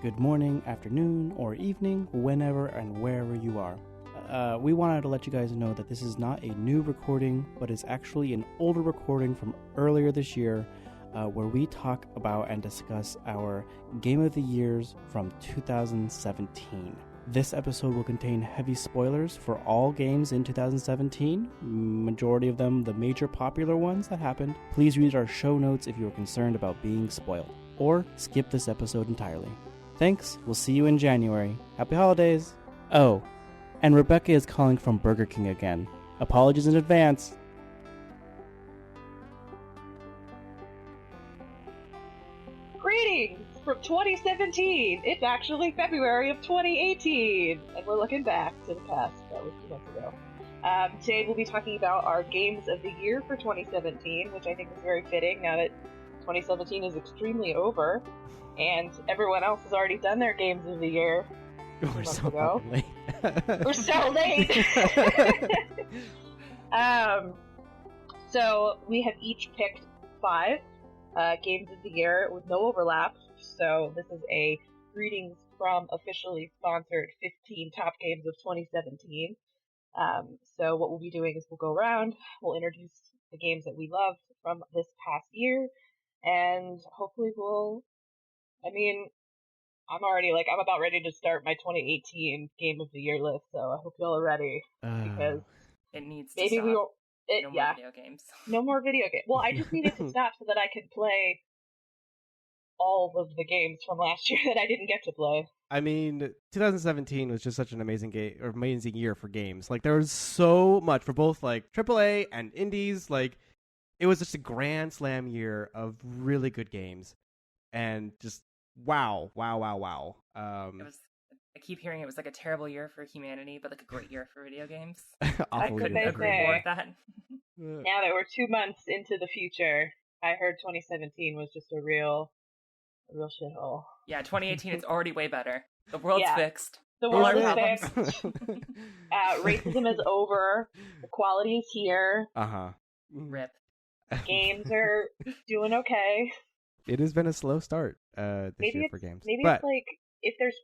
good morning, afternoon, or evening, whenever and wherever you are. We wanted to let you guys know that this is not a new recording, but is actually an older recording from earlier this year, where we talk about and discuss our Game of the Years from 2017. This episode will contain heavy spoilers for all games in 2017, majority of them the major popular ones that happened. Please read our show notes if you are concerned about being spoiled, or skip this episode entirely. Thanks, we'll see you in January. Happy holidays! Oh, and Rebecca is calling from Burger King again. Apologies in advance. Greetings from 2017. It's actually February of 2018, and we're looking back to the past. That was 2 months ago. Today we'll be talking about our Games of the Year for 2017, which I think is very fitting now that 2017 is extremely over, and everyone else has already done their Games of the Year. We're so late. We're so late! So we have each picked 5 Games of the Year with no overlap. So this is a greetings from officially sponsored 15 top games of 2017. So what we'll be doing is we'll go around, we'll introduce the games that we loved from this past year, and hopefully I'm about ready to start my 2018 Game of the Year list, so I hope y'all are ready, because it needs to stop. More video games. No more video games. Well, I just needed to stop so that I could play all of the games from last year that I didn't get to play. I mean, 2017 was just such an amazing year for games. Like, there was so much for both, like, AAA and indies. Like, it was just a grand slam year of really good games. And just, wow. I keep hearing it was like a terrible year for humanity, but like a great year for video games. I couldn't agree more with that. Now that we're 2 months into the future, I heard 2017 was just a real shithole. Yeah, 2018 is already way better. The world's fixed. The world is fixed. Racism is over. Equality is here. RIP. Games are doing okay. It has been a slow start this year for games. Maybe it's like if there's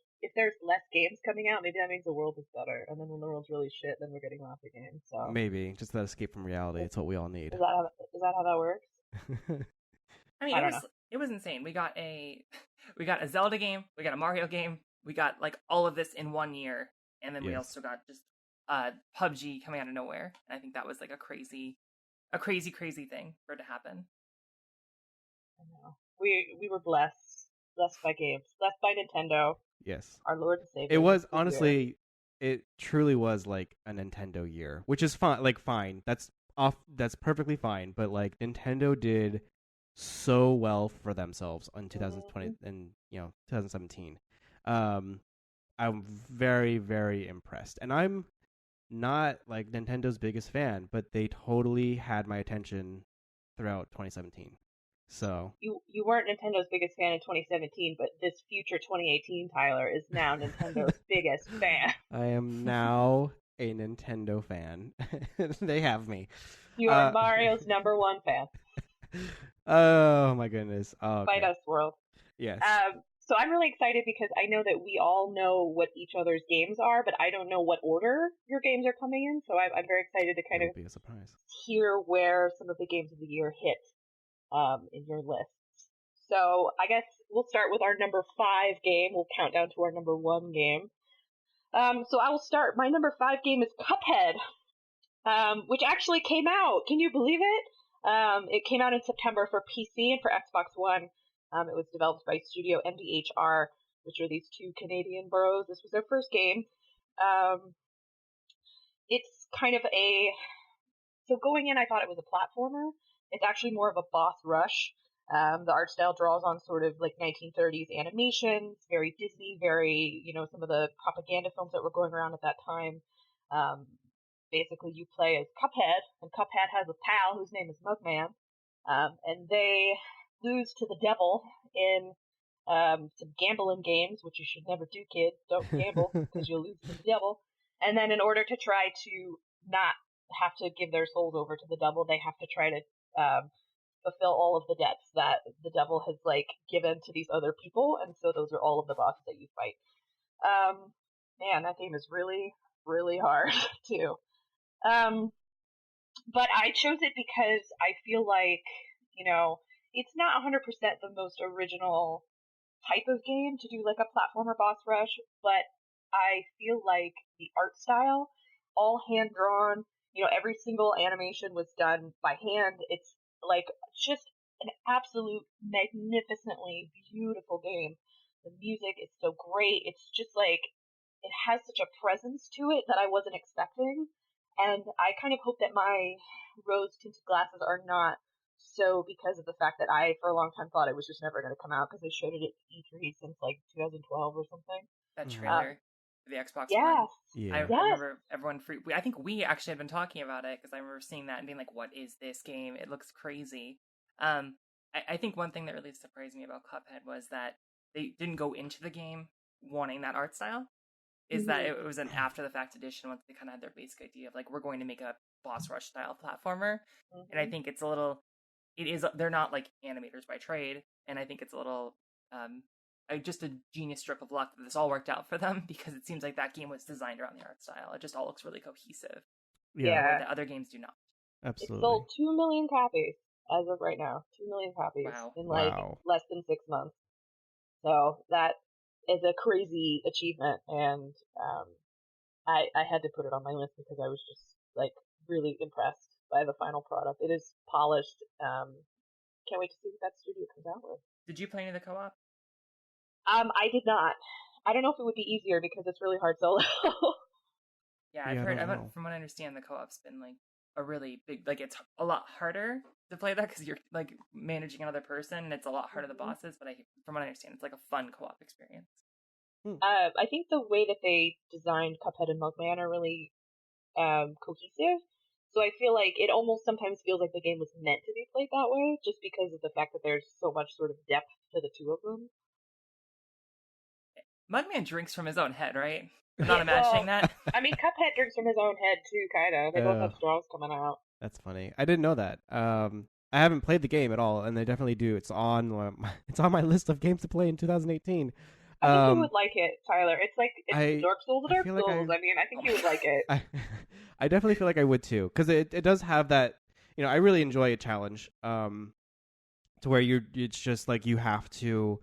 less games coming out, maybe that means the world is better. And then when the world's really shit, then we're getting lots of games. So maybe just that escape from reality. It's what we all need. Is that how that works? I mean, it was insane. We got a Zelda game, we got a Mario game, we got like all of this in 1 year, and then we also got just PUBG coming out of nowhere. And I think that was like a crazy thing for it to happen. I know. We were blessed by games, blessed by Nintendo. Yes, our Lord and Savior. It was honestly, it truly was like a Nintendo year, which is fine. Like, fine, that's perfectly fine. But like, Nintendo did so well for themselves in 2020 and 2017. I'm very, very impressed, and I'm not like Nintendo's biggest fan, but they totally had my attention throughout 2017. So you weren't Nintendo's biggest fan in 2017, but this future 2018 Tyler is now Nintendo's biggest fan. I am now a Nintendo fan. They have me. You are Mario's #1 fan. Oh my goodness! Fight us, world. Yes. So I'm really excited because I know that we all know what each other's games are, but I don't know what order your games are coming in. So I'm very excited to kind of be a surprise. Hear where some of the games of the year hit in your lists. So I guess we'll start with our number 5 game. We'll count down to our number 1 game. So I will start. My number 5 game is Cuphead, which actually came out. Can you believe it? It came out in September for PC and for Xbox One. It was developed by Studio MDHR, which are these 2 Canadian bros. This was their first game. It's kind of so going in, I thought it was a platformer. It's actually more of a boss rush. The art style draws on sort of like 1930s animations, very Disney, very, some of the propaganda films that were going around at that time. Basically, you play as Cuphead, and Cuphead has a pal whose name is Mugman, and they lose to the devil in some gambling games, which you should never do, kids. Don't gamble, because you'll lose to the devil. And then in order to try to not have to give their souls over to the devil, they have to try to fulfill all of the debts that the devil has like given to these other people, and so those are all of the bosses that you fight. Man, that game is really, really hard too. But I chose it because I feel like, it's not 100% the most original type of game to do like a platformer boss rush, but I feel like the art style, all hand drawn, every single animation was done by hand. It's like just an absolute magnificently beautiful game. The music is so great. It's just like, it has such a presence to it that I wasn't expecting. And I kind of hope that my rose tinted glasses are not so, because of the fact that I, for a long time, thought it was just never going to come out because they showed it at E3 since like 2012 or something. That trailer for the Xbox yes. One. Yeah. I remember everyone I think we actually had been talking about it because I remember seeing that and being like, what is this game? It looks crazy. I think one thing that really surprised me about Cuphead was that they didn't go into the game wanting that art style. Is that it was an after the fact edition once they kind of had their basic idea of like, we're going to make a boss rush style platformer. And I think it's a little, they're not like animators by trade. And I think it's a little, just a genius stroke of luck that this all worked out for them, because it seems like that game was designed around the art style. It just all looks really cohesive. Yeah. Where the other games do not. Absolutely. It sold 2 million copies as of right now. 2 million copies in like less than 6 months. So that is a crazy achievement, and I had to put it on my list because I was just like really impressed by the final product. It is polished. Can't wait to see what that studio comes out with. Did you play any of the co-op? I did not. I don't know if it would be easier because it's really hard solo. Yeah, I've heard. From what I understand, the co-op's been like a really big. Like, it's a lot harder to play that because you're like managing another person, and it's a lot harder the bosses. But from what I understand, it's like a fun co-op experience. I think the way that they designed Cuphead and Mugman are really cohesive. So I feel like it almost sometimes feels like the game was meant to be played that way, just because of the fact that there's so much sort of depth to the two of them. Mugman drinks from his own head, right? I'm not imagining that. I mean, Cuphead drinks from his own head too, kind of. They both have straws coming out. That's funny. I didn't know that. I haven't played the game at all, and they definitely do. It's on my list of games to play in 2018. I think you would like it, Tyler. It's Dark Souls. I think you would like it. I definitely feel like I would too, because it does have that. I really enjoy a challenge. To where it's just like you have to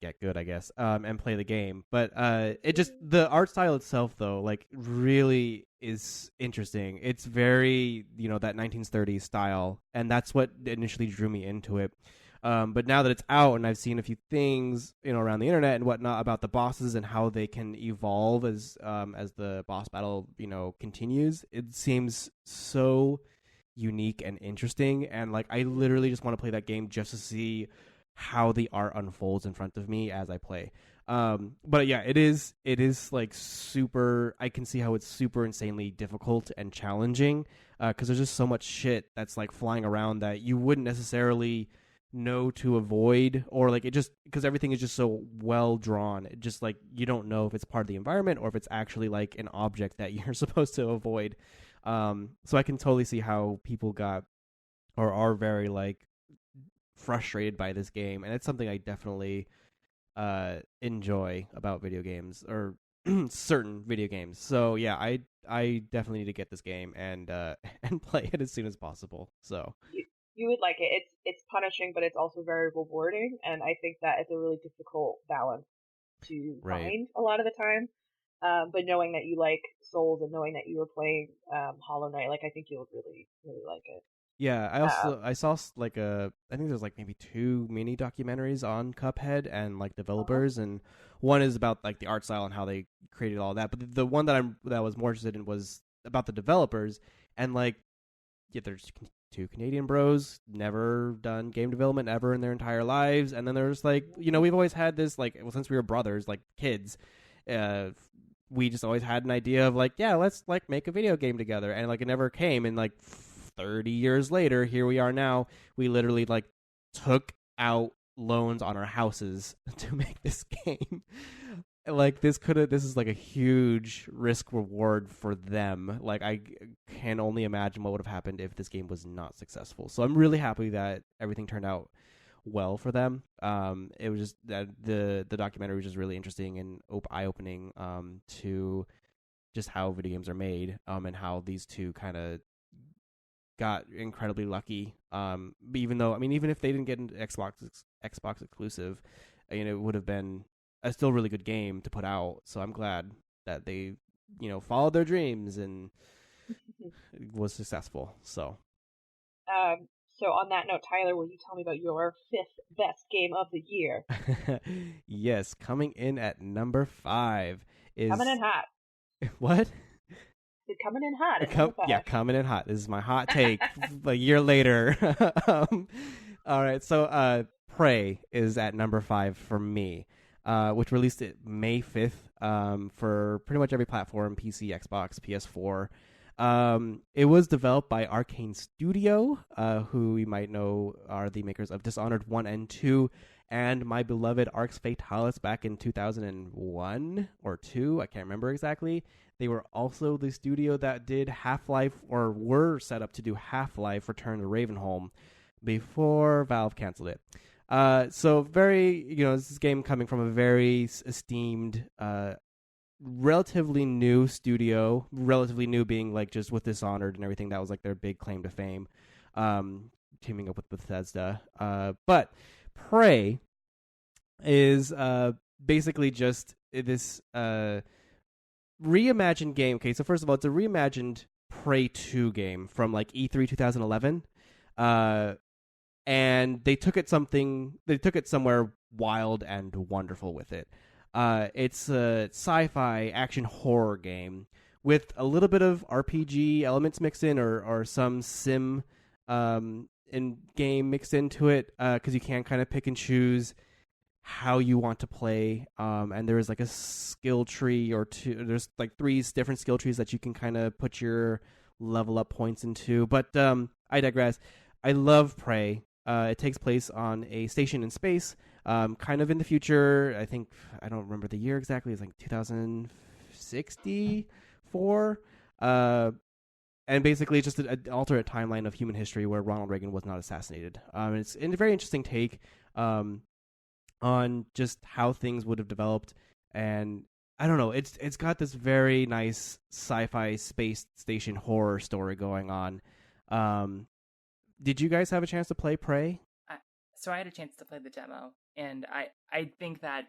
get good, I guess, and play the game. But the art style itself, though, like really is interesting. It's very, that 1930s style, and that's what initially drew me into it. But now that it's out and I've seen a few things, around the internet and whatnot about the bosses and how they can evolve as the boss battle, continues, it seems so unique and interesting. And like, I literally just want to play that game just to see how the art unfolds in front of me as I play. But yeah, it is like super, I can see how it's super insanely difficult and challenging, because there's just so much shit that's like flying around that you wouldn't necessarily know to avoid, or like it just, because everything is just so well drawn, it just like you don't know if it's part of the environment or if it's actually like an object that you're supposed to avoid. So I can totally see how people got or are very like frustrated by this game, and it's something I definitely enjoy about video games, or certain video games. So yeah, I definitely need to get this game and play it as soon as possible. So you would like it. It's punishing, but it's also very rewarding, and I think that it's a really difficult balance to find a lot of the time. But knowing that you like Souls and knowing that you were playing Hollow Knight, like I think you'll really, really like it. Yeah, I saw like I think there's like maybe 2 mini documentaries on Cuphead and like developers, and one is about like the art style and how they created all that. But the one that I was more interested in was about the developers, and like, yeah, there's 2 Canadian bros, never done game development ever in their entire lives, and then there's like, we've always had this like, well, since we were brothers, like kids, we just always had an idea of like, yeah, let's like make a video game together, and like it never came, and like 30 years later, here we are now. We literally like took out loans on our houses to make this game. like this is like a huge risk reward for them. Like I can only imagine what would have happened if this game was not successful. So I'm really happy that everything turned out well for them. It was just that the documentary was just really interesting and eye opening to just how video games are made and how these two kind of got incredibly lucky. Even though, I mean, even if they didn't get an Xbox exclusive, it would have been a still really good game to put out. So I'm glad that they, followed their dreams and was successful. So. So on that note, Tyler, will you tell me about your 5th best game of the year? Yes, coming in at number 5 is coming in hot. What? Coming in hot. Coming in hot. This is my hot take a year later. All right, so Prey is at number 5 for me, which released it May 5th for pretty much every platform, PC, Xbox, PS4. It was developed by Arkane Studio, who you might know are the makers of Dishonored 1 and 2, and my beloved Arx Fatalis back in 2001 or 2, I can't remember exactly. They were also the studio that did Half-Life, or were set up to do Half-Life Return to Ravenholm before Valve canceled it. So very, this is game coming from a very esteemed, relatively new studio, relatively new being like just with Dishonored and everything. That was like their big claim to fame, teaming up with Bethesda. But Prey is basically just this reimagined game. Okay, so first of all, it's a reimagined Prey 2 game from like E3 2011. And they took it somewhere wild and wonderful with it. It's a sci-fi action horror game with a little bit of RPG elements mixed in, or some sim in game mixed into it, because you can kind of pick and choose how you want to play. And there is like a skill tree or two. There's like 3 different skill trees that you can kind of put your level up points into. But I digress. I love Prey. It takes place on a station in space, kind of in the future. I think, I don't remember the year exactly. It's like 2064. And basically it's just an alternate timeline of human history where Ronald Reagan was not assassinated. It's a very interesting take on just how things would have developed. And I don't know, it's got this very nice sci-fi space station horror story going on. Did you guys have a chance to play Prey? So I had a chance to play the demo, and I think that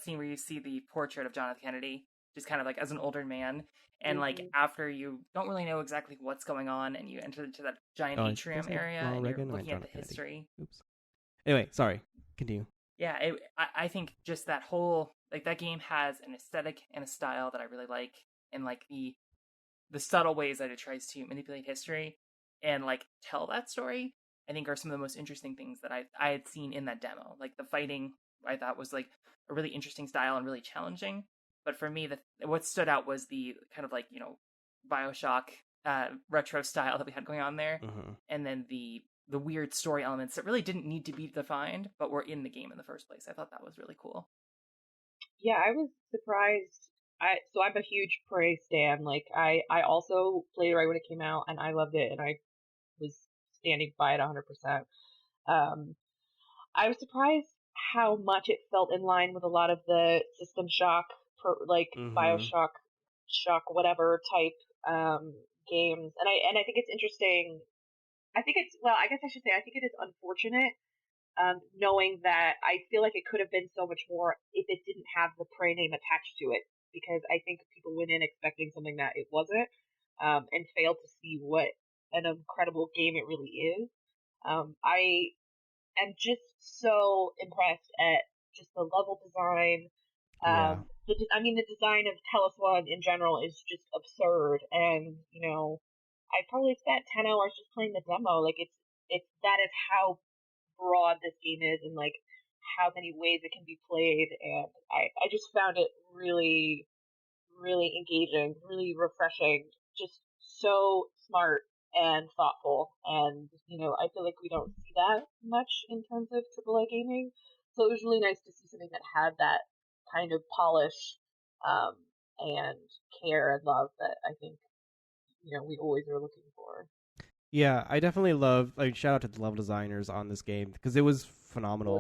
scene where you see the portrait of John F. Kennedy, just kind of like as an older man, and like after you don't really know exactly what's going on, and you enter into that giant atrium area, and you're looking at the history. Oops. Anyway, sorry. Continue. Yeah, I think just that whole, like, that game has an aesthetic and a style that I really like, and like the subtle ways that it tries to manipulate history and like tell that story, I think are some of the most interesting things that I had seen in that demo. Like the fighting, I thought was like a really interesting style and really challenging. But for me, what stood out was the kind of like, BioShock retro style that we had going on there, and then the weird story elements that really didn't need to be defined, but were in the game in the first place. I thought that was really cool. Yeah, I was surprised. So I'm a huge Prey stan. Like I also played it right when it came out, and I loved it, and I was standing by it 100%. I was surprised how much it felt in line with a lot of the System Shock, BioShock, Shock whatever type games, and I think it's interesting. I think it is unfortunate, knowing that I feel like it could have been so much more if it didn't have the Prey name attached to it, because I think people went in expecting something that it wasn't, and failed to see what an incredible game it really is. I am just so impressed at just the level design. The design of Tellus One in general is just absurd, and I probably spent 10 hours just playing the demo. Like that is how broad this game is, and like how many ways it can be played, and I just found it really, really engaging, really refreshing, just so smart and thoughtful, and I feel like we don't see that much in terms of AAA gaming, so it was really nice to see something that had that kind of polish and care and love that I think we always are looking for. Yeah, I definitely love, like, shout out to the level designers on this game because it was phenomenal.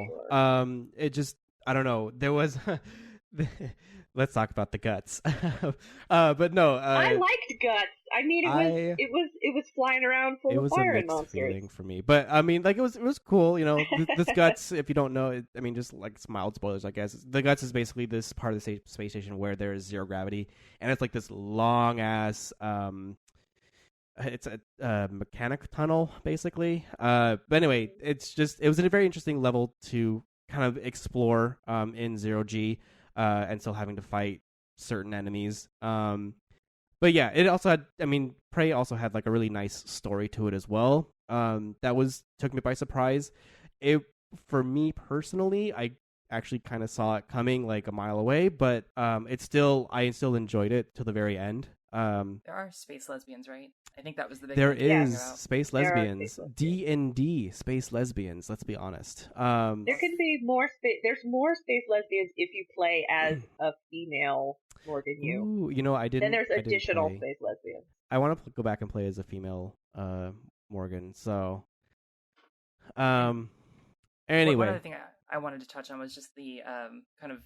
It just, I don't know, there was let's talk about the guts. But no, I liked guts. I mean, it was flying around full of fire and monsters. It was a mixed feeling for me, but I mean, like, it was cool. This guts. If you don't know, I mean, just like mild spoilers, I guess. The guts is basically this part of the space station where there is zero gravity, and it's like this long ass. It's a mechanic tunnel, basically. But anyway, it was a very interesting level to kind of explore in Zero G, and still having to fight certain enemies. But yeah, it also had, I mean, Prey also had like a really nice story to it as well. That took me by surprise. For me personally, I actually kind of saw it coming like a mile away, but I still enjoyed it till the very end. There are space lesbians, right? I think that was the big There thing is space lesbians. D&D space lesbians, let's be honest. There can be more space. There's more space lesbians if you play as a female Morgan Yu. Ooh, I didn't. Then there's additional space lesbians. I want to go back and play as a female Morgan. So, anyway, one other thing I wanted to touch on was just the kind of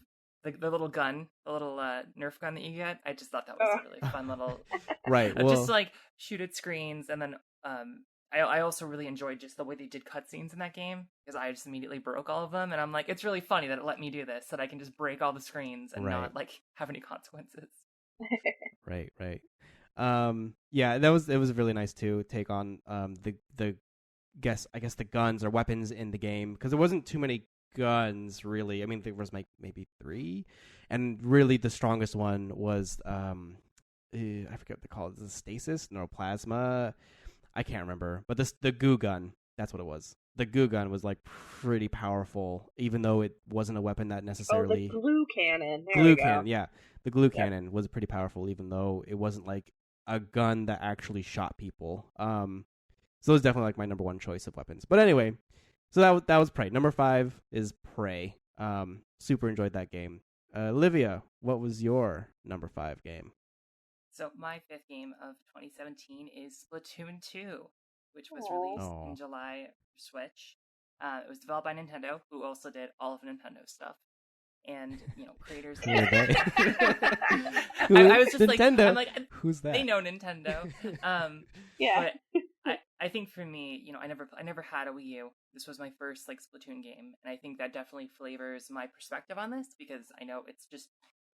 the little gun, the little Nerf gun that you get. I just thought that was a really fun little right. Just to, like, shoot at screens, and then I also really enjoyed just the way they did cutscenes in that game, because I just immediately broke all of them, and I'm like, it's really funny that it let me do this, that I can just break all the screens and not like have any consequences. Right. Yeah, it was a really nice to take on the the guns or weapons in the game, because there wasn't too many guns really. I mean, there was maybe 3, and really the strongest one was I forget what they call it, the stasis, no, plasma, I can't remember, but the goo gun, that's what it was. The goo gun was like pretty powerful, even though it wasn't a weapon that necessarily. The glue cannon. Yeah, the glue cannon was pretty powerful, even though it wasn't like a gun that actually shot people. So it was definitely like my number one choice of weapons. But anyway, so that was Prey. Number 5 is Prey. Super enjoyed that game. Olivia, what was your number 5 game? So my 5th game of 2017 is Splatoon 2, which was released in July for Switch. It was developed by Nintendo, who also did all of Nintendo stuff. And, creators... Who are they? I was just Nintendo. Like, who's that? They know Nintendo. Yeah. But I think for me, I never had a Wii U. This was my first Splatoon game, and I think that definitely flavors my perspective on this, because I know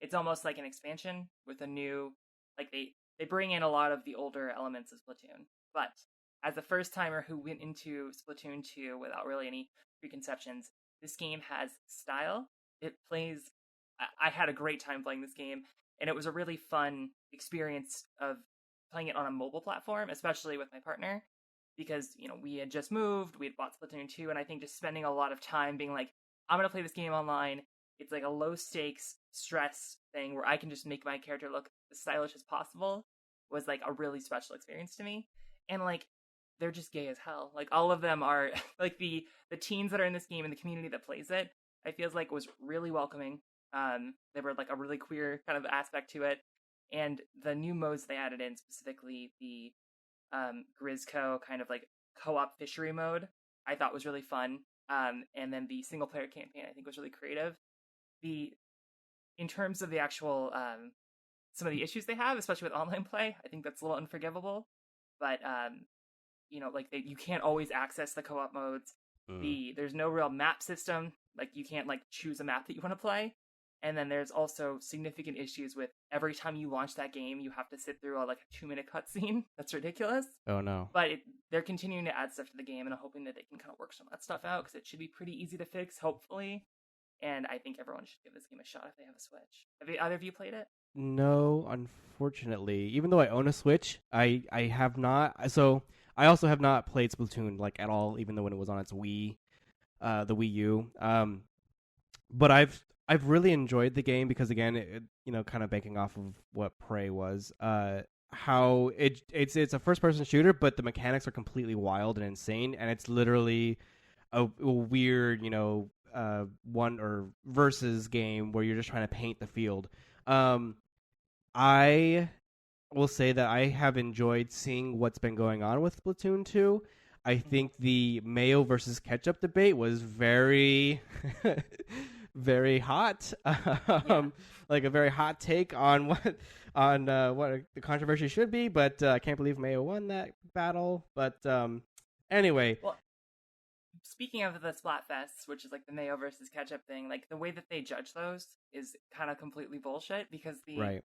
it's almost like an expansion with a new, they bring in a lot of the older elements of Splatoon. But as a first timer who went into Splatoon 2 without really any preconceptions, this game has style. It plays. I had a great time playing this game, and it was a really fun experience of playing it on a mobile platform, especially with my partner, because, we had just moved, we had bought Splatoon 2, and I think just spending a lot of time being like, I'm going to play this game online. It's like a low-stakes stress thing where I can just make my character look as stylish as possible was like a really special experience to me. And they're just gay as hell. All of them are the teens that are in this game and the community that plays it, I feels like was really welcoming. They were a really queer kind of aspect to it. And the new modes they added in, specifically the Grizzco kind of co-op fishery mode, I thought was really fun. And then the single player campaign, I think, was really creative. In terms of the actual some of the issues they have, especially with online play, I think that's a little unforgivable. But you can't always access the co-op modes. There's no real map system. You can't choose a map that you want to play. And then there's also significant issues with every time you launch that game, you have to sit through a 2-minute cutscene. That's ridiculous. Oh no! But they're continuing to add stuff to the game, and I'm hoping that they can kind of work some of that stuff out, because it should be pretty easy to fix, hopefully. And I think everyone should give this game a shot if they have a Switch. Have either of you played it? No, unfortunately. Even though I own a Switch, I have not. So I also have not played Splatoon at all, even though when it was on its Wii, the Wii U. But I've really enjoyed the game because, again, kind of banking off of what Prey was, how it's a first-person shooter, but the mechanics are completely wild and insane, and it's literally a weird, one or versus game where you're just trying to paint the field. I will say that I have enjoyed seeing what's been going on with Splatoon 2. I think the mayo versus ketchup debate was very, very hot. Like a very hot take on what the controversy should be. But I can't believe mayo won that battle. But anyway, well, speaking of the Splatfests, which is like the mayo versus ketchup thing, like the way that they judge those is kind of completely bullshit because the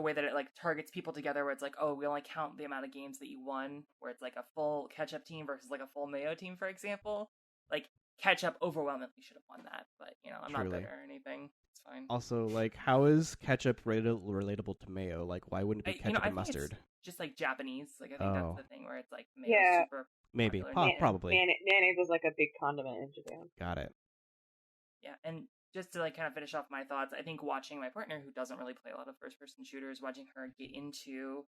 way that it like targets people together, where it's like, oh, we only count the amount of games that you won, where it's like a full ketchup team versus like a full mayo team, for example. Like ketchup overwhelmingly should have won that, but I'm not bitter or anything. It's fine. Also, like, how is ketchup relatable to mayo? Like, why wouldn't it be ketchup and mustard? It's just like Japanese. Like, I think that's the thing where it's like mayo super maybe probably mayonnaise is like a big condiment in Japan. Got it. Yeah, and just to like kind of finish off my thoughts, I think watching my partner, who doesn't really play a lot of first-person shooters, watching her get into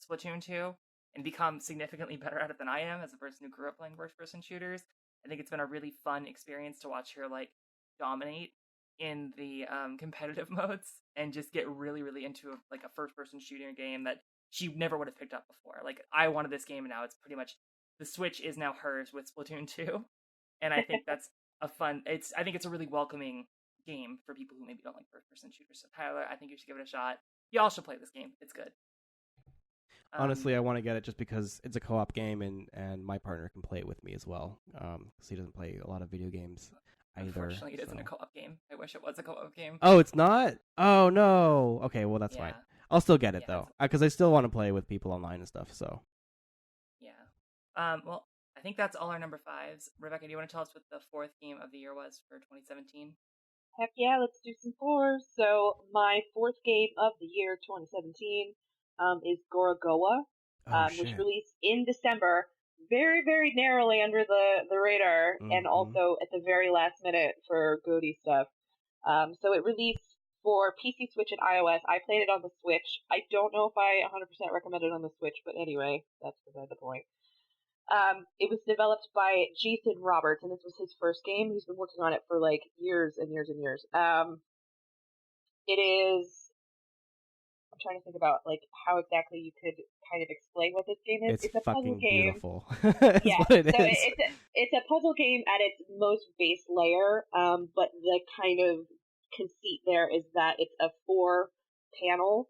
Splatoon 2 and become significantly better at it than I am as a person who grew up playing first-person shooters, I think it's been a really fun experience to watch her like dominate in the competitive modes and just get really, really into a first-person shooting game that she never would have picked up before. Like, I wanted this game, and now it's pretty much the Switch is now hers with Splatoon 2, and I think that's I think it's a really welcoming game for people who maybe don't like first-person shooters. So Tyler, I think you should give it a shot. Y'all should play this game. It's good. Honestly, I want to get it just because it's a co-op game and my partner can play it with me as well. Because he doesn't play a lot of video games either. Unfortunately, it isn't a co-op game. I wish it was a co-op game. Oh, it's not? Oh, no. Okay, well, that's fine. I'll still get it, though. Because I still want to play with people online and stuff, so. Yeah. Well, I think that's all our number 5s. Rebecca, do you want to tell us what the 4th game of the year was for 2017? Heck yeah, let's do some 4s. So my 4th game of the year 2017 is Gorogoa, which released in December, very, very narrowly under the radar, and also at the very last minute for GOTY stuff. So it released for PC, Switch, and iOS. I played it on the Switch. I don't know if I 100% recommend it on the Switch, but anyway, that's beside the point. It was developed by Jason Roberts, and this was his first game. He's been working on it for like years and years and years. It is. I'm trying to think about like how exactly you could kind of explain what this game is. It's a puzzle game. Beautiful. Yeah, so it's a puzzle game at its most base layer. But the kind of conceit there is that it's a 4-panel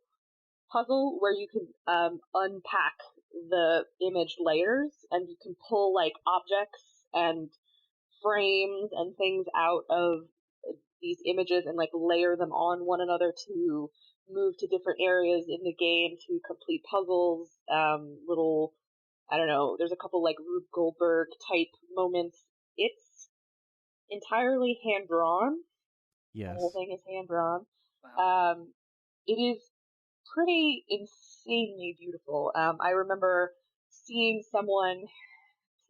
puzzle where you can unpack the image layers, and you can pull like objects and frames and things out of these images and like layer them on one another to move to different areas in the game to complete puzzles. Little, I don't know, there's a couple like Rube Goldberg type moments. It's entirely hand drawn. Yes. The whole thing is hand drawn. Wow. It is pretty insanely beautiful. I remember seeing someone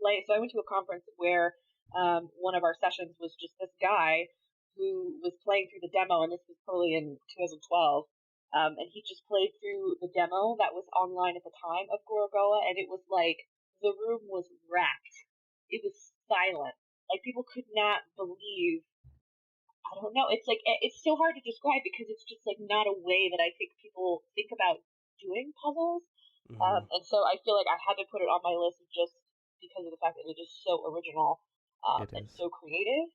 play. So I went to a conference where one of our sessions was just this guy who was playing through the demo, and this was probably in 2012. And he just played through the demo that was online at the time of Gorogoa, and it was like the room was wrapped. It was silent. Like people could not believe. I don't know. It's like it's so hard to describe because it's just like not a way that I think people think about doing puzzles. And so I feel like I had to put it on my list just because of the fact that it is so original and so creative.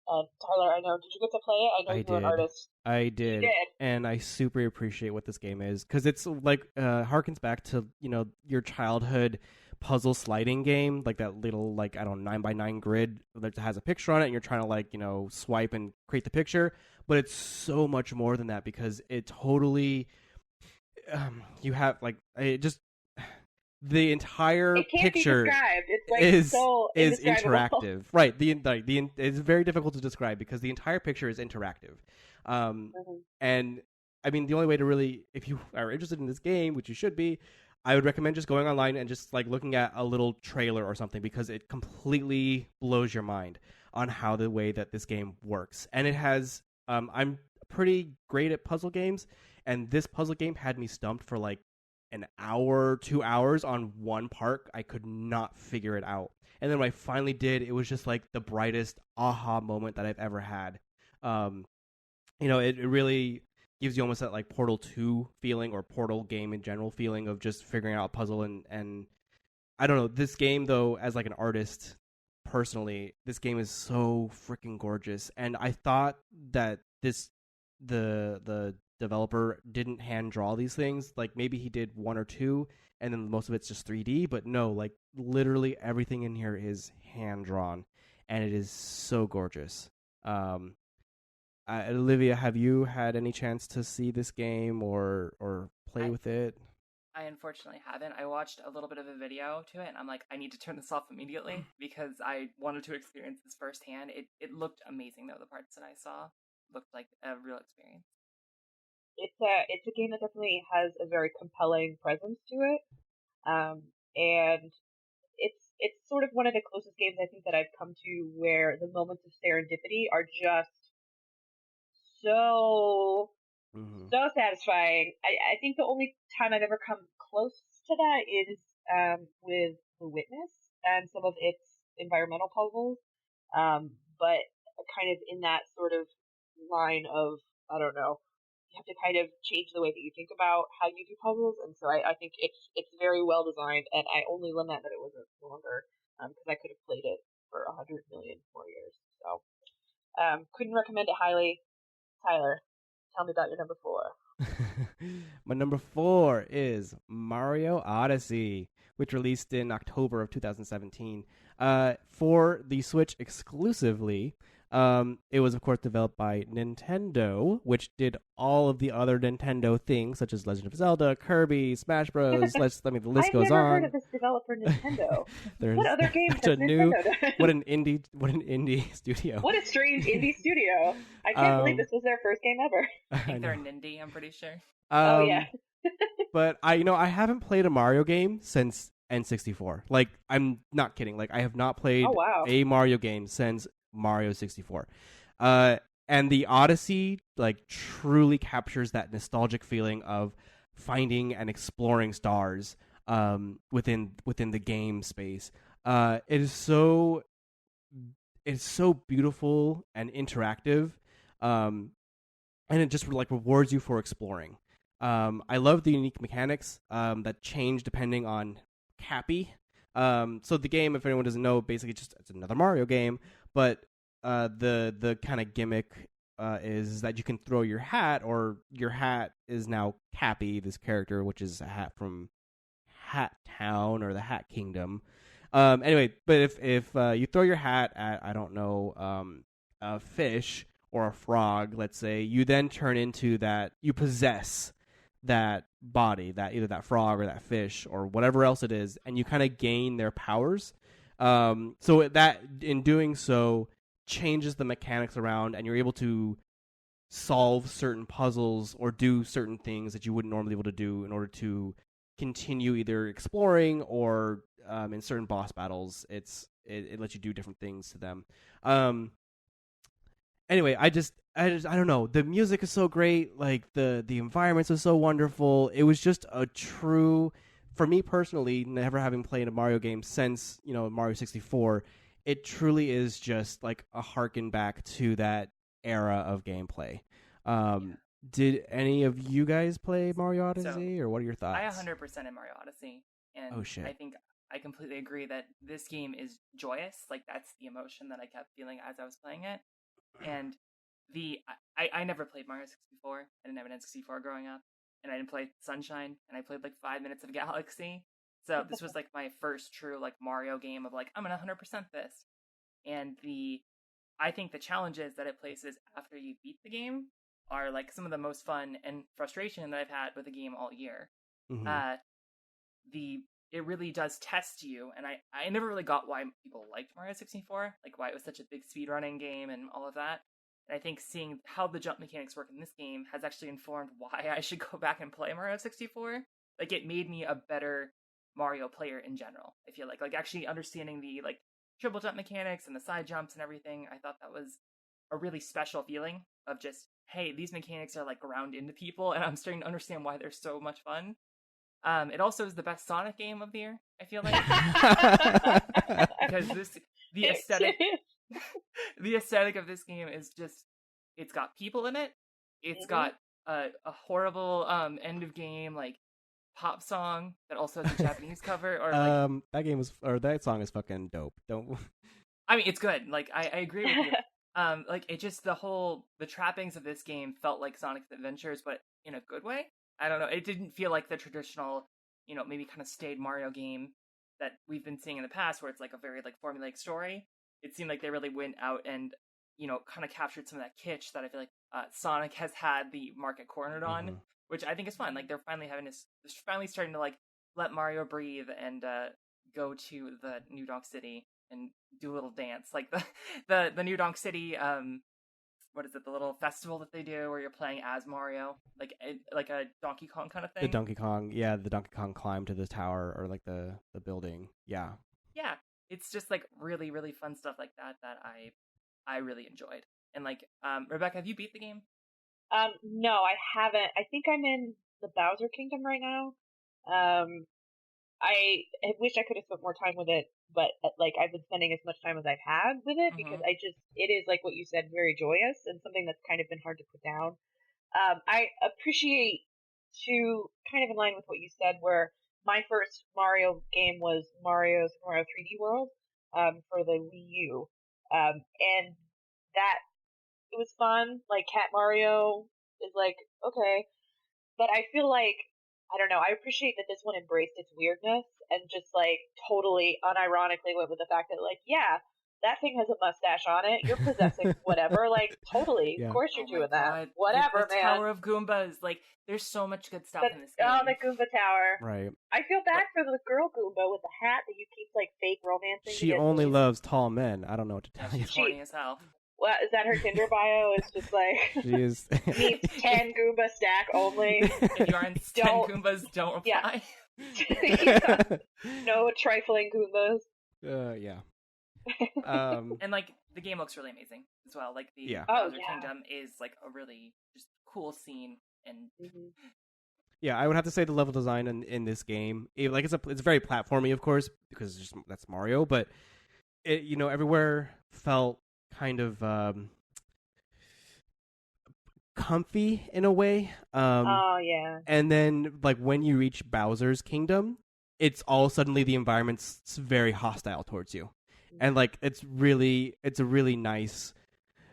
Tyler, I know, did you get to play it? I know you're an artist. I did. You did. And I super appreciate what this game is because it's like harkens back to your childhood puzzle sliding game, like that little 9x9 grid that has a picture on it, and you're trying to swipe and create the picture. But it's so much more than that because it totally you have the entire picture is interactive. Right. It's very difficult to describe because the entire picture is interactive. And I mean, the only way to really, if you are interested in this game, which you should be, I would recommend just going online and just looking at a little trailer or something because it completely blows your mind on how the way that this game works. And it has, I'm pretty great at puzzle games, and this puzzle game had me stumped for an hour, 2 hours on one part. I could not figure it out. And then when I finally did, it was just the brightest aha moment that I've ever had. It really, gives you almost that like Portal 2 feeling, or Portal game in general feeling, of just figuring out a puzzle. And I don't know, this game though, as like an artist personally, this game is so freaking gorgeous. And I thought that the developer didn't hand draw these things. Like maybe he did one or two, and then most of it's just 3D. But no, like literally everything in here is hand drawn, and it is so gorgeous. Olivia, have you had any chance to see this game or play with it? I unfortunately haven't. I watched a little bit of a video to it, and I'm like, I need to turn this off immediately because I wanted to experience this firsthand. It looked amazing, though. The parts that I saw looked like a real experience. It's a game that definitely has a very compelling presence to it, and it's sort of one of the closest games I think that I've come to where the moments of serendipity are just so satisfying. I think the only time I've ever come close to that is with The Witness and some of its environmental puzzles, but kind of in that sort of line of, I don't know, you have to kind of change the way that you think about how you do puzzles, and so I think it's very well designed, and I only lament that it wasn't longer, because I could have played it for 100 million more years. So couldn't recommend it highly. Tyler, tell me about your number 4. My number 4 is Mario Odyssey, which released in October of 2017 for the Switch exclusively. It was, of course, developed by Nintendo, which did all of the other Nintendo things, such as Legend of Zelda, Kirby, Smash Bros. The list goes on. I've never heard of this developer, Nintendo. What other games has Nintendo done? What an indie studio. What a strange indie studio. I can't believe this was their first game ever. I think they're an indie, I'm pretty sure. Oh, yeah. But I haven't played a Mario game since N64. Like, I'm not kidding. Like, I have not played a Mario game since Mario 64. And the Odyssey like truly captures that nostalgic feeling of finding and exploring stars within the game space. It's so beautiful and interactive, and it just like rewards you for exploring. I love the unique mechanics that change depending on Cappy. So the game, if anyone doesn't know, basically it's another Mario game, but the kind of gimmick is that you can throw your hat, or your hat is now Cappy, this character, which is a hat from Hat Town or the Hat Kingdom. Anyway, but if you throw your hat at, I don't know, a fish or a frog, let's say, you then turn into that, you possess that body, that either that frog or that fish or whatever else it is, and you kind of gain their powers. So that, in doing so, changes the mechanics around, and you're able to solve certain puzzles or do certain things that you wouldn't normally be able to do in order to continue either exploring or in certain boss battles. It lets you do different things to them. Anyway, I don't know. The music is so great. Like the environments are so wonderful. It was just a true, for me personally, never having played a Mario game since Mario 64. It truly is just like a harken back to that era of gameplay. Did any of you guys play Mario Odyssey, or what are your thoughts? I 100% in Mario Odyssey, and I think I completely agree that this game is joyous. Like, that's the emotion that I kept feeling as I was playing it. And I never played Mario 64. I didn't have an N64 growing up, and I didn't play Sunshine, and I played like 5 minutes of Galaxy. So this was like my first true like Mario game of like, I'm gonna 100% this. And I think the challenges that it places after you beat the game are like some of the most fun and frustration that I've had with a game all year. Mm-hmm. It really does test you, and I never really got why people liked Mario 64, like why it was such a big speedrunning game and all of that. And I think seeing how the jump mechanics work in this game has actually informed why I should go back and play Mario 64. Like, it made me a better Mario player in general. I feel like actually understanding the like triple jump mechanics and the side jumps and everything, I thought that was a really special feeling of just, hey, these mechanics are like ground into people, and I'm starting to understand why they're so much fun. It also is the best Sonic game of the year, I feel like. Because the aesthetic of this game is just, it's got people in it, it's got a horrible end of game like pop song that also has a Japanese cover, or like that song is fucking dope. Don't. I mean, it's good. Like I agree with you. Like it just the trappings of this game felt like Sonic's Adventures, but in a good way. I don't know. It didn't feel like the traditional, maybe kind of staid Mario game that we've been seeing in the past, where it's like a very like formulaic story. It seemed like they really went out and kind of captured some of that kitsch that I feel like Sonic has had the market cornered on, Mm-hmm. which I think is fun. Like they're finally they're finally starting to like let Mario breathe and go to the New Donk City and do a little dance, like the New Donk City. What is it? The little festival that they do where you're playing as Mario, like a Donkey Kong kind of thing. The Donkey Kong climb to the tower or like the building. Yeah. Yeah, it's just like really really fun stuff like that I really enjoyed. And like, Rebecca, have you beat the game? No, I haven't. I think I'm in the Bowser Kingdom right now. I wish I could have spent more time with it, but like I've been spending as much time as I've had with it because it is like what you said, very joyous and something that's kind of been hard to put down. I appreciate to kind of in line with what you said, where my first Mario game was Mario 3D World, for the Wii U, and that it was fun. Like Cat Mario is like okay, but I feel like I don't know. I appreciate that this one embraced its weirdness and just like totally unironically went with the fact that like yeah, that thing has a mustache on it. You're possessing whatever. Like totally, Yeah. of course you're doing that. God. Whatever, the man. Tower of Goombas. Like there's so much good stuff in this game. Oh, the Goomba Tower. Right. I feel bad for the girl Goomba with the hat that you keep like fake romancing. She only loves tall men. I don't know what to tell you. She's horny as hell. Well, is that her Tinder bio? It's just like She is needs 10 Goomba stack only. If you aren't 10 Goombas, don't reply. Yeah. No trifling Goombas. Yeah. And like the game looks really amazing as well. Like the Bowser Kingdom is like a really just cool scene and Yeah, I would have to say the level design in this game, it's very platformy, of course, because that's Mario, but it everywhere felt kind of comfy in a way. Oh yeah. And then like when you reach Bowser's Kingdom, it's all suddenly the environment's very hostile towards you, and like it's a really nice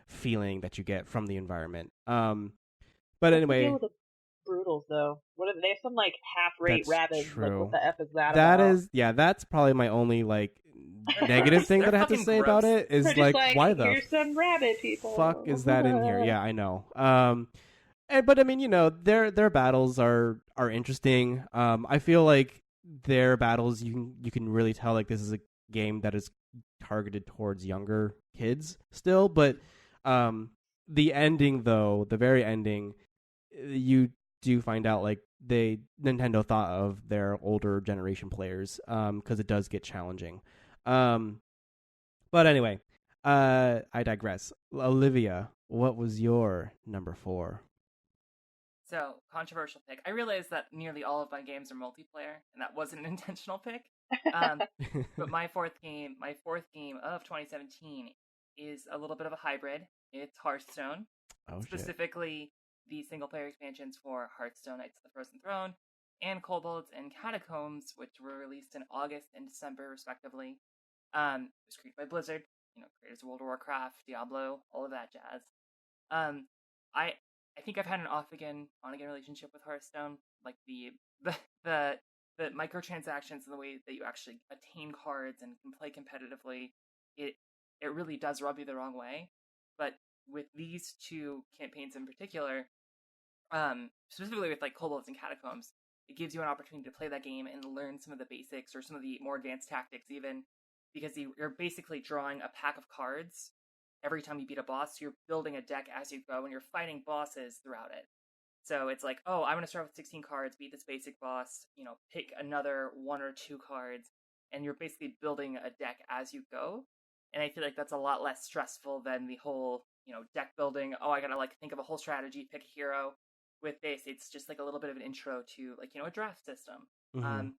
feeling that you get from the environment. But anyway. Brutals though. What if they have some like half-rate rabbits? True. Like what the f is that? That about? is, yeah, that's probably my only like negative thing that I have to say about it is like why the here's some rabbit people. fuck is that in here? Yeah, I know. But I mean, their battles are interesting. I feel like their battles you can really tell like this is a game that is targeted towards younger kids still, but the ending though, the very ending, you do find out like Nintendo thought of their older generation players because it does get challenging. But anyway, I digress. Olivia, what was your number 4? So, controversial pick. I realized that nearly all of my games are multiplayer, and that wasn't an intentional pick. But my fourth game of 2017 is a little bit of a hybrid. It's Hearthstone. Specifically, the single-player expansions for Hearthstone Knights of the Frozen Throne and Kobolds and Catacombs, which were released in August and December, respectively. It was created by Blizzard, creators of World of Warcraft, Diablo, all of that jazz. I think I've had an off-again, on-again relationship with Hearthstone. Like the microtransactions and the way that you actually attain cards and can play competitively, it really does rub you the wrong way. But with these two campaigns in particular, specifically with like Kobolds and Catacombs, it gives you an opportunity to play that game and learn some of the basics or some of the more advanced tactics even, because you're basically drawing a pack of cards every time you beat a boss. You're building a deck as you go and you're fighting bosses throughout it. So it's like, oh, I'm going to start with 16 cards, beat this basic boss, pick another 1 or 2 cards, and you're basically building a deck as you go. And I feel like that's a lot less stressful than the whole, deck building. Oh, I got to think of a whole strategy, pick a hero. With this, it's just like a little bit of an intro to a draft system. Mm-hmm.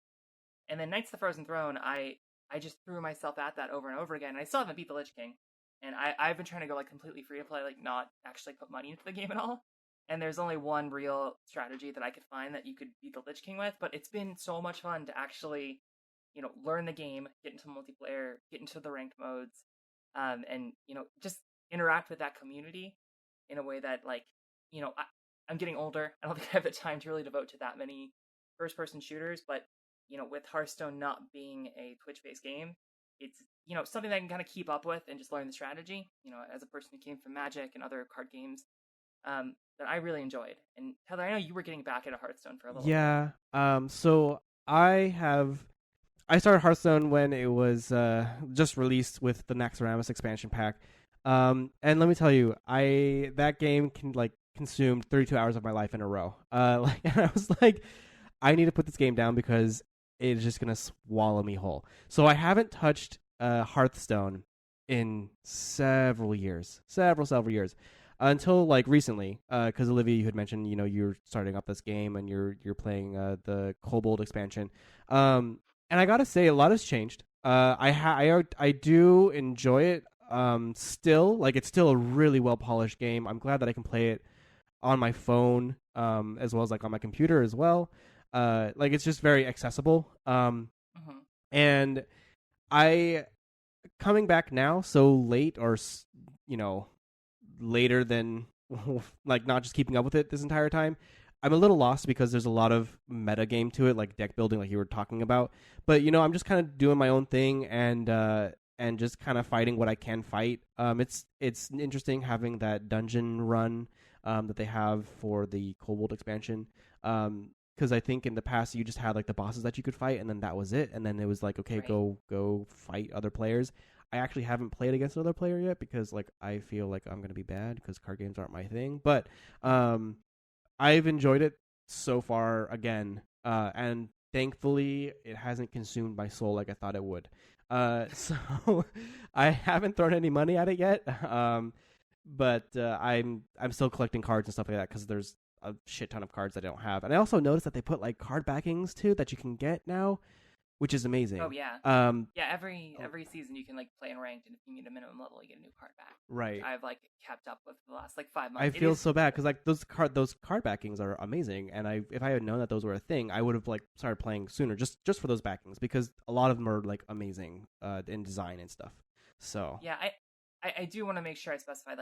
And then Knights of the Frozen Throne, I just threw myself at that over and over again. And I still haven't beat the Lich King. And I've been trying to go completely free to play, not actually put money into the game at all. and there's only one real strategy that I could find that you could beat the Lich King with, but it's been so much fun to actually, learn the game, get into multiplayer, get into the ranked modes, and, just interact with that community in a way that, like, I'm getting older. I don't think I have the time to really devote to that many first-person shooters, but, with Hearthstone not being a Twitch-based game, it's, something that I can kind of keep up with and just learn the strategy, as a person who came from Magic and other card games, that I really enjoyed. And Heather, I know you were getting back into Hearthstone for a little bit. Yeah. So I started Hearthstone when it was just released with the Naxxramas expansion pack. And let me tell you, that game consumed 32 hours of my life in a row. And I was like, I need to put this game down because it's just gonna swallow me whole. So I haven't touched Hearthstone in several years, several years, until recently. Because Olivia, you had mentioned, you're starting up this game and you're playing the Kobold expansion. And I gotta say, a lot has changed. I do enjoy it. Still, it's still a really well polished game. I'm glad that I can play it on my phone, as well as on my computer as well. It's just very accessible. And I coming back now so late, or later than not just keeping up with it this entire time. I'm a little lost because there's a lot of meta game to it, like deck building, like you were talking about. But I'm just kind of doing my own thing and just kind of fighting what I can fight. It's interesting having that dungeon run that they have for the Kobold expansion. Because I think in the past you just had the bosses that you could fight, and then that was it. And then it was okay, right. go fight other players. I actually haven't played against another player yet because I feel like I'm gonna be bad because card games aren't my thing. But I've enjoyed it so far again, and thankfully it hasn't consumed my soul like I thought it would. So I haven't thrown any money at it yet. But I'm still collecting cards and stuff like that because there's a shit ton of cards I don't have. And I also noticed that they put card backings too that you can get now, which is amazing. Oh yeah. Every season you can play in ranked, and if you meet a minimum level, you get a new card back. Right. I've kept up with the last 5 months. I feel so bad because those card backings are amazing, and if I had known that those were a thing, I would have started playing sooner just for those backings because a lot of them are amazing in design and stuff. So yeah, I do want to make sure I specify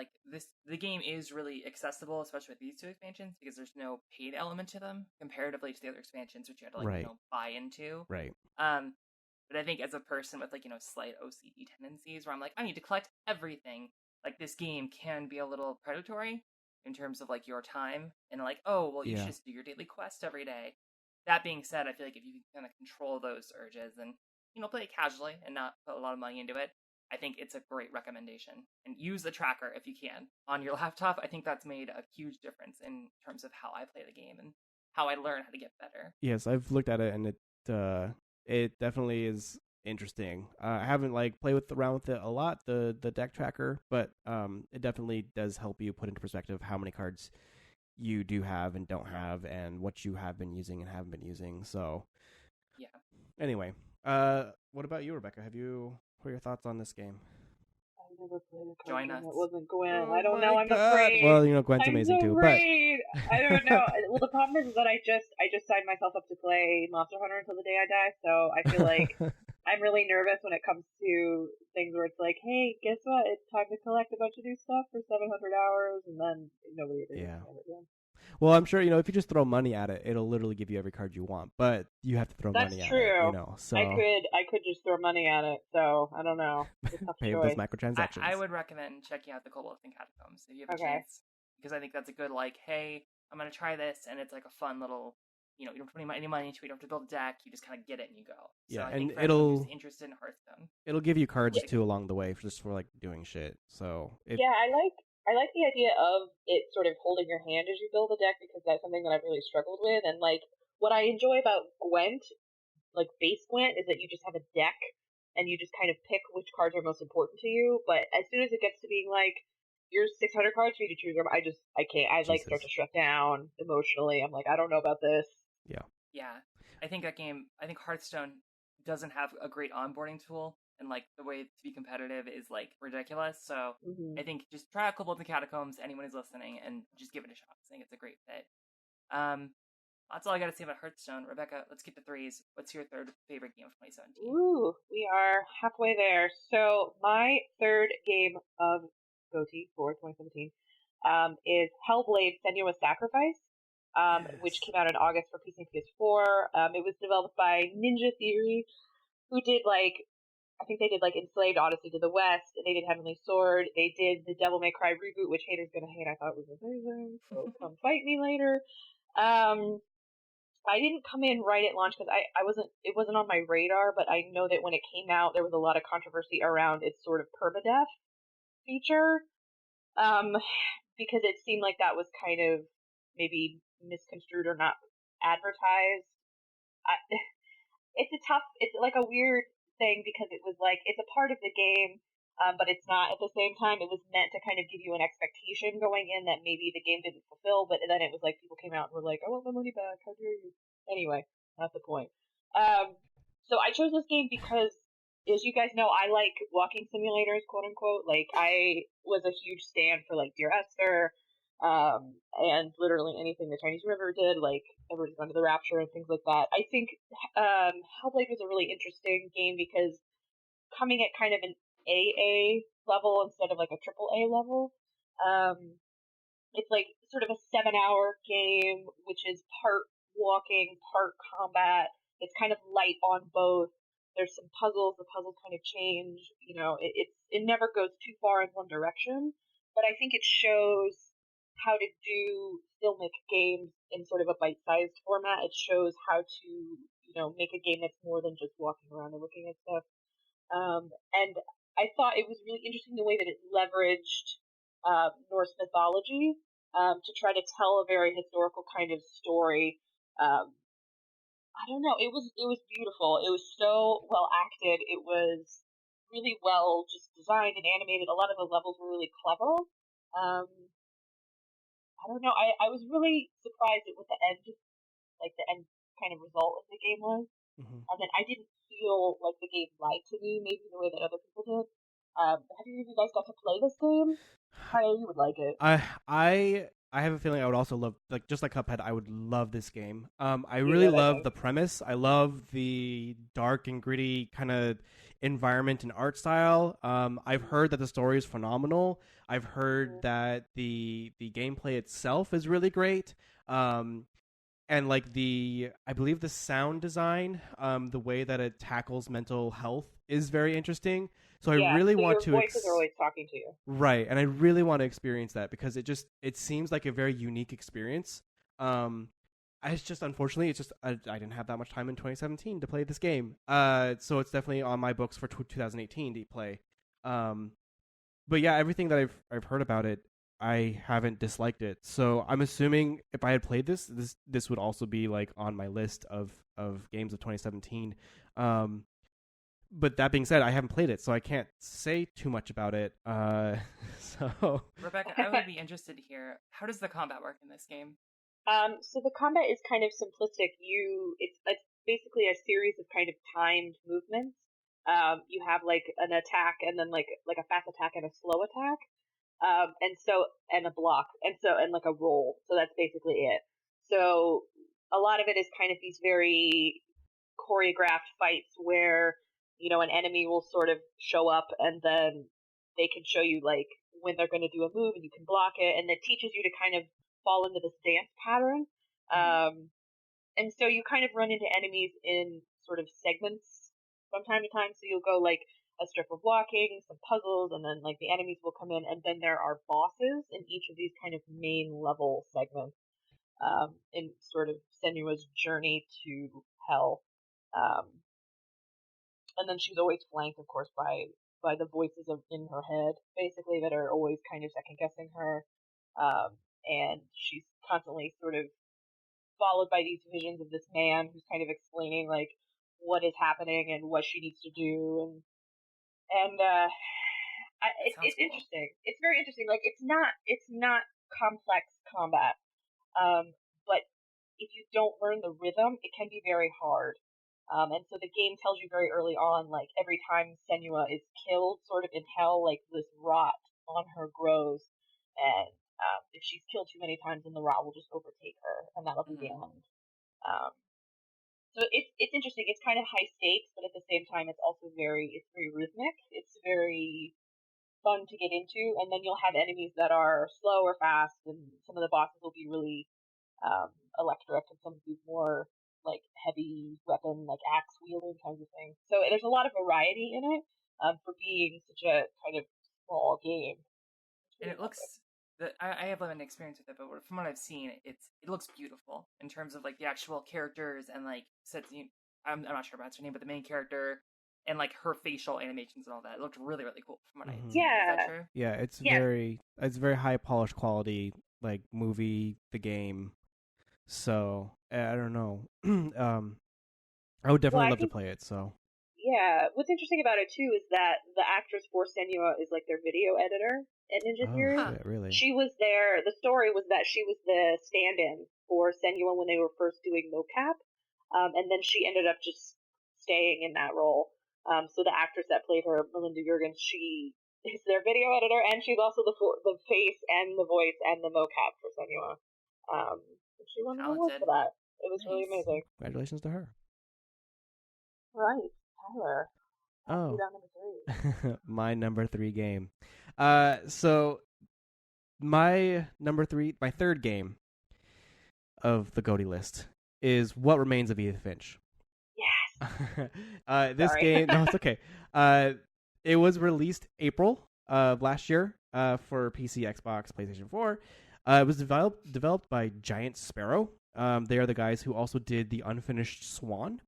the game is really accessible, especially with these two expansions, because there's no paid element to them comparatively to the other expansions, which you had to right. Buy into. Right. But I think as a person with slight OCD tendencies, where I'm I need to collect everything, this game can be a little predatory in terms of your time and you should just do your daily quest every day. That being said, I feel if you can kind of control those urges and play it casually and not put a lot of money into it, I think it's a great recommendation. And use the tracker if you can on your laptop. I think that's made a huge difference in terms of how I play the game and how I learn how to get better. Yes, I've looked at it, and it definitely is interesting. I haven't played around with it a lot, the deck tracker, but it definitely does help you put into perspective how many cards you do have and don't have, and what you have been using and haven't been using. So yeah. Anyway, what about you, Rebecca? What are your thoughts on this game? I've never played a card game that wasn't Gwen. Oh I don't my know. I'm God. afraid. Well, Gwen's amazing too. Afraid. But I don't know. Well, the problem is that I just signed myself up to play Monster Hunter until the day I die. So I feel I'm really nervous when it comes to things where it's hey, guess what? It's time to collect a bunch of new stuff for 700 hours, and then nobody ever uses it again. Well, I'm sure if you just throw money at it, it'll literally give you every card you want. But you have to throw money at it. So I could just throw money at it. So I don't know. Pay those microtransactions. I would recommend checking out the Kobolds and Catacombs if you have a chance, because I think that's a good hey, I'm gonna try this, and it's a fun little. You don't put any money into it. You don't have to build a deck. You just kind of get it and you go. So yeah, I think and it'll interested in Hearthstone. It'll give you cards too along the way just for doing shit. So I like the idea of it sort of holding your hand as you build a deck, because that's something that I've really struggled with. And what I enjoy about Gwent, base Gwent, is that you just have a deck and you just kind of pick which cards are most important to you. But as soon as it gets to being here's 600 cards for you to choose from, I can't. I start to shut down emotionally. I'm I don't know about this. Yeah. Yeah. I think Hearthstone doesn't have a great onboarding tool and like the way to be competitive is like ridiculous. So Mm-hmm. I think just try out Kobolds and Catacombs, anyone who's listening, and just give it a shot. I think it's a great fit. That's all I got to say about Hearthstone. Rebecca, let's get to threes. What's your third favorite game of 2017? Ooh, we are halfway there. So my third game of GOTY for 2017 is Hellblade: Senua's Sacrifice, which came out in August for PC and PS4. It was developed by Ninja Theory, who did I think they did Enslaved, Odyssey to the West. They did Heavenly Sword. They did the Devil May Cry reboot, which haters gonna hate. I thought was amazing. So come fight me later. I didn't come in right at launch because it wasn't on my radar, but I know that when it came out, there was a lot of controversy around its sort of permadeath feature, because it seemed like that was kind of maybe misconstrued or not advertised. It's like a weird thing because it was like, it's a part of the game, but it's not. At the same time, it was meant to kind of give you an expectation going in that maybe the game didn't fulfill, but then it was like people came out and were like, I want my money back, how dare you. Anyway, not the point. So I chose this game because, as you guys know, I like walking simulators, quote unquote. Like, I was a huge stan for like Dear Esther, and literally anything the Chinese River did, like Everyone's Gone to the Rapture and things like that. I think Hellblade was a really interesting game because coming at kind of an AA level instead of like a triple A level, it's like sort of a 7-hour game, which is part walking, part combat. It's kind of light on both. There's some puzzles. The puzzles kind of change. It never goes too far in one direction, but I think it shows how to still make games in sort of a bite-sized format. It shows how to, make a game that's more than just walking around and looking at stuff. And I thought it was really interesting the way that it leveraged Norse mythology to try to tell a very historical kind of story. I don't know. It was beautiful. It was so well acted. It was really well just designed and animated. A lot of the levels were really clever. I don't know. I was really surprised at what the end kind of result of the game was. Mm-hmm. And then I didn't feel like the game lied to me, maybe the way that other people did. Have you guys got to play this game? Kyle, you would like it. I have a feeling I would also love, like, just like Cuphead, I would love this game. I really love the premise. I love the dark and gritty kind of environment and art style. I've heard that the story is phenomenal. I've heard that the gameplay itself is really great. And like I believe the sound design, the way that it tackles mental health is very interesting. So I really want to. Your voices are always talking to you, right? And I really want to experience that because it seems like a very unique experience. It's just unfortunately, I didn't have that much time in 2017 to play this game. So it's definitely on my books for 2018 to play. But yeah, everything that I've heard about it, I haven't disliked it. So I'm assuming if I had played this would also be like on my list of games of 2017. But that being said, I haven't played it, so I can't say too much about it. So Rebecca, I would be interested to hear, how does the combat work in this game? So the combat is kind of simplistic. It's basically a series of kind of timed movements. You have like an attack and then like a fast attack and a slow attack. And a block, and like a roll. So that's basically it. So a lot of it is kind of these very choreographed fights where, an enemy will sort of show up and then they can show you like when they're going to do a move and you can block it, and it teaches you to kind of fall into this dance pattern. And so you kind of run into enemies in sort of segments from time to time. So you'll go like a strip of walking, some puzzles, and then like the enemies will come in, and then there are bosses in each of these kind of main level segments, in sort of Senua's journey to hell. And then she's always flanked, of course, by the voices in her head, basically, that are always kind of second guessing her. And she's constantly sort of followed by these visions of this man who's kind of explaining like what is happening and what she needs to do, and it's cool. interesting. It's very interesting. Like it's not complex combat, but if you don't learn the rhythm, it can be very hard. And so the game tells you very early on, like, every time Senua is killed, sort of in hell, like, this rot on her grows, and if she's killed too many times, then the rot will just overtake her, and that'll be the end. So it's interesting. It's kind of high stakes, but at the same time, it's very rhythmic. It's very fun to get into, and then you'll have enemies that are slow or fast, and some of the bosses will be really electric, and some will be more like heavy weapon, like axe wielding kinds of things. So there's a lot of variety in it for being such a kind of small game. And it looks. I have limited experience with it, but from what I've seen, it looks beautiful in terms of like the actual characters and like I'm not sure about her name, but the main character and like her facial animations and all that. It looked really, really cool from what I seen. Yeah. Is that true? Yeah, it's very high polished quality, like movie, the game. So I don't know. I would definitely love to play it. So yeah, what's interesting about it too is that the actress for Senua is like their video editor at Ninja Theory. Oh, shit, really? She was there. The story was that she was the stand-in for Senua when they were first doing mocap, and then she ended up just staying in that role. So the actress that played her, Melinda Jurgens, she is their video editor, and she's also the face and the voice and the mocap for Senua. She won an award for that. It was really amazing. Congratulations to her. Right, Tyler. Oh, number 3. My number 3 game. So my my third game of the GOTY list is What Remains of Edith Finch. Yes. This game, no, it's okay. It was released April of last year for PC, Xbox, PlayStation 4. It was developed by Giant Sparrow. They are the guys who also did the unfinished Swan.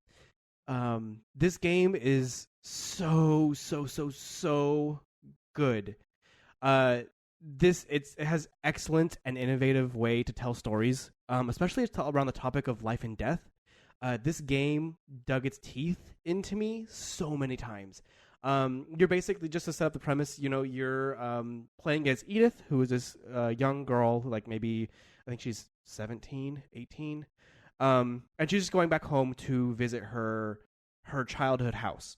This game is so good. It has excellent and innovative way to tell stories, especially around the topic of life and death. This game dug its teeth into me so many times. You're basically, just to set up the premise, you're playing as Edith, who is this young girl, like maybe, I think she's 17, 18. And she's just going back home to visit her childhood house,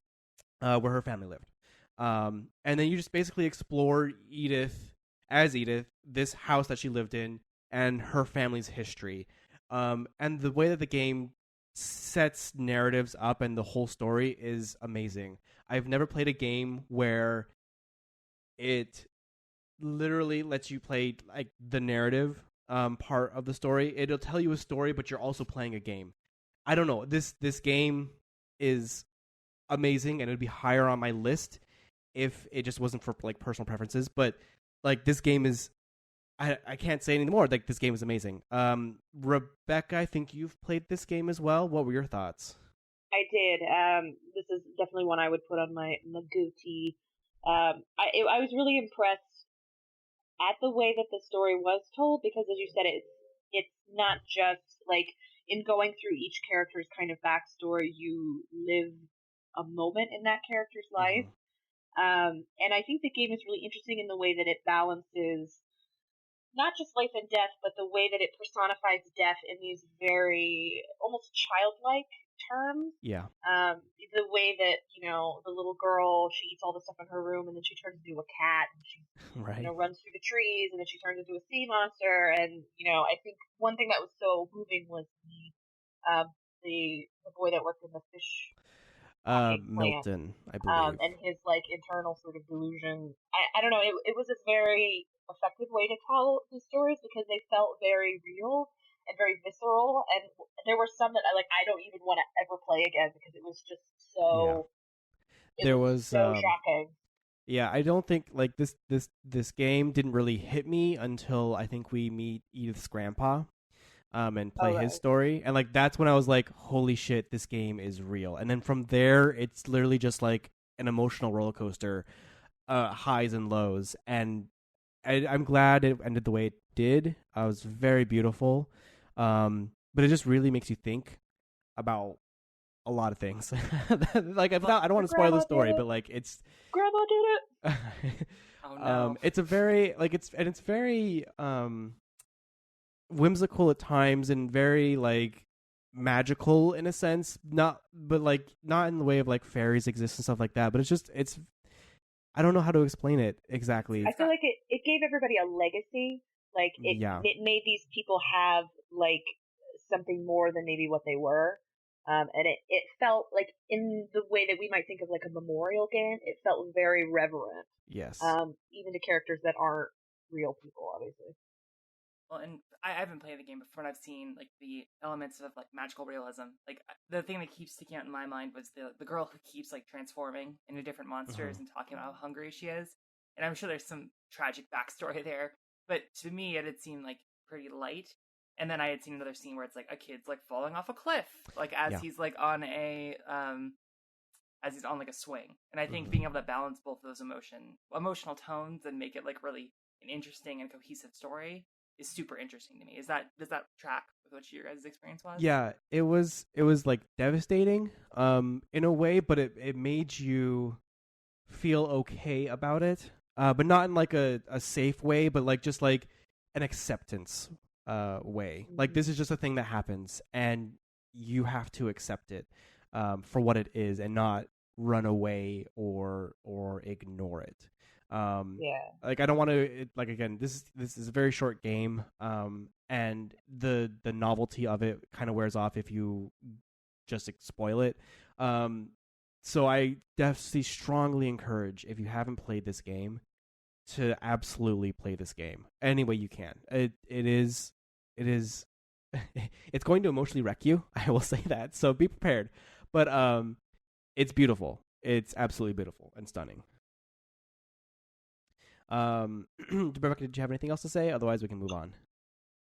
where her family lived. And then you just basically explore Edith, this house that she lived in, and her family's history. And the way that the game sets narratives up and the whole story is amazing. I've never played a game where it literally lets you play like the narrative part of the story. It'll tell you a story, but you're also playing a game. I don't know. This game is amazing, and it'd be higher on my list if it just wasn't for like personal preferences. But like, this game is, I can't say anymore. Like, this game is amazing. Rebecca, I think you've played this game as well. What were your thoughts? I did. This is definitely one I would put on my GOTY. I was really impressed at the way that the story was told, because as you said, it's not just like, in going through each character's kind of backstory, you live a moment in that character's life. And I think the game is really interesting in the way that it balances not just life and death, but the way that it personifies death in these very almost childlike terms. Yeah. The way that, the little girl, she eats all the stuff in her room, and then she turns into a cat, and she runs through the trees, and then she turns into a sea monster. And I think one thing that was so moving was the boy that worked in the fish Milton, I believe, and his like internal sort of delusion. I don't know. It was a very effective way to tell these stories, because they felt very real and very visceral. And there were some that I don't even want to ever play again, because it was just so. Yeah. There was so shocking. Yeah, I don't think like this game didn't really hit me until I think we meet Edith's grandpa. And play his story. And like, that's when I was like, holy shit, this game is real. And then from there, it's literally just like an emotional roller coaster, highs and lows. And I'm glad it ended the way it did. It was very beautiful. But it just really makes you think about a lot of things. Like, I don't want to spoil the story, but like, it's Grandma did it. Oh no. It's a very it's very whimsical at times, and very like magical in a sense, not in the way of like fairies exist and stuff like that, but it's I don't know how to explain it exactly. I feel like it gave everybody a legacy. Like it made these people have like something more than maybe what they were. And it felt like in the way that we might think of like a memorial game, it felt very reverent. Yes. Even to characters that aren't real people, obviously. Well, and I haven't played the game before, and I've seen like the elements of like magical realism. Like the thing that keeps sticking out in my mind was the girl who keeps like transforming into different monsters and talking about how hungry she is. And I'm sure there's some tragic backstory there, but to me it had seemed like pretty light. And then I had seen another scene where it's like a kid's like falling off a cliff, like as he's like on a as he's on like a swing. And I think being able to balance both of those emotional tones and make it like really an interesting and cohesive story is super interesting to me. Does that track with what your guys' experience was? Yeah, it was like devastating in a way, but it made you feel okay about it. But not in like a safe way, but like just like an acceptance way. Like this is just a thing that happens and you have to accept it for what it is and not run away or ignore it. Like I don't want to like again this is a very short game and the novelty of it kind of wears off if you just spoil it. So I definitely strongly encourage, if you haven't played this game, to absolutely play this game any way you can. It is it's going to emotionally wreck you, I will say that, so be prepared. But it's beautiful. It's absolutely beautiful and stunning. Rebecca, did you have anything else to say? Otherwise we can move on.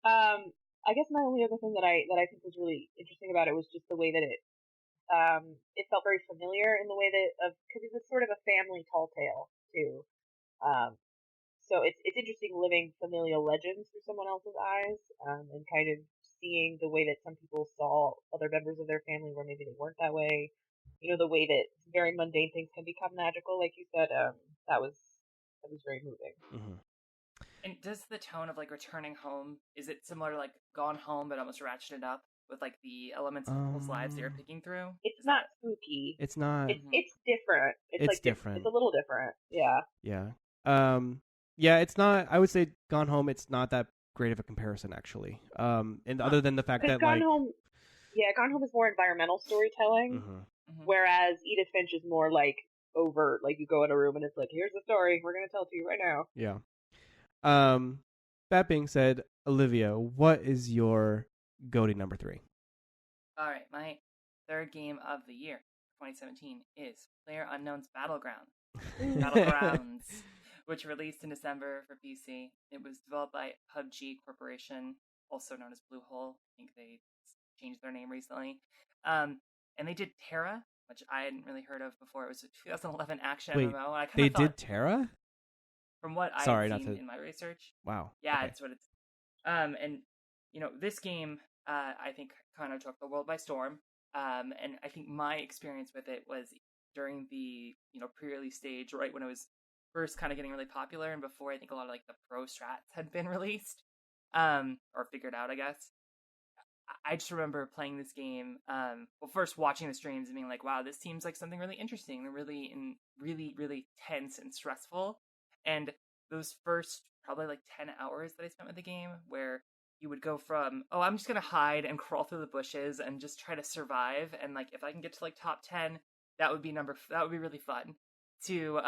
I guess my only other thing that I think was really interesting about it was just the way that it felt very familiar in the way that because it was sort of a family tall tale too. So it's interesting living familial legends through someone else's eyes, and kind of seeing the way that some people saw other members of their family where maybe they weren't that way. You know, the way that very mundane things can become magical, like you said. That was very moving. Mm-hmm. And does the tone of like returning home, is it similar to like Gone Home but almost ratcheted up with like the elements of people's lives that you're picking through? It's not spooky. It's not. It's different. It's like different. It's a little different. Yeah. Yeah. Yeah. It's not. I would say Gone Home. It's not that great of a comparison, actually. And other than the fact that Gone Home is more environmental storytelling, whereas Edith Finch is more like overt. Like you go in a room and it's like, here's the story. We're gonna tell it to you right now. Yeah. That being said, Olivia, what is your GOTY number 3? All right, my third game of the year, 2017, is PlayerUnknown's Battlegrounds, which released in December for PC. It was developed by PUBG Corporation, also known as Bluehole. I think they changed their name recently. And they did Terra, which I hadn't really heard of before. It was a 2011 action MMO. And I did Terra? From what I've seen in my research. Wow. Yeah, okay. It's what it's... And, you know, this game, I think, kind of took the world by storm. And I think my experience with it was during the, you know, pre-release stage, right when it was first kind of getting really popular and before I think a lot of, like, the pro strats had been released. Or figured out, I guess. I just remember playing this game, first watching the streams and being like, wow, this seems like something really interesting and really tense and stressful. And those first probably like 10 hours that I spent with the game, where you would go from, oh, I'm just going to hide and crawl through the bushes and just try to survive. And like, if I can get to like top 10, that would be really fun, to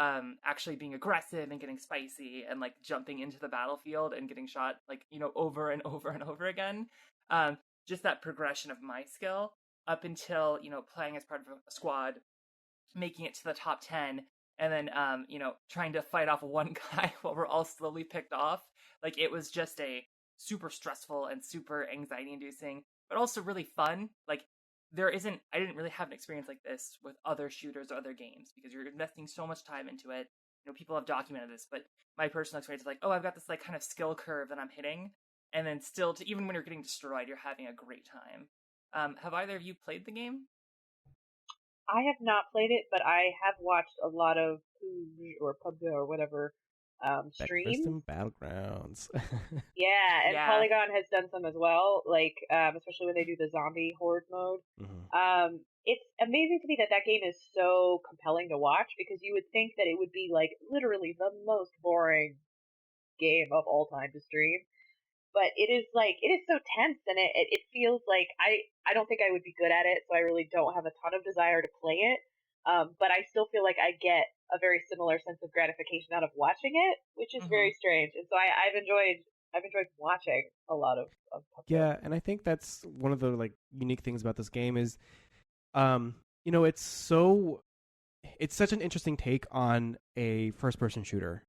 actually being aggressive and getting spicy and like jumping into the battlefield and getting shot like, you know, over and over and over again. Just that progression of my skill up until, you know, playing as part of a squad, making it to the top 10, and then, you know, trying to fight off one guy while we're all slowly picked off. Like, it was just a super stressful and super anxiety-inducing, but also really fun. Like, I didn't really have an experience like this with other shooters or other games, because you're investing so much time into it. You know, people have documented this, but my personal experience is like, oh, I've got this, like, kind of skill curve that I'm hitting, and then still, even when you're getting destroyed, you're having a great time. Have either of you played the game? I have not played it, but I have watched a lot of PUBG or whatever Breakfast streams. and Battlegrounds. Yeah, and Yeah. Polygon has done some as well, like especially when they do the zombie horde mode. Mm-hmm. It's amazing to me that that game is so compelling to watch because you would think that it would be like literally the most boring game of all time to stream. But it is like it is so tense and it feels like I don't think I would be good at it, so I really don't have a ton of desire to play it. But I still feel like I get a very similar sense of gratification out of watching it, which is very strange. And so I've enjoyed watching a lot of Cuphead. Yeah, and I think that's one of the like unique things about this game is, it's such an interesting take on a first person shooter.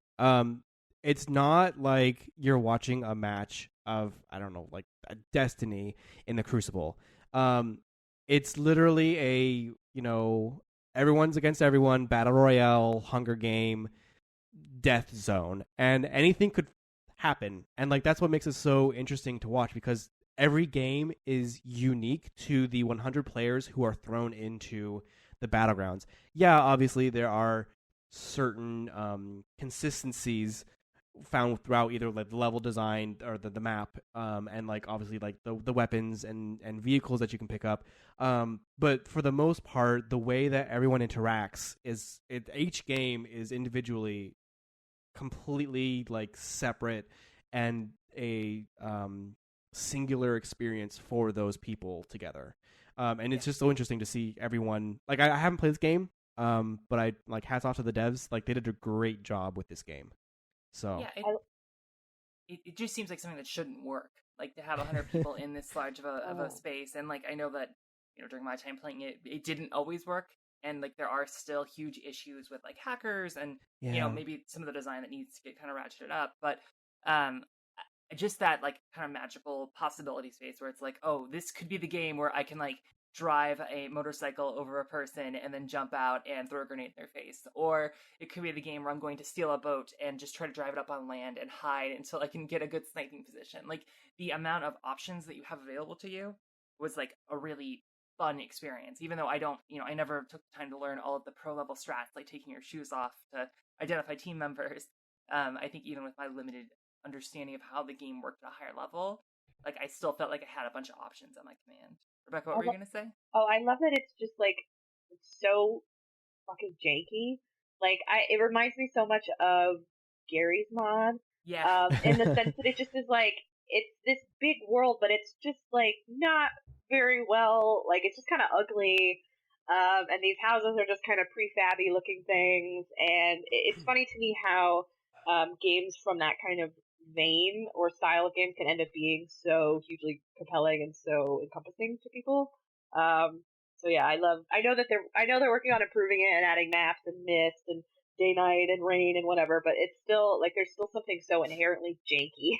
It's not like you're watching a match of, I don't know, like a Destiny in the Crucible. It's literally a, everyone's against everyone, battle royale, Hunger Game, death zone, and anything could happen. And like that's what makes it so interesting to watch, because every game is unique to the 100 players who are thrown into the battlegrounds. Yeah, obviously there are certain consistencies found throughout either like the level design or the map, and like obviously like the weapons and vehicles that you can pick up. But for the most part, the way that everyone interacts is each game is individually completely like separate and a singular experience for those people together. And it's just so interesting to see everyone. Like I haven't played this game, but I like hats off to the devs. Like they did a great job with this game. So Yeah, it just seems like something that shouldn't work. Like to have 100 people in this large of a space, and like I know that during my time playing it, it didn't always work, and like there are still huge issues with like hackers and maybe some of the design that needs to get kind of ratcheted up, but um just that like kind of magical possibility space where it's like, oh, this could be the game where I can like drive a motorcycle over a person and then jump out and throw a grenade in their face. Or it could be the game where I'm going to steal a boat and just try to drive it up on land and hide until I can get a good sniping position. Like the amount of options that you have available to you was like a really fun experience, even though I don't, I never took the time to learn all of the pro level strats, like taking your shoes off to identify team members. I think even with my limited understanding of how the game worked at a higher level, like I still felt like I had a bunch of options at my command. Rebecca, what were you gonna say? Oh, I love that it's just like it's so fucking janky. Like it reminds me so much of Gary's mod. Yeah. In the sense that it just is like it's this big world, but it's just like not very well. Like it's just kind of ugly. And these houses are just kind of prefabby looking things. And it's funny to me how games from that kind of vein or style of games can end up being so hugely compelling and so encompassing to people. So yeah, I know they're working on improving it and adding maps and mist and day night and rain and whatever, but it's still like there's still something so inherently janky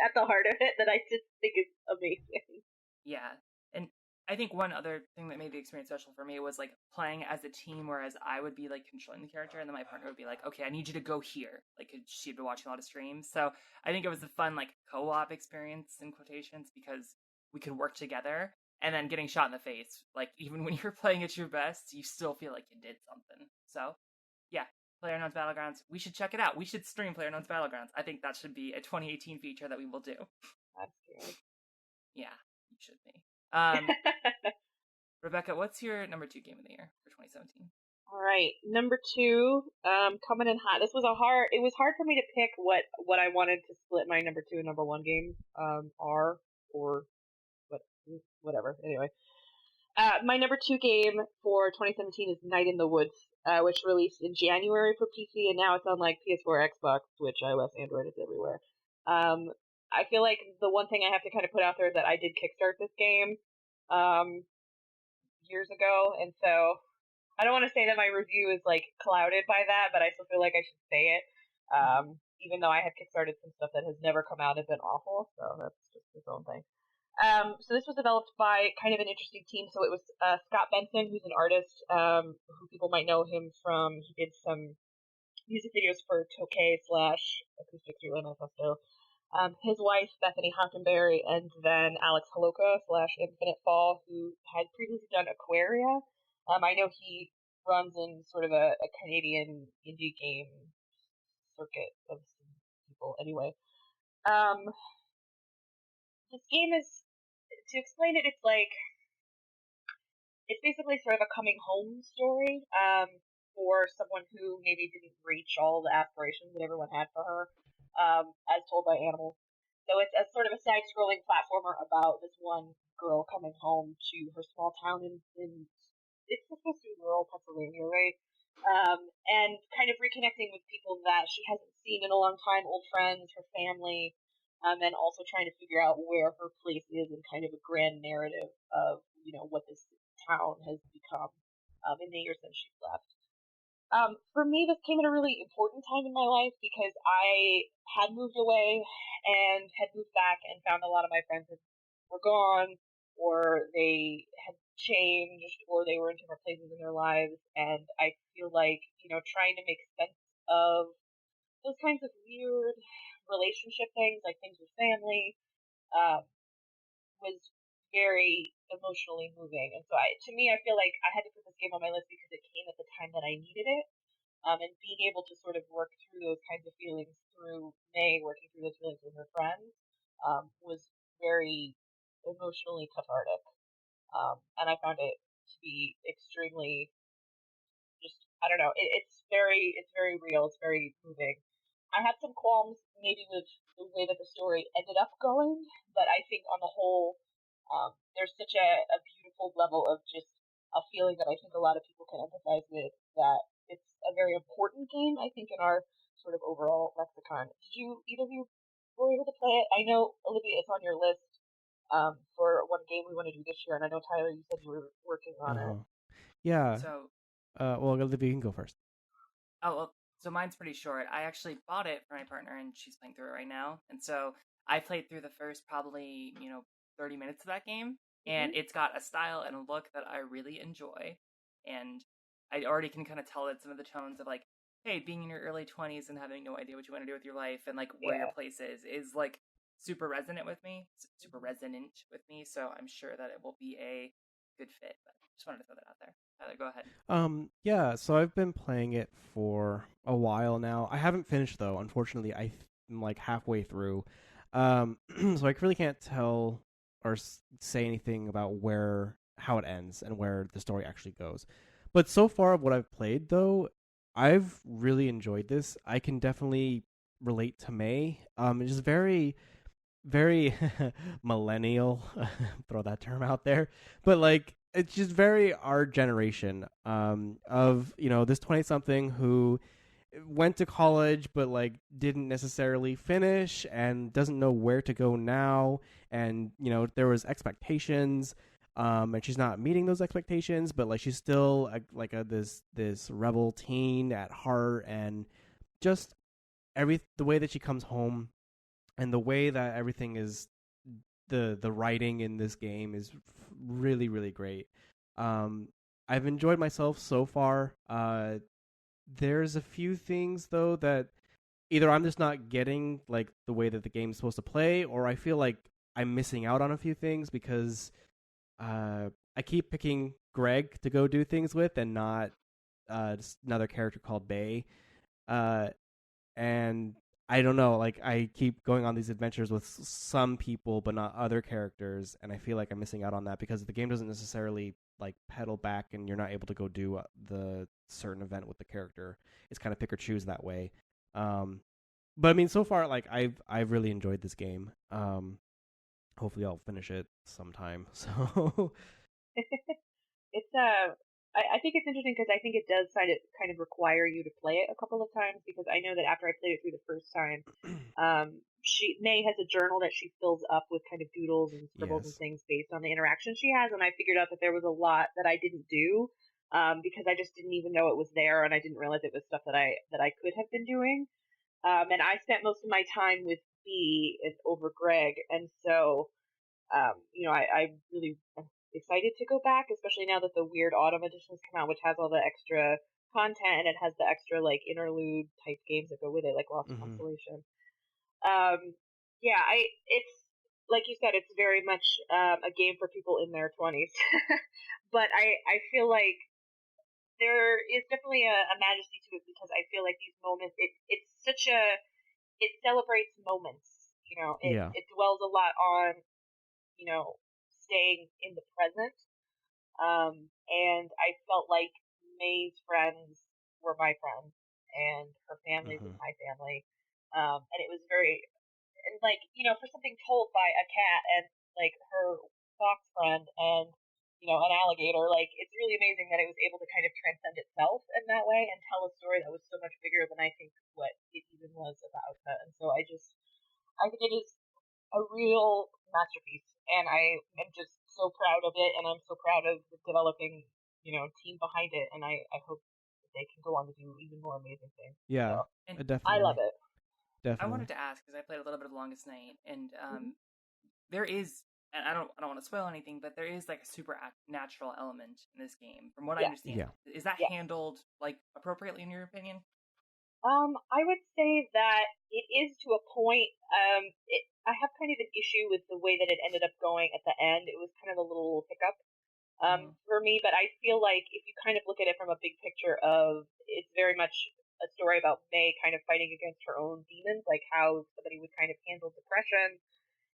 at the heart of it that I just think is amazing. Yeah. And I think one other thing that made the experience special for me was like playing as a team, whereas I would be like controlling the character and then my partner would be like, okay, I need you to go here. Like she'd been watching a lot of streams. So I think it was a fun like co-op experience in quotations because we could work together, and then getting shot in the face. Like even when you're playing at your best, you still feel like you did something. So yeah, PlayerUnknown's Battlegrounds. We should check it out. We should stream PlayerUnknown's Battlegrounds. I think that should be a 2018 feature that we will do. That's good. Yeah, you should be. Rebecca, what's your number 2 game of the year for 2017? All right, number 2, coming in hot. It was hard for me to pick what I wanted to split my number 2 and number 1 games are, or whatever. Anyway, my number 2 game for 2017 is Night in the Woods, which released in January for PC, and now it's on like PS4, Xbox, Switch, iOS, Android, it's everywhere. I feel like the one thing I have to kind of put out there is that I did kickstart this game years ago, and so I don't want to say that my review is like clouded by that, but I still feel like I should say it. Even though I have kickstarted some stuff that has never come out and been awful, so that's just its own thing. So this was developed by kind of an interesting team. So it was Scott Benson, who's an artist, who people might know him from. He did some music videos for Tokay / Acoustic Zero Manifesto. His wife, Bethany Hockenberry, and then Alex Holowka / Infinite Fall, who had previously done Aquaria. I know he runs in sort of a Canadian indie game circuit of some people. Anyway, this game is, to explain it, it's basically sort of a coming home story for someone who maybe didn't reach all the aspirations that everyone had for her, as told by animals. So it's a sort of a side-scrolling platformer about this one girl coming home to her small town in it's supposed to be rural Pennsylvania, right? And kind of reconnecting with people that she hasn't seen in a long time, old friends, her family, and also trying to figure out where her place is in kind of a grand narrative of, what this town has become in the years since she's left. For me, this came at a really important time in my life because I had moved away and had moved back and found a lot of my friends were gone, or they had changed, or they were in different places in their lives. And I feel like, trying to make sense of those kinds of weird relationship things, like things with family, was very emotionally moving. And so to me, I feel like I had to put this game on my list because it came at the time that I needed it. And being able to sort of work through those kinds of feelings through May, working through those feelings with her friends, was very emotionally cathartic. And I found it to be extremely, just, I don't know, it's very real, it's very moving. I had some qualms maybe with the way that the story ended up going, but I think on the whole, there's such a beautiful level of just a feeling that I think a lot of people can empathize with, that it's a very important game, I think, in our sort of overall lexicon. Did either of you were able to play it? I know, Olivia, it's on your list for one game we want to do this year, and I know, Tyler, you said you were working on it. Yeah. So, well, Olivia, you can go first. Oh, well, so mine's pretty short. I actually bought it for my partner, and she's playing through it right now. And so I played through the first probably, 30 minutes of that game, and it's got a style and a look that I really enjoy. And I already can kind of tell that some of the tones of like, hey, being in your early 20s and having no idea what you want to do with your life and like where your place is like super resonant with me, so I'm sure that it will be a good fit. But just wanted to throw that out there. Tyler, go ahead. Yeah, so I've been playing it for a while now. I haven't finished though. Unfortunately, I'm like halfway through. So I really can't tell or say anything about how it ends and where the story actually goes. But so far, what I've played though, I've really enjoyed this. I can definitely relate to May. It's just very, very millennial. Throw that term out there, but like it's just very our generation. Of this 20-something who went to college but like didn't necessarily finish and doesn't know where to go now, and there was expectations, and she's not meeting those expectations, but like she's still this rebel teen at heart, and just the way that she comes home and the way that everything is, the writing in this game is really, really great. I've enjoyed myself so far. There's a few things though that either I'm just not getting like the way that the game's supposed to play, or I feel like I'm missing out on a few things because I keep picking Greg to go do things with and not just another character called Bay. And I don't know, like I keep going on these adventures with some people but not other characters, and I feel like I'm missing out on that because the game doesn't necessarily like pedal back and you're not able to go do the certain event with the character. It's kind of pick or choose that way. But I mean, so far, like I've really enjoyed this game. Hopefully I'll finish it sometime. So It's I think it's interesting because I think it does kind of require you to play it a couple of times, because I know that after I played it through the first time, May has a journal that she fills up with kind of doodles and scribbles and things based on the interaction she has, and I figured out that there was a lot that I didn't do because I just didn't even know it was there, and I didn't realize it was stuff that I could have been doing. And I spent most of my time with B over Greg, and so I really am excited to go back, especially now that the Weird Autumn edition has come out, which has all the extra content, and it has the extra like interlude type games that go with it, like Lost Constellation. It's like you said, it's very much a game for people in their 20s, but I feel like there is definitely a majesty to it because I feel like these moments, it celebrates moments. It dwells a lot on, staying in the present. And I felt like May's friends were my friends, and her family was my family. And it was very, and like, for something told by a cat and like her fox friend and, an alligator, like, it's really amazing that it was able to kind of transcend itself in that way and tell a story that was so much bigger than I think what it even was about. And so I think it is a real masterpiece, and I am just so proud of it, and I'm so proud of the developing, team behind it, and I hope that they can go on to do even more amazing things. Yeah, so, definitely. I love it. Definitely. I wanted to ask because I played a little bit of Longest Night, and there is, and I don't want to spoil anything, but there is like a supernatural element in this game, from what I understand. Yeah. Is that handled like appropriately in your opinion? I would say that it is to a point. I have kind of an issue with the way that it ended up going at the end. It was kind of a little hiccup for me, but I feel like if you kind of look at it from a big picture of, it's very much a story about May kind of fighting against her own demons, like how somebody would kind of handle depression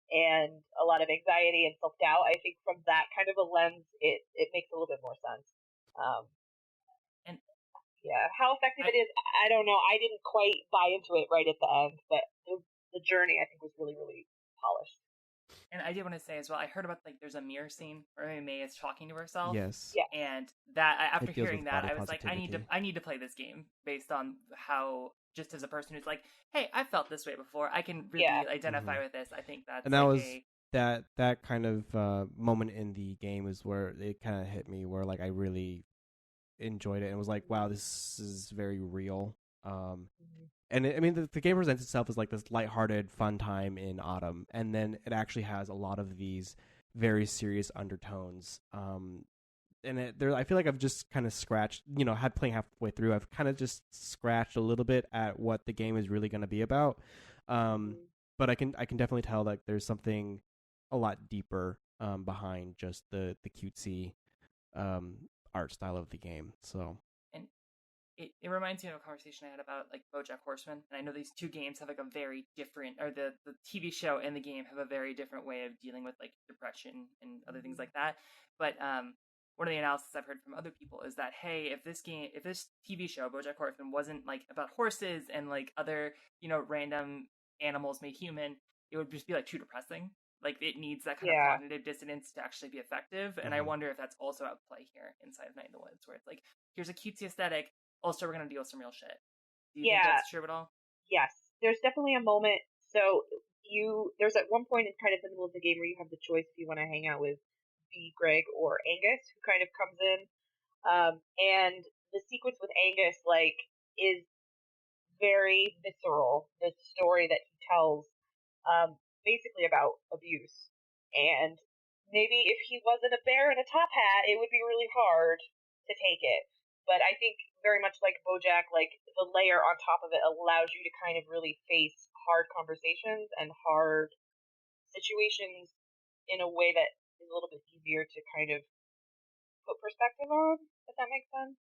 and a lot of anxiety and self-doubt. I think from that kind of a lens, it makes a little bit more sense. And yeah, how effective it is, I don't know. I didn't quite buy into it right at the end, but the journey I think was really, really polished. And I did want to say as well, I heard about like there's a mirror scene where May is talking to herself. Yes. Yeah. And that after hearing that, I was like, I need to play this game based on how, just as a person who's like, hey, I felt this way before, I can really identify with this. I think that's and that was that kind of moment in the game is where it kind of hit me, where like I really enjoyed it and was like, wow, this is very real. And I mean, the game presents itself as like this lighthearted, fun time in autumn, and then it actually has a lot of these very serious undertones. And I feel like I've just kind of scratched, playing halfway through, I've kind of just scratched a little bit at what the game is really going to be about. But I can definitely tell that there's something a lot deeper behind just the cutesy art style of the game. So. It reminds me of a conversation I had about like BoJack Horseman, and I know these two games have like a very different, or the TV show and the game have a very different way of dealing with like depression and other things like that. But one of the analysis I've heard from other people is that, hey, if this TV show BoJack Horseman wasn't like about horses and like other random animals made human, it would just be like too depressing. Like it needs that kind of cognitive dissonance to actually be effective. And I wonder if that's also at play here inside of Night in the Woods, where it's like, here's a cutesy aesthetic. Also, we're going to deal with some real shit. Do you think that's true at all? Yes. There's definitely a moment. So there's at one point in kind of the middle of the game where you have the choice if you want to hang out with B, Greg, or Angus, who kind of comes in. And the sequence with Angus, like, is very visceral. The story that he tells, basically about abuse. And maybe if he wasn't a bear in a top hat, it would be really hard to take it. But I think very much like BoJack, like the layer on top of it allows you to kind of really face hard conversations and hard situations in a way that is a little bit easier to kind of put perspective on, if that makes sense.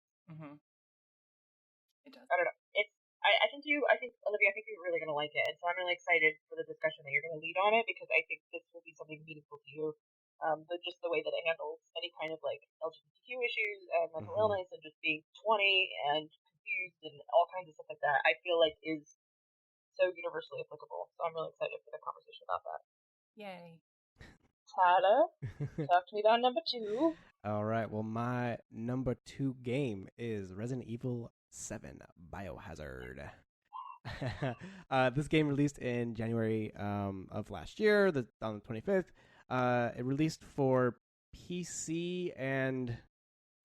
It does. I don't know. I think Olivia, I think you're really going to like it. And so I'm really excited for the discussion that you're going to lead on it, because I think this will be something meaningful to you. But just the way that it handles any kind of like LGBTQ issues and mental illness and just being 20 and confused and all kinds of stuff like that, I feel like is so universally applicable. So I'm really excited for the conversation about that. Yay. Tyler, talk to me about number 2. All right. Well, my number 2 game is Resident Evil 7 Biohazard. This game released in January of last year, on the 25th. It released for PC and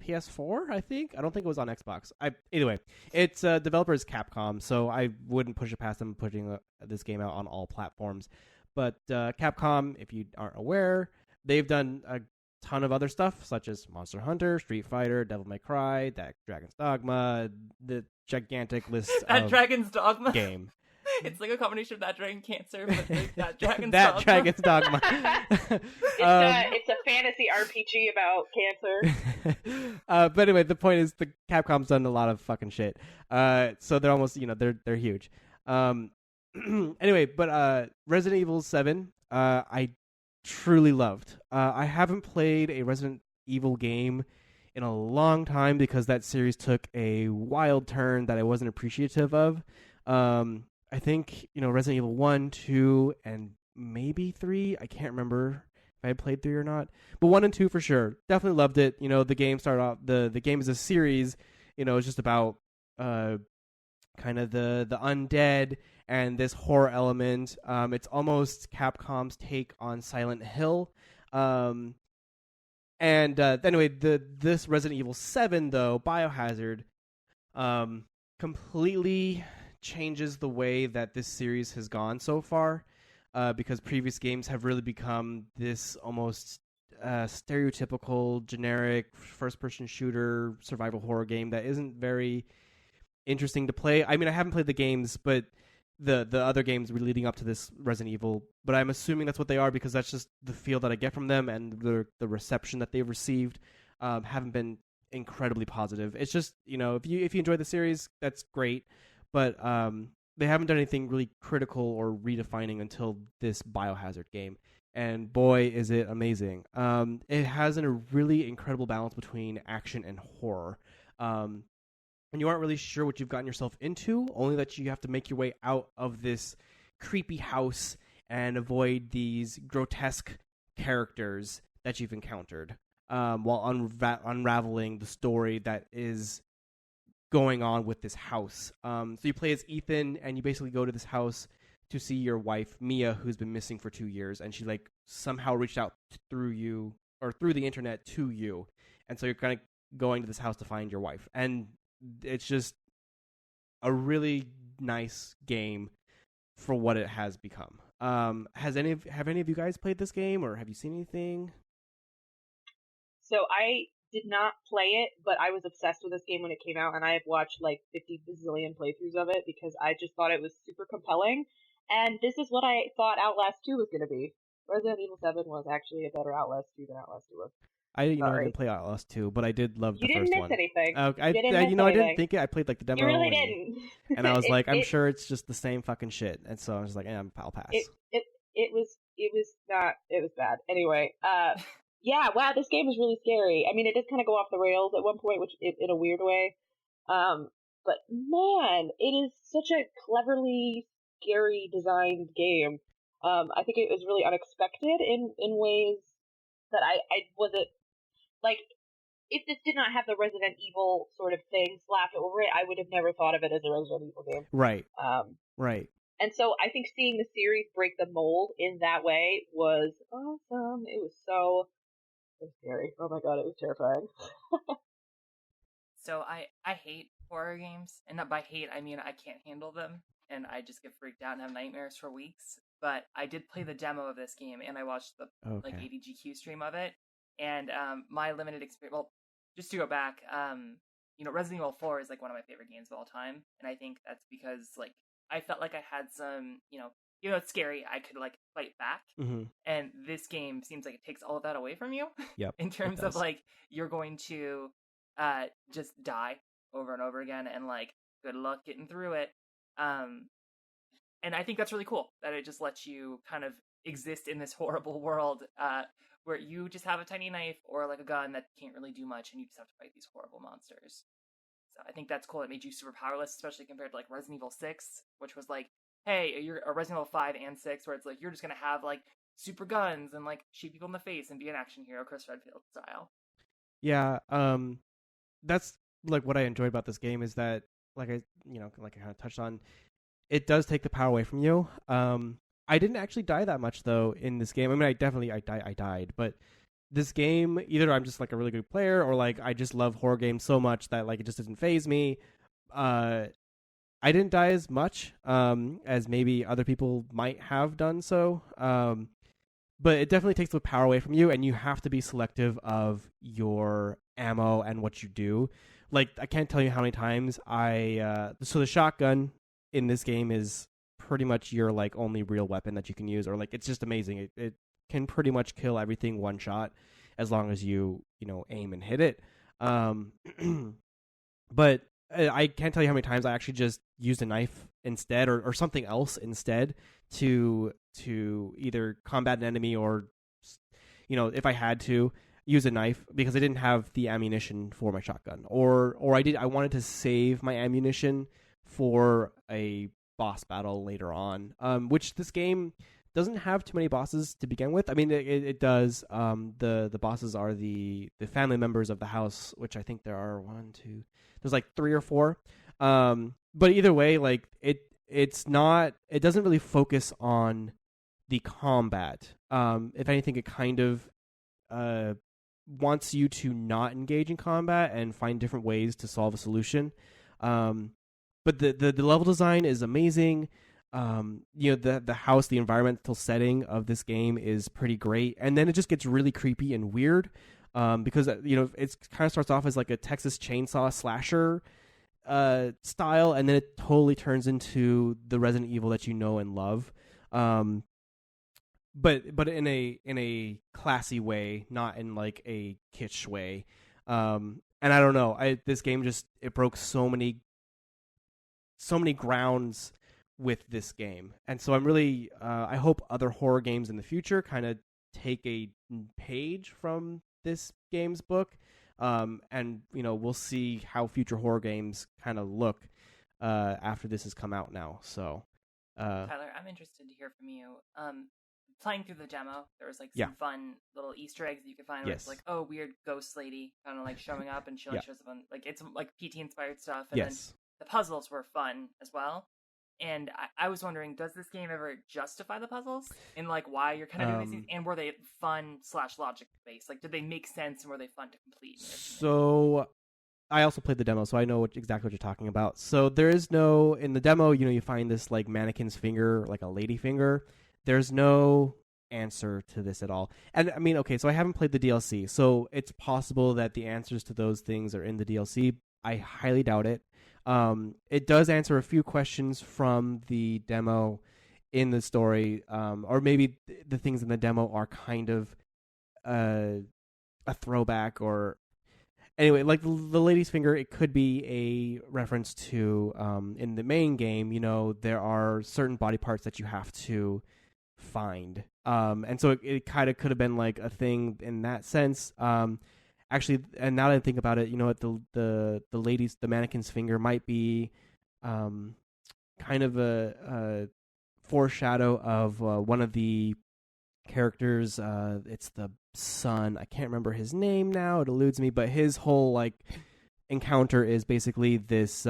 PS4, I think. I don't think it was on Xbox. Anyway, its developer is Capcom, so I wouldn't push it past them putting this game out on all platforms. But Capcom, if you aren't aware, they've done a ton of other stuff, such as Monster Hunter, Street Fighter, Devil May Cry, Dragon's Dogma, the gigantic list that of Dragon's Dogma game. It's like a combination of that Dragon Cancer, but that Dragon's that Dogma. Dragon's Dogma. It's a fantasy RPG about cancer. But anyway, the point is the Capcom's done a lot of fucking shit. So they're almost, they're huge. Anyway, but Resident Evil 7, I truly loved. I haven't played a Resident Evil game in a long time because that series took a wild turn that I wasn't appreciative of. I think, Resident Evil 1, 2, and maybe 3. I can't remember if I played 3 or not. But 1 and 2 for sure. Definitely loved it. The game started off, the game is a series, it's just about kind of the undead and this horror element. It's almost Capcom's take on Silent Hill. Anyway, this Resident Evil 7, though, Biohazard, completely changes the way that this series has gone so far, because previous games have really become this almost stereotypical, generic, first-person shooter, survival horror game that isn't very interesting to play. I mean, I haven't played the games, but the other games leading up to this Resident Evil, but I'm assuming that's what they are because that's just the feel that I get from them, and the reception that they've received haven't been incredibly positive. It's just, if you enjoy the series, that's great, but they haven't done anything really critical or redefining until this Biohazard game, and boy, is it amazing. It has a really incredible balance between action and horror. And you aren't really sure what you've gotten yourself into, only that you have to make your way out of this creepy house and avoid these grotesque characters that you've encountered, while unraveling the story that is going on with this house. So you play as Ethan, and you basically go to this house to see your wife, Mia, who's been missing for 2 years, and she somehow reached out through you, or through the internet to you. And so you're kind of going to this house to find your wife. And it's just a really nice game for what it has become. Have any of you guys played this game, or have you seen anything? So I did not play it, but I was obsessed with this game when it came out, and I have watched 50 bazillion playthroughs of it because I just thought it was super compelling. And this is what I thought Outlast 2 was going to be. Resident Evil 7 was actually a better Outlast 2 than Outlast 2 was. I didn't play Outlast 2, but I did love the first one. You didn't miss anything. I didn't think it. I played the demo. You really didn't. And I was like, I'm sure it's just the same fucking shit. And so I was like, I'll pass. It was bad. Anyway, yeah, wow, this game is really scary. I mean, it did kind of go off the rails at one point, which in a weird way. But man, it is such a cleverly scary designed game. I think it was really unexpected in ways that I wasn't. If this did not have the Resident Evil sort of thing slapped over it, I would have never thought of it as a Resident Evil game. Right. Right. And so I think seeing the series break the mold in that way was awesome. It was so scary. Oh my god, it was terrifying. So I hate horror games, and not by hate, I mean I can't handle them, and I just get freaked out and have nightmares for weeks. But I did play the demo of this game, and I watched the ADGQ stream of it. And my limited experience, well, just to go back, Resident Evil 4 is one of my favorite games of all time, and I think that's because I felt like I had some, it's scary, I could fight back, and this game seems like it takes all of that away from you. Yep, in terms of you're going to just die over and over again, and good luck getting through it. And I think that's really cool that it just lets you kind of exist in this horrible world, where you just have a tiny knife or a gun that can't really do much, and you just have to fight these horrible monsters. So I think that's cool. It made you super powerless, especially compared to Resident Evil 6, which was hey, you're a Resident Evil 5 and 6, where it's you're just gonna have super guns and shoot people in the face and be an action hero, Chris Redfield style. Yeah, that's what I enjoyed about this game is that I kind of touched on, it does take the power away from you. I didn't actually die that much though in this game. I mean, I died, but this game, either I'm just a really good player, or I just love horror games so much that it just doesn't faze me. I didn't die as much as maybe other people might have done so, but it definitely takes the power away from you, and you have to be selective of your ammo and what you do. I can't tell you how many times so the shotgun in this game is pretty much your only real weapon that you can use, or it's just amazing. It can pretty much kill everything one shot as long as you aim and hit it. But I can't tell you how many times I actually just used a knife instead, or something else instead to either combat an enemy, or if I had to use a knife because I didn't have the ammunition for my shotgun, or I wanted to save my ammunition for a boss battle later on, which this game doesn't have too many bosses to begin with. I mean, it does. The bosses are the family members of the house, which I think there are there's like 3 or 4. But either way, like it doesn't really focus on the combat. If anything, it kind of wants you to not engage in combat and find different ways to solve a solution. But the level design is amazing. The house, the environmental setting of this game is pretty great, and then it just gets really creepy and weird. Because it kind of starts off as like a Texas Chainsaw slasher style, and then it totally turns into the Resident Evil that you know and love. But in a classy way, not in like a kitsch way. And I don't know, this game just it broke so many grounds with this game, and so I'm really I hope other horror games in the future kind of take a page from this game's book, and we'll see how future horror games kind of look after this has come out now. So Tyler, I'm interested to hear from you. Playing through the demo, there was like some fun little Easter eggs that you could find where it's like, oh, weird ghost lady kind of like showing up, and she like shows up on like it's like PT inspired stuff, and then the puzzles were fun as well. And I was wondering, does this game ever justify the puzzles and like why you're kind of doing these things? And were they fun / logic based? Like, did they make sense and were they fun to complete? So I also played the demo, so I know exactly what you're talking about. So there is no, in the demo, you find this like mannequin's finger, like a lady finger. There's no answer to this at all. And I mean, okay, so I haven't played the DLC, so it's possible that the answers to those things are in the DLC. I highly doubt it. It does answer a few questions from the demo in the story, or maybe the things in the demo are kind of a throwback, or anyway, like the lady's finger, it could be a reference to in the main game, there are certain body parts that you have to find, and so it kind of could have been like a thing in that sense. Actually, and now that I think about it, the mannequin's finger might be kind of a foreshadow of one of the characters. It's the son. I can't remember his name now. It eludes me. But his whole like encounter is basically this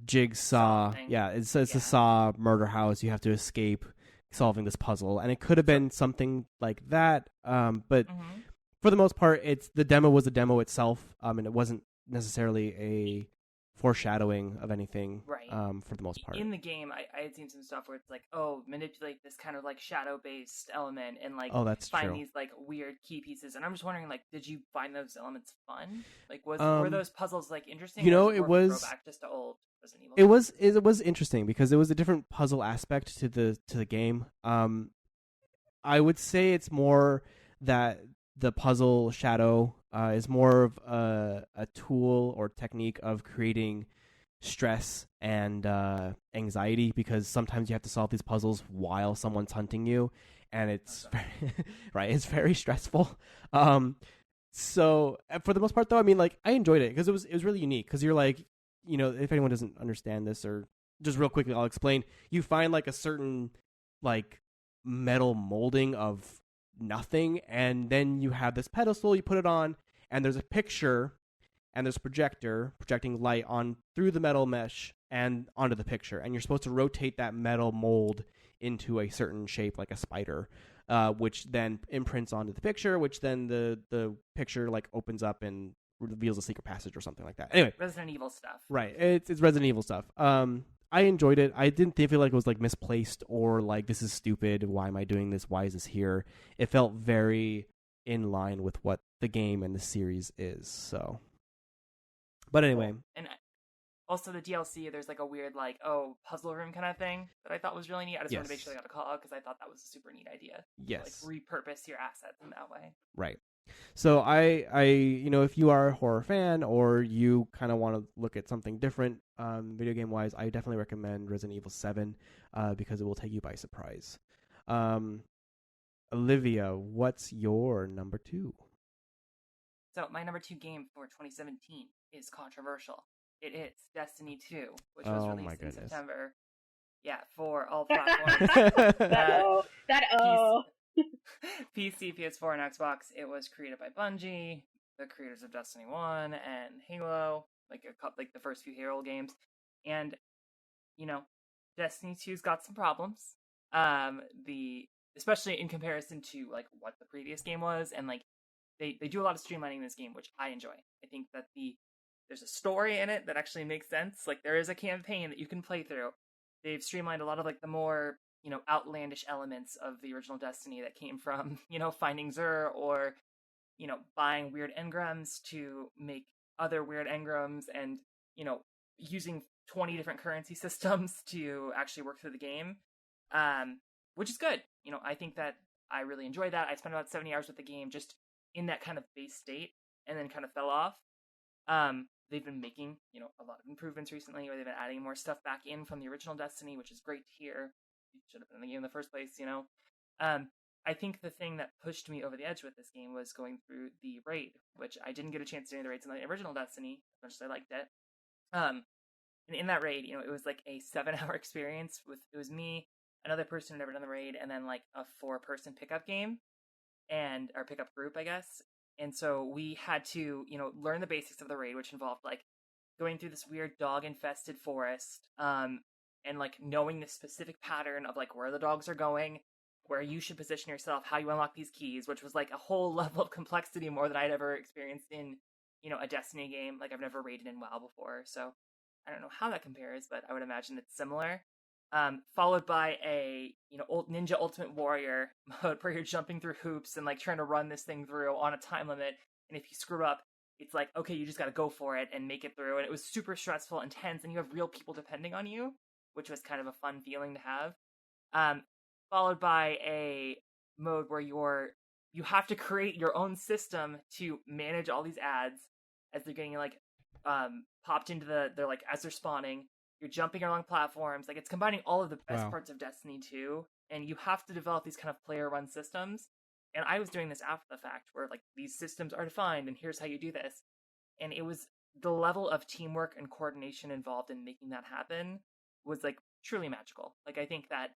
jigsaw. Yeah, it's a saw murder house. You have to escape solving this puzzle, and it could have been something like that. But for the most part, the demo was a demo itself, and it wasn't necessarily a foreshadowing of anything, right? For the most part. In the game, I had seen some stuff where it's like, oh, manipulate this kind of like shadow-based element, and like find these like weird key pieces. And I'm just wondering, like, did you find those elements fun? Like, were those puzzles like interesting? It was throwback just to old Resident Evil. It was interesting because it was a different puzzle aspect to the game. I would say it's more that the puzzle shadow is more of a tool or technique of creating stress and anxiety, because sometimes you have to solve these puzzles while someone's hunting you, and it's right. It's very stressful. So for the most part, though, I mean, like I enjoyed it because it was really unique. Because you're like, if anyone doesn't understand this, or just real quickly, I'll explain. You find like a certain like metal molding of nothing, and then you have this pedestal, you put it on, and there's a picture, and there's a projector projecting light on through the metal mesh and onto the picture, and you're supposed to rotate that metal mold into a certain shape, like a spider, which then imprints onto the picture, which then the picture like opens up and reveals a secret passage or something like that. Anyway, Resident Evil stuff. Right, it's Resident Evil stuff. I enjoyed it. I didn't feel like it was like misplaced or like this is stupid. Why am I doing this? Why is this here? It felt very in line with what the game and the series is. So, but anyway, and also the DLC, there's like a weird like puzzle room kind of thing that I thought was really neat. I just wanted to make sure I got a call out because I thought that was a super neat idea. Yes, to, like repurpose your assets in that way. Right. So if you are a horror fan or you kind of want to look at something different, video game wise, I definitely recommend Resident Evil 7, because it will take you by surprise. Um, Olivia, what's your number 2? So my number 2 game for 2017 is controversial. It is Destiny 2, which was Oh my released in goodness. September. Yeah, for all platforms. PC, PS4, and Xbox. It was created by Bungie, the creators of Destiny 1 and Halo, like the first few Halo games. And, Destiny 2's got some problems. Especially in comparison to like what the previous game was, and like they do a lot of streamlining in this game, which I enjoy. I think that there's a story in it that actually makes sense. Like there is a campaign that you can play through. They've streamlined a lot of like the more outlandish elements of the original Destiny that came from finding Xur, or buying weird engrams to make other weird engrams, and using 20 different currency systems to actually work through the game, which is good. I think that I really enjoy that. I spent about 70 hours with the game just in that kind of base state, and then kind of fell off. They've been making, a lot of improvements recently, or they've been adding more stuff back in from the original Destiny, which is great to hear. It should have been in the game in the first place, I think the thing that pushed me over the edge with this game was going through the raid, which I didn't get a chance to do the raids in the original Destiny, as much as I liked it. And in that raid, it was like a 7-hour experience it was me, another person who never done the raid, and then like a 4-person pickup game, or pickup group, I guess. And so we had to, learn the basics of the raid, which involved like going through this weird dog-infested forest, and like knowing the specific pattern of like where the dogs are going, where you should position yourself, how you unlock these keys, which was like a whole level of complexity more than I'd ever experienced in, a Destiny game. Like I've never raided in WoW before, so I don't know how that compares, but I would imagine it's similar. Followed by a old Ninja Ultimate Warrior mode where you're jumping through hoops and like trying to run this thing through on a time limit, and if you screw up, it's like, okay, you just got to go for it and make it through. And it was super stressful, intense, and you have real people depending on you, which was kind of a fun feeling to have. Followed by a mode where you have to create your own system to manage all these ads as they're getting like popped into they're like as they're spawning. You're jumping along platforms. Like it's combining all of the best parts of Destiny 2, and you have to develop these kind of player-run systems. And I was doing this after the fact, where like these systems are defined, and here's how you do this. And it was the level of teamwork and coordination involved in making that happen was like truly magical. Like I think that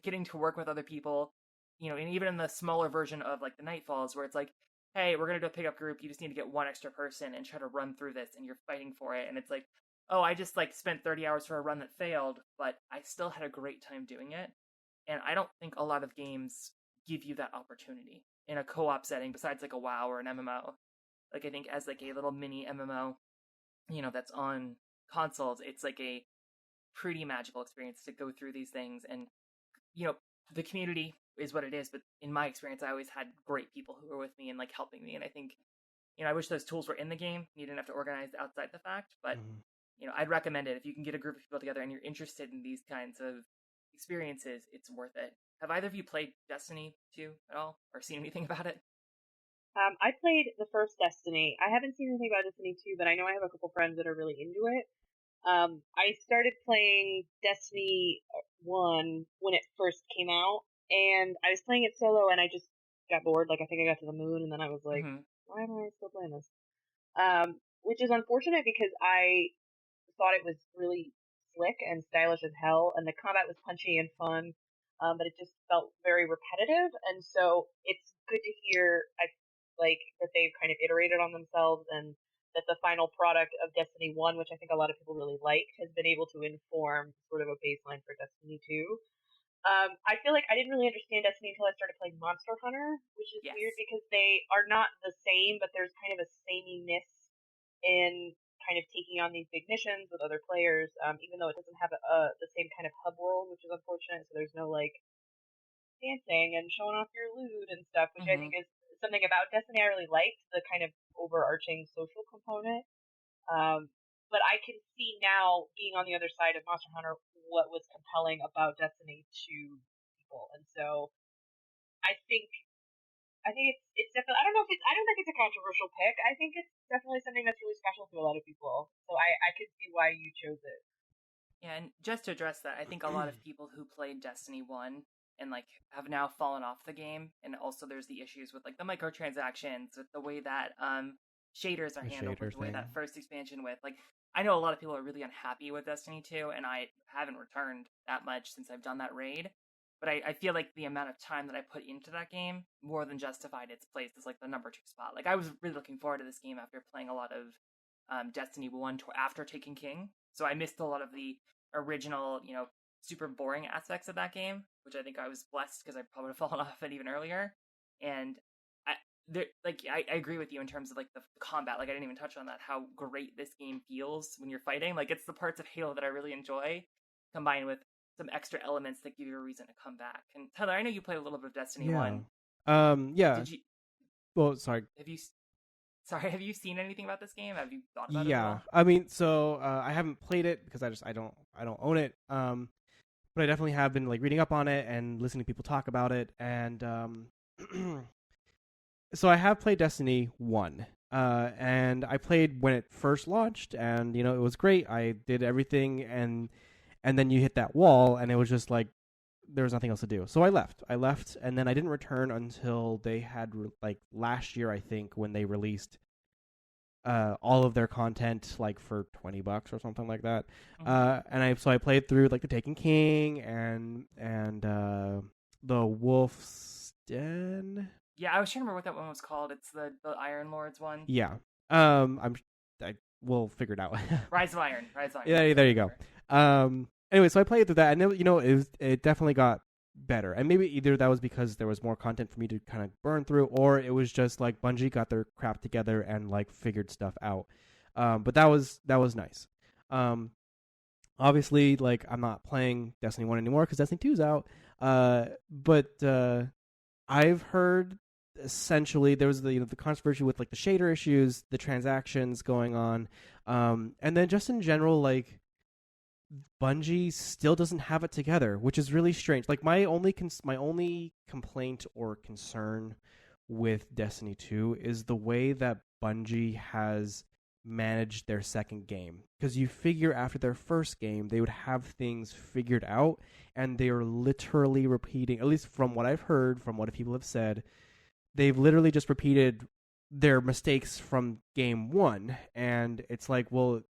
getting to work with other people, and even in the smaller version of like the Nightfalls, where it's like, hey, we're gonna do a pickup group. You just need to get one extra person and try to run through this, and you're fighting for it. And it's like, oh, I just like spent 30 hours for a run that failed, but I still had a great time doing it. And I don't think a lot of games give you that opportunity in a co-op setting besides like a WoW or an MMO. Like I think as like a little mini MMO, that's on consoles, it's like a pretty magical experience to go through these things. And the community is what it is, but in my experience, I always had great people who were with me and like helping me. And I think, I wish those tools were in the game. You didn't have to organize outside the fact, but I'd recommend it if you can get a group of people together and you're interested in these kinds of experiences. It's worth it. Have either of you played Destiny 2 at all, or seen anything about it? I played the first Destiny. I haven't seen anything about Destiny 2, but I know I have a couple friends that are really into it. I started playing Destiny 1 when it first came out, and I was playing it solo, and I just got bored. Like, I think I got to the moon, and then I was like, why am I still playing this? Which is unfortunate because I thought it was really slick and stylish as hell, and the combat was punchy and fun, but it just felt very repetitive, and so it's good to hear, that they've kind of iterated on themselves, and that the final product of Destiny 1, which I think a lot of people really liked, has been able to inform sort of a baseline for Destiny 2. I feel like I didn't really understand Destiny until I started playing Monster Hunter, which is weird because they are not the same, but there's kind of a sameness in kind of taking on these big missions with other players, even though it doesn't have the same kind of hub world, which is unfortunate. So there's no like dancing and showing off your loot and stuff, which I think is something about Destiny I really liked, the kind of overarching social component. But I can see now, being on the other side of Monster Hunter, what was compelling about Destiny to people. And so I think I think it's definitely. I don't know if I don't think it's a controversial pick. I think it's definitely something that's really special to a lot of people. So I could see why you chose it. Yeah, and just to address that, I think a lot of people who played Destiny 1 and like have now fallen off the game, and also there's the issues with like the microtransactions, with the way that shaders are handled, with the way that first expansion with like I know a lot of people are really unhappy with Destiny 2, and I haven't returned that much since I've done that raid. But I feel like the amount of time that I put into that game more than justified its place as like the number 2 spot. Like I was really looking forward to this game after playing a lot of Destiny 1 after taking King. So I missed a lot of the original, super boring aspects of that game, which I think I was blessed because I probably would have fallen off it even earlier. And I agree with you in terms of like the combat. Like I didn't even touch on that. How great this game feels when you're fighting. Like it's the parts of Halo that I really enjoy, combined with some extra elements that give you a reason to come back. And Tyler, I know you played a little bit of Destiny 1. Yeah. Did you? Well, sorry. Have you seen anything about this game? Have you thought about it at all? I mean, so I haven't played it because I don't own it. But I definitely have been like reading up on it and listening to people talk about it. And so I have played Destiny 1. And I played when it first launched, and it was great. I did everything, and then you hit that wall, and it was just like there was nothing else to do. So I left, and then I didn't return until they had like last year, I think, when they released all of their content like for $20 or something like that. And I played through like the Taken King and the Wolf's Den. Yeah, I was trying to remember what that one was called. It's the Iron Lords one. Yeah. We'll figure it out. Rise of Iron. Yeah, there you go. Anyway, so I played through that, and it definitely got better. And maybe either that was because there was more content for me to kind of burn through, or it was just like Bungie got their crap together and like figured stuff out. But that was nice. Obviously, like I'm not playing Destiny 1 anymore because Destiny 2's out. But I've heard essentially there was the controversy with like the shader issues, the transactions going on, and then just in general like Bungie still doesn't have it together, which is really strange. Like my only complaint or concern with Destiny 2 is the way that Bungie has managed their second game. Because you figure after their first game, they would have things figured out, and they are literally repeating, at least from what I've heard, from what people have said, they've literally just repeated their mistakes from game 1. And it's like, well,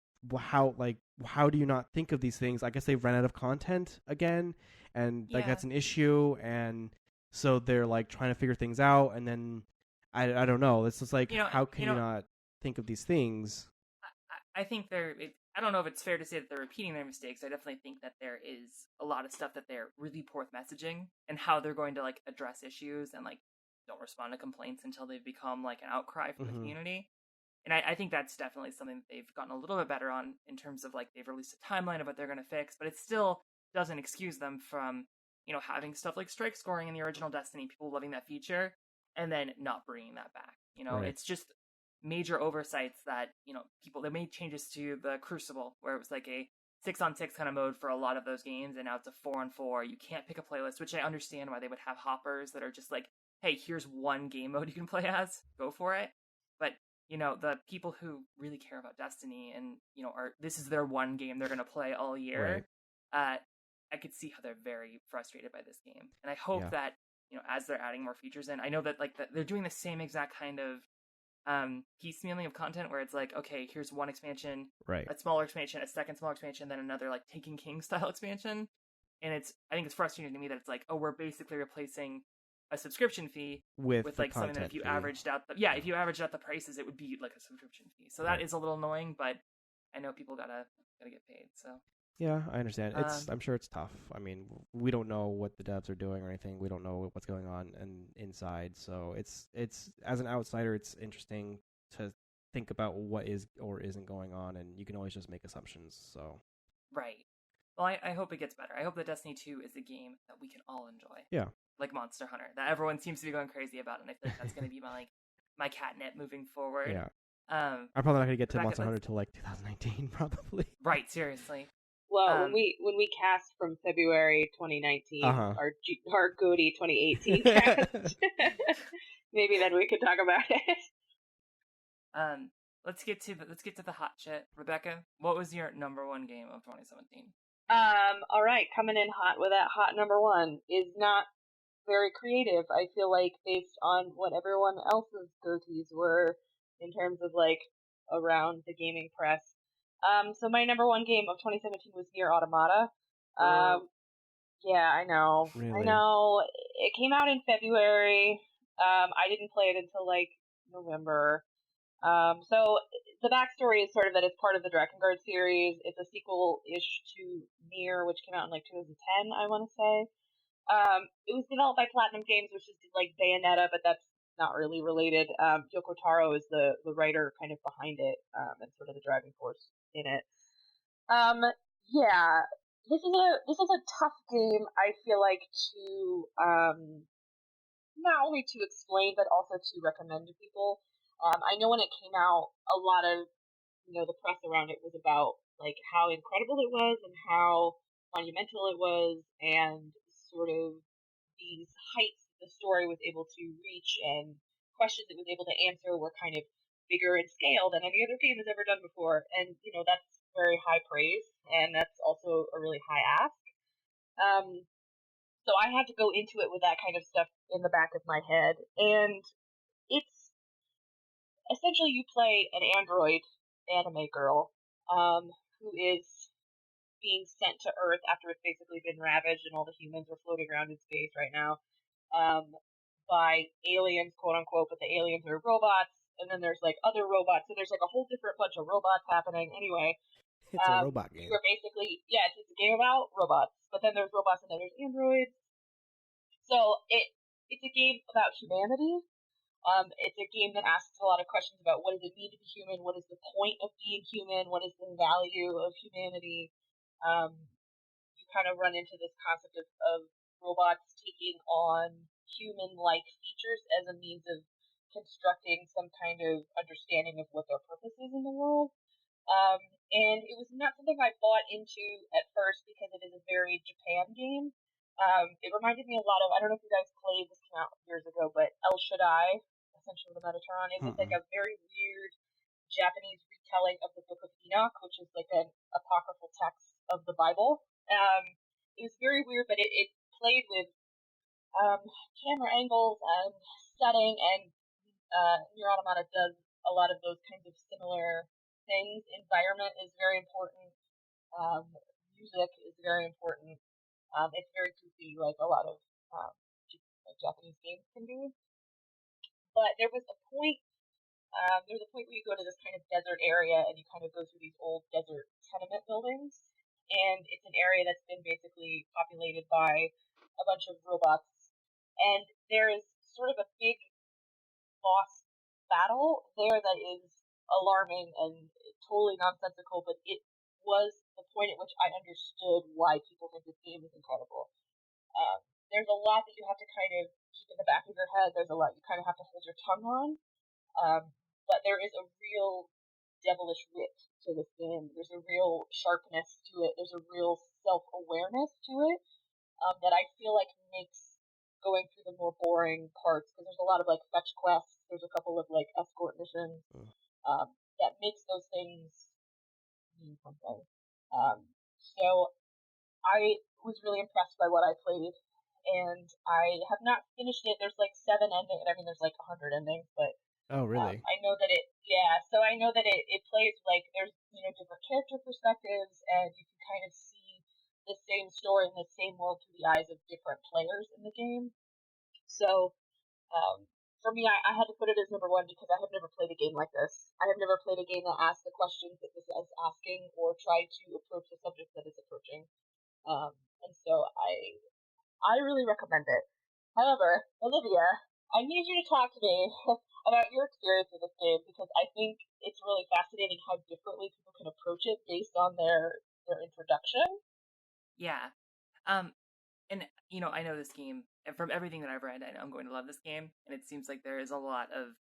how do you not think of these things? I guess they've run out of content again, and like that's an issue, and so they're like trying to figure things out, and then I don't know. It's just like how can you not think of these things? I think I don't know if it's fair to say that they're repeating their mistakes. I definitely think that there is a lot of stuff that they're really poor with messaging and how they're going to like address issues and like don't respond to complaints until they've become like an outcry from the community. And I think that's definitely something that they've gotten a little bit better on in terms of like they've released a timeline of what they're going to fix, but it still doesn't excuse them from, having stuff like strike scoring in the original Destiny, people loving that feature, and then not bringing that back. Right. It's just major oversights that, they made changes to the Crucible where it was like a 6-on-6 kind of mode for a lot of those games, and now it's a 4-on-4. You can't pick a playlist, which I understand why they would have hoppers that are just like, hey, here's one game mode you can play as, go for it. But the people who really care about Destiny and, this is their one game they're going to play all year, I could see how they're very frustrated by this game. And I hope that, as they're adding more features in, I know that like they're doing the same exact kind of piecemealing of content where it's like, okay, here's one expansion, a smaller expansion, a second smaller expansion, then another like Taken King style expansion. And I think it's frustrating to me that it's like, oh, we're basically replacing a subscription fee with like something that if you averaged out the prices, it would be like a subscription fee. So that is a little annoying, but I know people gotta get paid. So yeah, I understand. I'm sure it's tough. I mean, we don't know what the devs are doing or anything. We don't know what's going on inside. So it's as an outsider, it's interesting to think about what is or isn't going on, and you can always just make assumptions. So right. Well, I hope it gets better. I hope that Destiny 2 is a game that we can all enjoy. Yeah. Like Monster Hunter, that everyone seems to be going crazy about, and I feel like that's going to be my catnip moving forward. Yeah. I'm probably not going to get to Monster Hunter till like 2019, probably. Right, seriously. Well, when we cast from February 2019, our GOTY 2018 cast, maybe then we could talk about it. Let's get to the hot shit. Rebecca, what was your number one game of 2017? All right, coming in hot with that hot number one is not very creative. I feel like based on what everyone else's GOTYs were in terms of like around the gaming press. So my number one game of 2017 was Nier Automata. Yeah, I know. Really? I know. It came out in February. I didn't play it until like November. So the backstory is sort of that it's part of the Drakengard series. It's a sequel-ish to Nier, which came out in like 2010, I want to say. It was developed by PlatinumGames, which is like Bayonetta, but that's not really related. Yoko Taro is the writer kind of behind it, and sort of the driving force in it. Yeah, this is a tough game. I feel like to not only to explain but also to recommend to people. I know when it came out, a lot of the press around it was about like how incredible it was and how monumental it was, and sort of these heights the story was able to reach and questions it was able to answer were kind of bigger in scale than any other game has ever done before. And that's very high praise, and that's also a really high ask. So I had to go into it with that kind of stuff in the back of my head, and it's essentially you play an android anime girl who is being sent to Earth after it's basically been ravaged and all the humans are floating around in space right now by aliens, quote unquote, but the aliens are robots, and then there's like other robots, so there's like a whole different bunch of robots happening. Anyway, it's a robot game. You're basically, it's a game about robots, but then there's robots and then there's androids. So it's a game about humanity. It's a game that asks a lot of questions about what does it mean to be human, what is the point of being human, what is the value of humanity. You kind of run into this concept of robots taking on human-like features as a means of constructing some kind of understanding of what their purpose is in the world. And it was not something I bought into at first because it is a very Japan game. It reminded me a lot of, I don't know if you guys played, this came out years ago, but El Shaddai, Essentially the Metatron. It was like a very weird Japanese retelling of the Book of Enoch, which is like an apocryphal text of the Bible. It was very weird, but it played with camera angles and setting, and Nier Automata does a lot of those kinds of similar things. Environment is very important. Music is very important. It's very goofy, like a lot of Japanese games can be. But there was a point. There's a point where you go to this kind of desert area and you kind of go through these old desert tenement buildings, and it's an area that's been basically populated by a bunch of robots. And there is sort of a big boss battle there that is alarming and totally nonsensical, but it was the point at which I understood why people think this game is incredible. There's a lot that you have to kind of keep in the back of your head. There's a lot you kind of have to hold your tongue on. But there is a real devilish wit to this game. There's a real sharpness to it. There's a real self-awareness to it that I feel like makes going through the more boring parts, because there's a lot of like fetch quests. There's a couple of like escort missions that makes those things mean something. So I was really impressed by what I played, and I have not finished it. There's like 7 endings. I mean, there's like 100 endings, but oh, really? I know that so I know that it plays like there's different character perspectives, and you can kind of see the same story in the same world through the eyes of different players in the game. So for me, I had to put it as number one because I have never played a game like this. I have never played a game that asks the questions that this is asking or tried to approach the subject that it's approaching. And so I really recommend it. However, Olivia, I need you to talk to me about your experience with this game, because I think it's really fascinating how differently people can approach it based on their introduction. Yeah. And I know this game, and from everything that I've read, I know I'm going to love this game, and it seems like there is a lot of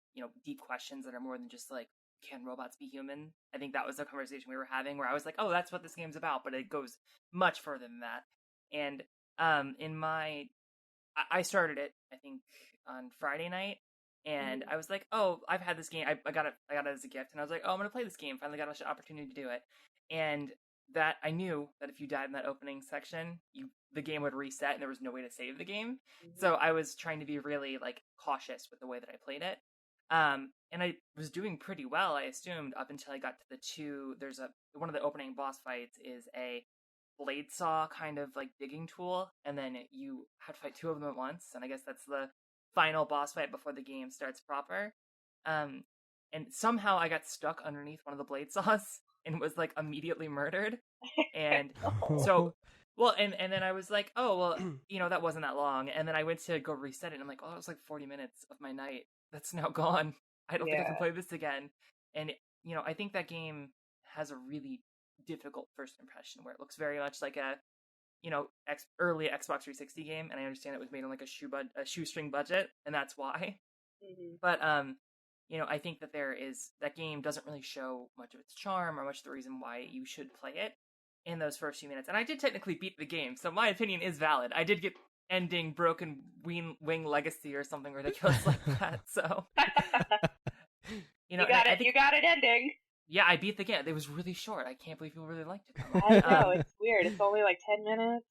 deep questions that are more than just like, can robots be human? I think that was the conversation we were having, where I was like, oh, that's what this game's about, but it goes much further than that. And I started it, I think, on Friday night, and I was like, oh, I've had this game. I got it as a gift, and I was like, oh, I'm gonna play this game. Finally got an opportunity to do it, and that I knew that if you died in that opening section, the game would reset, and there was no way to save the game. So I was trying to be really like cautious with the way that I played it. And I was doing pretty well, I assumed, up until I got to the two. There's one of the opening boss fights is a blade saw kind of like digging tool, and then you have to fight two of them at once, and I guess that's the final boss fight before the game starts proper. And somehow I got stuck underneath one of the blade saws and was like immediately murdered. And so, well, and then I was like, oh, well, that wasn't that long. And then I went to go reset it, and I'm like, oh, that was like 40 minutes of my night that's now gone. I don't think I can play this again. And I think that game has a really difficult first impression, where it looks very much like a early Xbox 360 game, and I understand it was made on like a shoestring budget, and that's why. But I think that that game doesn't really show much of its charm or much of the reason why you should play it in those first few minutes. And I did technically beat the game, so my opinion is valid. I did get ending Broken Wing Legacy or something ridiculous like that. So you got it. You got it ending. Yeah, I beat the game. It was really short. I can't believe people really liked it. I know, it's weird. It's only like 10 minutes.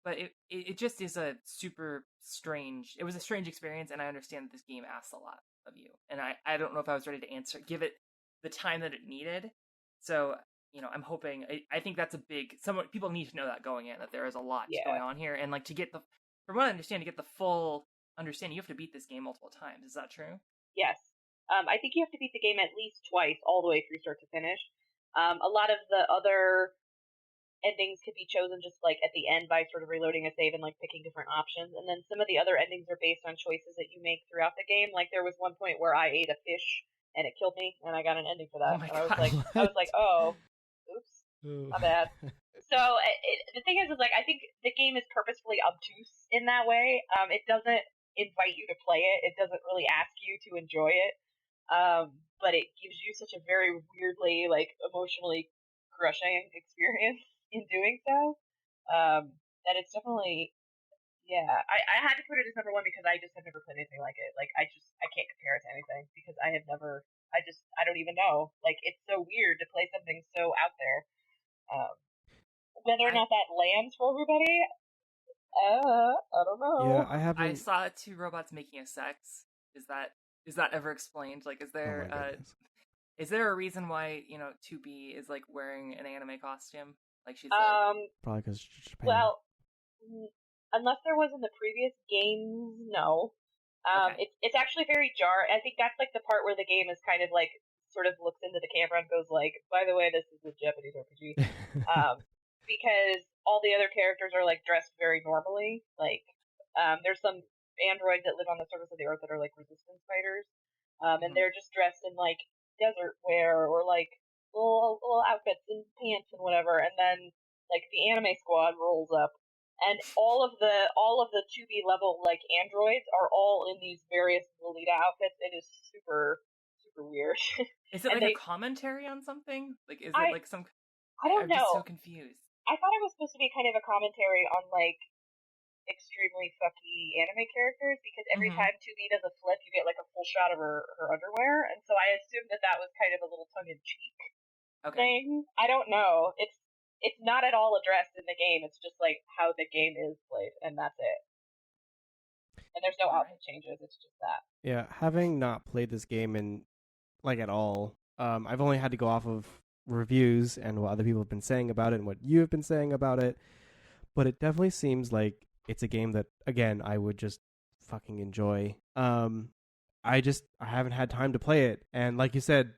But it just is a super strange... It was a strange experience, and I understand that this game asks a lot of you. And I don't know if I was ready to give it the time that it needed. So, I'm hoping... I think that's a big... People need to know that going in, that there is a lot going on here. And, like, from what I understand, to get the full understanding, you have to beat this game multiple times. Is that true? Yes. I think you have to beat the game at least twice, all the way through start to finish. A lot of the other endings could be chosen just like at the end by sort of reloading a save and like picking different options. And then some of the other endings are based on choices that you make throughout the game. Like there was one point where I ate a fish and it killed me, and I got an ending for that. Oh my and I God. was like, oh, oops, my bad. So the thing is like I think the game is purposefully obtuse in that way. It doesn't invite you to play it. It doesn't really ask you to enjoy it. But it gives you such a very weirdly, like, emotionally crushing experience in doing so, that it's definitely, I had to put it as number one because I just have never played anything like it. Like, I can't compare it to anything because I don't even know. Like, it's so weird to play something so out there. Whether or not that lands for everybody, I don't know. Yeah, I saw two robots making a sex. Is that ever explained? Like, is there a reason why 2B is like wearing an anime costume? Like she's probably because Japan. Well, unless there was in the previous games, no. Okay. It's actually very jarring. I think that's like the part where the game is kind of like sort of looks into the camera and goes like, by the way, this is a Japanese RPG. Because all the other characters are like dressed very normally. Like, there's some androids that live on the surface of the earth that are like resistance fighters, and they're just dressed in like desert wear or like little outfits and pants and whatever, and then like the anime squad rolls up, and all of the 2B level like androids are all in these various Lolita outfits. It is super super weird. Is it like a commentary on something? Like is it like some? I don't know. I'm just so confused. I thought it was supposed to be kind of a commentary on like extremely fucky anime characters, because every time 2B does a flip, you get like a full shot of her underwear, and so I assumed that was kind of a little tongue-in-cheek thing. I don't know. It's not at all addressed in the game. It's just like how the game is played, and that's it. And there's no outfit changes. It's just that. Yeah, having not played this game in like at all, I've only had to go off of reviews and what other people have been saying about it and what you have been saying about it, but it definitely seems like it's a game that, again, I would just fucking enjoy. I haven't had time to play it, and like you said,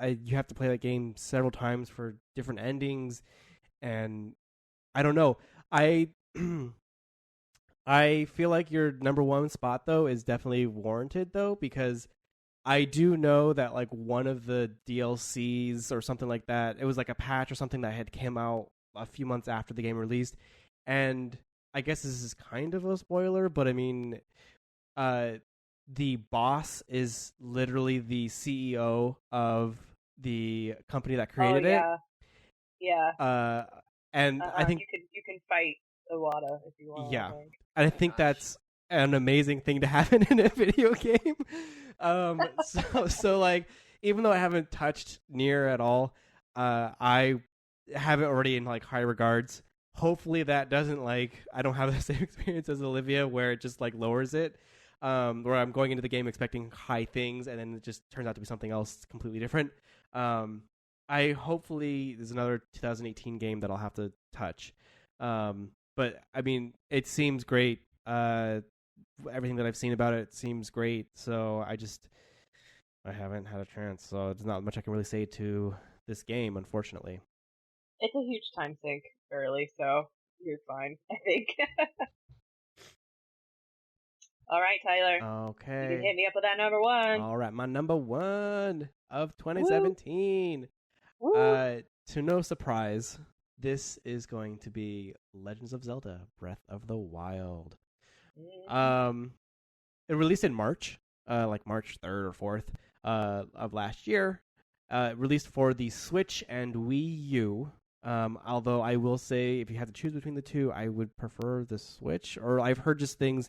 you have to play that game several times for different endings, and I don't know. I feel like your number one spot though is definitely warranted though, because I do know that like one of the DLCs or something like that, it was like a patch or something that had come out a few months after the game released, and I guess this is kind of a spoiler, but I mean, the boss is literally the CEO of the company that created it. Yeah. And I think you can fight Iwata if you want. yeah, I think. and I think that's an amazing thing to happen in a video game. So like, even though I haven't touched Nier at all, I have it already in like high regards. Hopefully that doesn't like I don't have the same experience as Olivia where it just like lowers it. Where I'm going into the game expecting high things and then it just turns out to be something else completely different. I hopefully there's another 2018 game that I'll have to touch. But I mean, it seems great. Everything that I've seen about it seems great. So I haven't had a chance. So there's not much I can really say to this game, unfortunately. It's a huge time sink early, so you're fine, I think. All right, Tyler. Okay. You can hit me up with that number one. All right, my number one of 2017. Woo. To no surprise, this is going to be Legends of Zelda: Breath of the Wild. It released in March, like March 3rd or 4th of last year. Released for the Switch and Wii U. Although I will say, if you had to choose between the two, I would prefer the Switch. Or I've heard just things.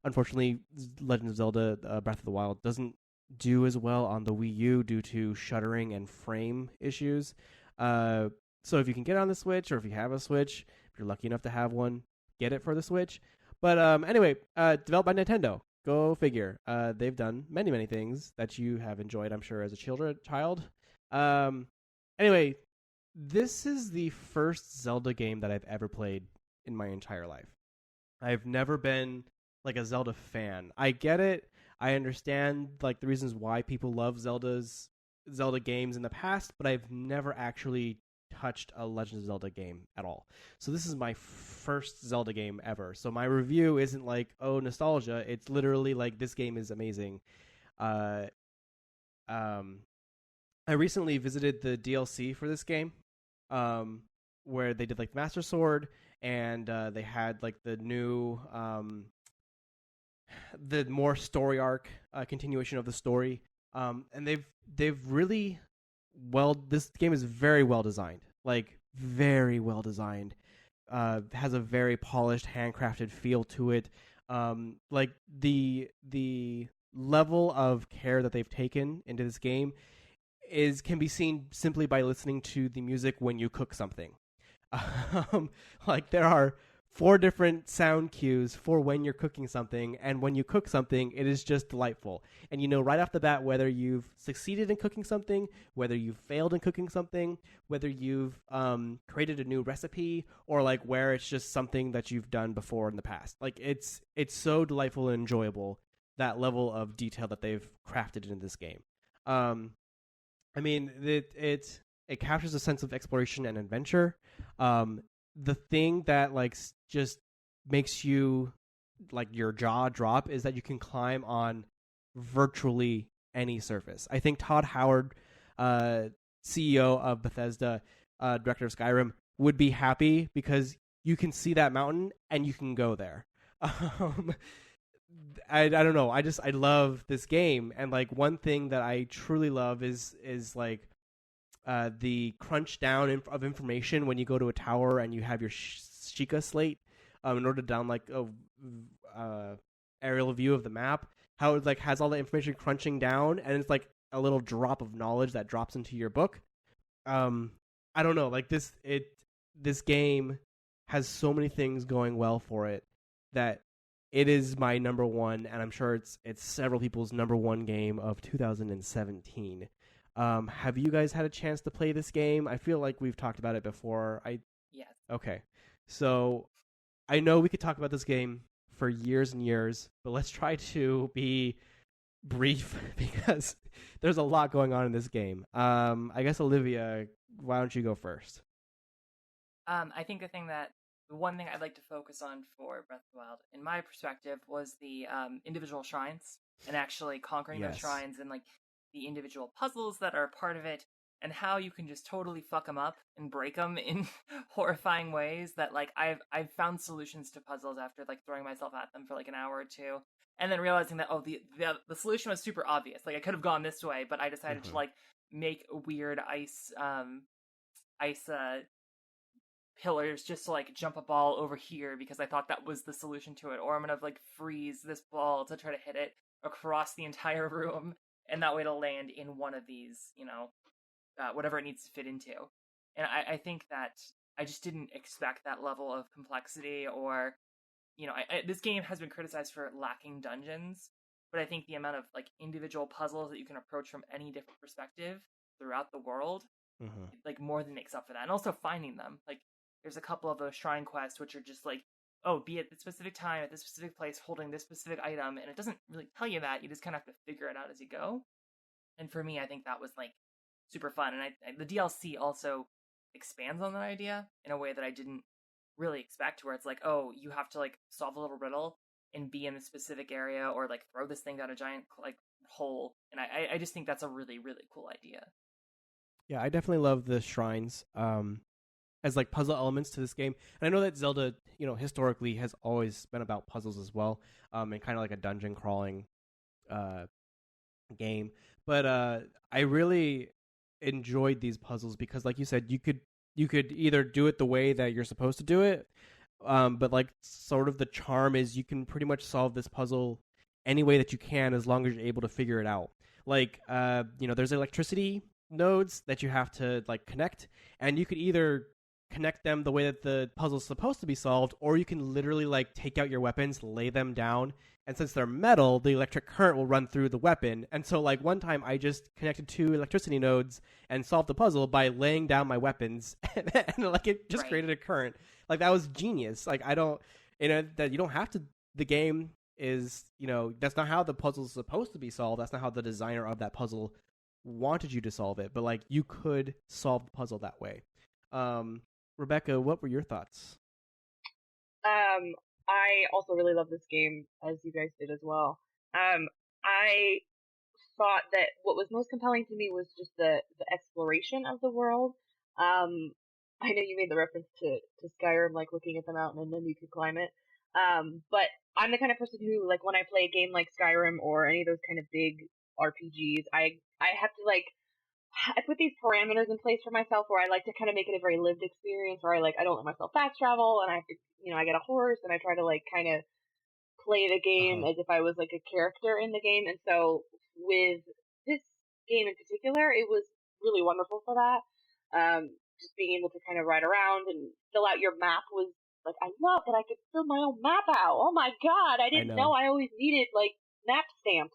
Unfortunately, Legend of Zelda: Breath of the Wild doesn't do as well on the Wii U due to shuddering and frame issues. So if you can get on the Switch, or if you have a Switch, if you're lucky enough to have one, get it for the Switch. But anyway, developed by Nintendo. Go figure. They've done many, many things that you have enjoyed, I'm sure, as a child. Anyway, this is the first Zelda game that I've ever played in my entire life. I've never been like a Zelda fan. I get it. I understand like the reasons why people love Zelda games in the past, but I've never actually touched a Legend of Zelda game at all. So this is my first Zelda game ever. So my review isn't like, oh, nostalgia. It's literally like, this game is amazing. I recently visited the DLC for this game, where they did like Master Sword, and they had like the new, the more story arc continuation of the story. And they've really this game is very well designed, like very well designed. Has a very polished, handcrafted feel to it. Like the level of care that they've taken into this game can be seen simply by listening to the music when you cook something. Like there are 4 different sound cues for when you're cooking something, and when you cook something, it is just delightful. And you know right off the bat whether you've succeeded in cooking something, whether you've failed in cooking something, whether you've created a new recipe, or like where it's just something that you've done before in the past. Like it's so delightful and enjoyable, that level of detail that they've crafted in this game. I mean, it captures a sense of exploration and adventure. The thing that like just makes you like your jaw drop is that you can climb on virtually any surface. I think Todd Howard, CEO of Bethesda, director of Skyrim, would be happy because you can see that mountain and you can go there. I don't know. I love this game, and like one thing that I truly love is like the crunch down of information when you go to a tower and you have your Sheikah slate in order to down like a aerial view of the map. How it like has all the information crunching down, and it's like a little drop of knowledge that drops into your book. I don't know. Like this game has so many things going well for it that it is my number one, and I'm sure it's several people's number one game of 2017. Have you guys had a chance to play this game? I feel like we've talked about it before. Yes. Okay. So I know we could talk about this game for years and years, but let's try to be brief because there's a lot going on in this game. I guess Olivia, why don't you go first? I think the one thing I'd like to focus on for Breath of the Wild, in my perspective, was the individual shrines and actually conquering those shrines and like the individual puzzles that are a part of it, and how you can just totally fuck them up and break them in horrifying ways that like I've found solutions to puzzles after like throwing myself at them for like an hour or two. and then realizing that the solution was super obvious. Like I could have gone this way, but I decided to like make weird ice pillars just to like jump a ball over here because I thought that was the solution to it, or I'm gonna like freeze this ball to try to hit it across the entire room, and that way it'll land in one of these, whatever it needs to fit into. And I think that I just didn't expect that level of complexity, or this game has been criticized for lacking dungeons, but I think the amount of like individual puzzles that you can approach from any different perspective throughout the world, like more than makes up for that. And also finding them, like there's a couple of those shrine quests which are just like, oh, be at this specific time at this specific place holding this specific item, and it doesn't really tell you that. You just kind of have to figure it out as you go. And for me, I think that was like super fun. And the DLC also expands on that idea in a way that I didn't really expect, where it's like, oh, you have to like solve a little riddle and be in a specific area, or like throw this thing down a giant like hole. And I just think that's a really, really cool idea. Yeah, I definitely love the shrines as like puzzle elements to this game. And I know that Zelda, historically has always been about puzzles as well, and kind of like a dungeon crawling game. But I really enjoyed these puzzles because, like you said, you could either do it the way that you're supposed to do it, but like sort of the charm is you can pretty much solve this puzzle any way that you can as long as you're able to figure it out. Like there's electricity nodes that you have to like connect, and you could either connect them the way that the puzzle's supposed to be solved, or you can literally like take out your weapons, lay them down, and since they're metal, the electric current will run through the weapon. And so like one time I just connected 2 electricity nodes and solved the puzzle by laying down my weapons, and like it just created a current. Like that was genius. Like I don't, that you don't have to. The game is, that's not how the puzzle's supposed to be solved. That's not how the designer of that puzzle wanted you to solve it. But like you could solve the puzzle that way. Rebecca, what were your thoughts? I also really love this game, as you guys did as well. I thought that what was most compelling to me was just the exploration of the world. I know you made the reference to Skyrim, like looking at the mountain and then you could climb it. But I'm the kind of person who, like, when I play a game like Skyrim or any of those kind of big RPGs, I have to like, I put these parameters in place for myself where I like to kind of make it a very lived experience, where I don't let myself fast travel, and I have to, I get a horse and I try to like kind of play the game as if I was like a character in the game. And so with this game in particular, it was really wonderful for that. Just being able to kind of ride around and fill out your map was like, I love that I could fill my own map out. Oh my god, I didn't know I always needed like map stamps.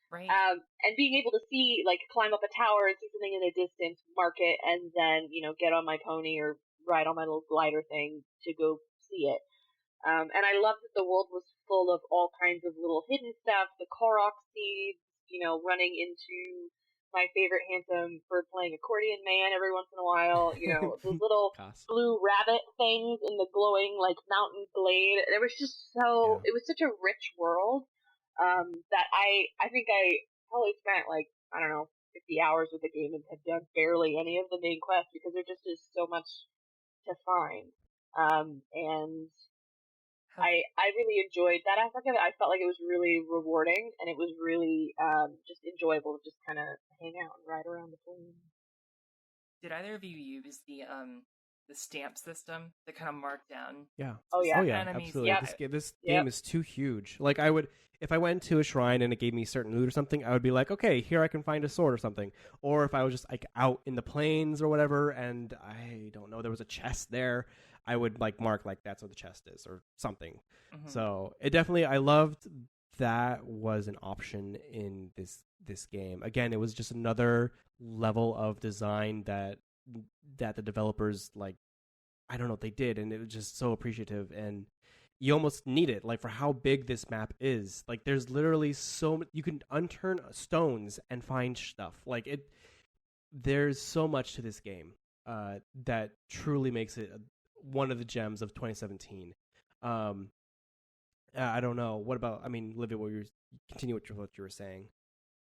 Right. And being able to see, like, climb up a tower and see something in the distance, mark it, and then, get on my pony or ride on my little glider thing to go see it. And I loved that the world was full of all kinds of little hidden stuff, the Korok seeds, running into my favorite handsome bird playing accordion man every once in a while, those little blue rabbit things in the glowing, like, mountain glade. There was just it was such a rich world. That I think I probably spent like, I don't know, 50 hours with the game and have done barely any of the main quests because there just is so much to find. And I really enjoyed that aspect of it. I felt like it was really rewarding, and it was really just enjoyable to just kind of hang out and ride around the plane. Did either of you use the stamp system that kind of mark down? Yeah. Oh yeah. Enemies? Absolutely. Yeah. This game is too huge. Like if I went to a shrine and it gave me certain loot or something, I would be like, okay, here I can find a sword or something. Or if I was just like out in the plains or whatever, and I don't know, there was a chest there, I would like mark like that's where the chest is or something. So it definitely, I loved that was an option in this game. Again, it was just another level of design that the developers, like, I don't know, they did, and it was just so appreciative, and you almost need it, like, for how big this map is. Like, there's literally you can unturn stones and find stuff. Like, there's so much to this game that truly makes it one of the gems of 2017. I don't know. What about, Livia, continue what you were saying.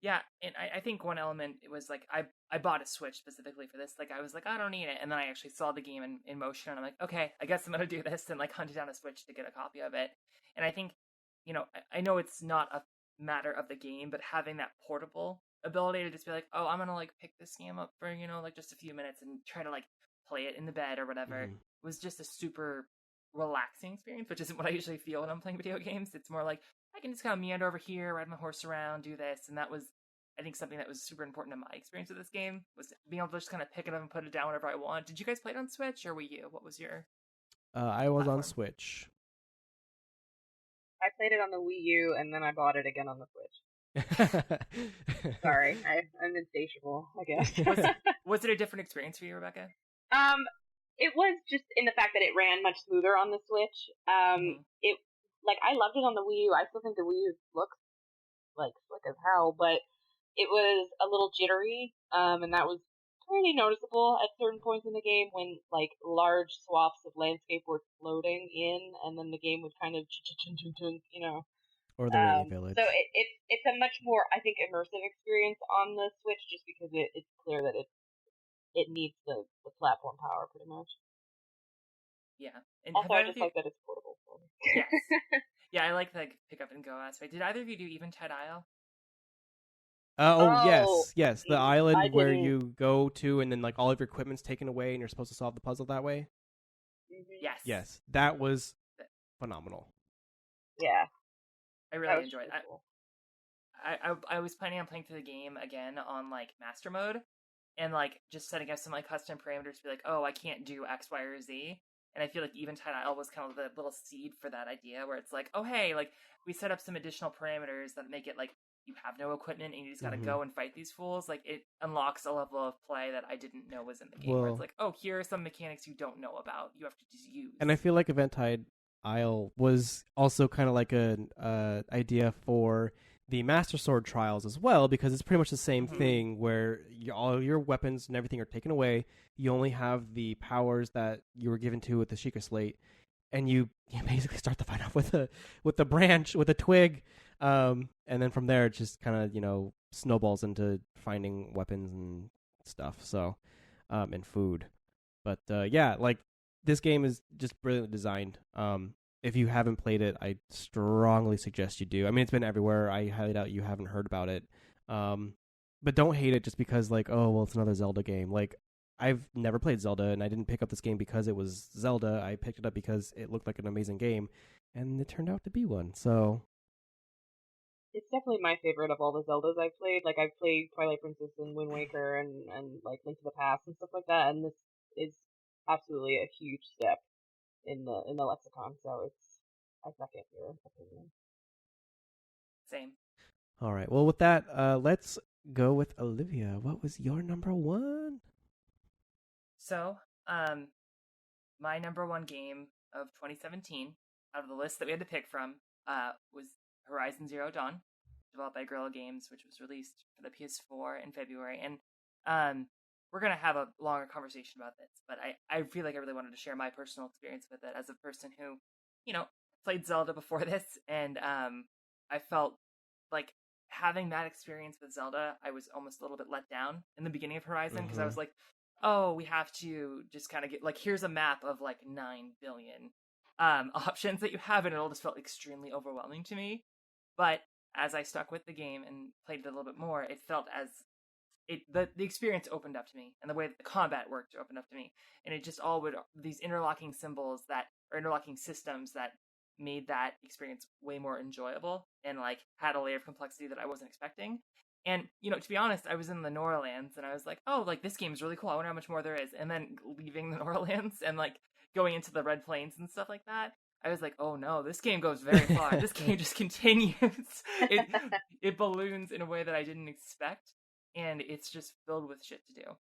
Yeah, and I think one element, it was like, I bought a Switch specifically for this. Like, I was like, I don't need it. And then I actually saw the game in motion, and I'm like, okay, I guess I'm going to do this, and like hunted down a Switch to get a copy of it. And I think I know it's not a matter of the game, but having that portable ability to just be like, oh, I'm gonna like pick this game up for like just a few minutes and try to like play it in the bed or whatever was just a super relaxing experience, which isn't what I usually feel when I'm playing video games. It's more like I can just kind of meander over here, ride my horse around, do this, and that was, I think, something that was super important to my experience with this game was being able to just kind of pick it up and put it down whenever I want. Did you guys play it on Switch or Wii U? What was your? I was platform? on Switch. I played it on the Wii U, and then I bought it again on the Switch. Sorry, I'm insatiable, I guess. Was it a different experience for you, Rebecca? It was just in the fact that it ran much smoother on the Switch. It I loved it on the Wii U. I still think the Wii U looks like slick as hell, but it was a little jittery, and that was pretty noticeable at certain points in the game when like large swaths of landscape were floating in, and then the game would kind of Or the Rainy Village. So it's a much more, I think, immersive experience on the Switch, just because it's clear that it needs the platform power pretty much. Yeah. And also, I just like that it's portable. So. Yes. Yeah, I like the pick up and go aspect. Did either of you do Eventide Isle? Yes. The island where you go to and then like all of your equipment's taken away and you're supposed to solve the puzzle that way? Mm-hmm. Yes. That was phenomenal. Yeah. I really enjoyed it. Cool. I was planning on playing through the game again on like master mode and like just setting up some like custom parameters to be like, oh, I can't do X, Y, or Z. And I feel like Eventide Isle was kind of the little seed for that idea where it's like, oh, hey, like we set up some additional parameters that make it like you have no equipment and you just got to go and fight these fools. Like it unlocks a level of play that I didn't know was in the game where it's like, oh, here are some mechanics you don't know about. You have to just use. And I feel like Eventide Isle was also kind of like an idea for the Master Sword trials as well, because it's pretty much the same thing where all your weapons and everything are taken away. You only have the powers that you were given to with the Sheikah Slate, and you basically start the fight off with a branch, with a twig, and then from there it just kind of snowballs into finding weapons and stuff. So, and food, but like this game is just brilliantly designed. If you haven't played it, I strongly suggest you do. I mean, it's been everywhere. I highly doubt you haven't heard about it. But don't hate it just because, like, oh, well, it's another Zelda game. Like, I've never played Zelda, and I didn't pick up this game because it was Zelda. I picked it up because it looked like an amazing game, and it turned out to be one. So it's definitely my favorite of all the Zeldas I've played. Like, I've played Twilight Princess and Wind Waker and like Link to the Past and stuff like that, and this is absolutely a huge step in the lexicon, so it's I second your opinion. Same. All right. Well, with that, let's go with Olivia. What was your number one? So, my number one game of 2017 out of the list that we had to pick from was Horizon Zero Dawn, developed by Guerrilla Games, which was released for the PS4 in February. And we're going to have a longer conversation about this, but I feel like I really wanted to share my personal experience with it as a person who, played Zelda before this, and I felt like having that experience with Zelda, I was almost a little bit let down in the beginning of Horizon, because I was like, oh, we have to just kind of get, like, here's a map of, like, 9 billion options that you have, and it all just felt extremely overwhelming to me. But as I stuck with the game and played it a little bit more, it felt as the experience opened up to me, and the way that the combat worked opened up to me, and it just all these interlocking symbols that or interlocking systems that made that experience way more enjoyable and like had a layer of complexity that I wasn't expecting. And to be honest, I was in the Norlands and I was like, oh, like this game is really cool. I wonder how much more there is. And then leaving the Norlands and like going into the Red Plains and stuff like that, I was like, oh no, this game goes very far. This game just continues. It balloons in a way that I didn't expect. And it's just filled with shit to do,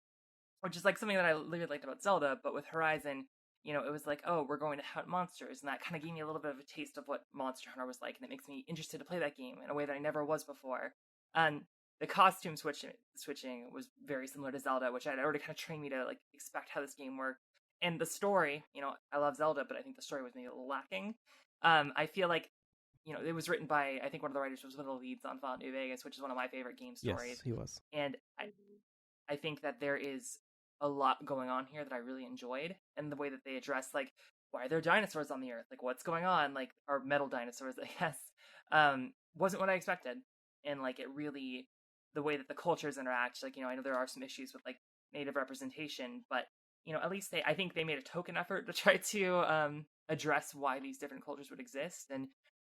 which is like something that I really liked about Zelda. But with Horizon, it was like, oh, we're going to hunt monsters, and that kind of gave me a little bit of a taste of what Monster Hunter was like, and it makes me interested to play that game in a way that I never was before. And the costume switching was very similar to Zelda, which had already kind of trained me to like expect how this game worked. And the story, I love Zelda, but I think the story was maybe a little lacking. I feel like it was written by, I think one of the writers was one of the leads on Fallout New Vegas, which is one of my favorite game stories. Yes, he was. And I think that there is a lot going on here that I really enjoyed, and the way that they address like why are there dinosaurs on the Earth? Like, what's going on? Like, or metal dinosaurs, I guess. Wasn't what I expected. And, like, it really, the way that the cultures interact, like, I know there are some issues with, like, native representation, but, at least I think they made a token effort to try to address why these different cultures would exist and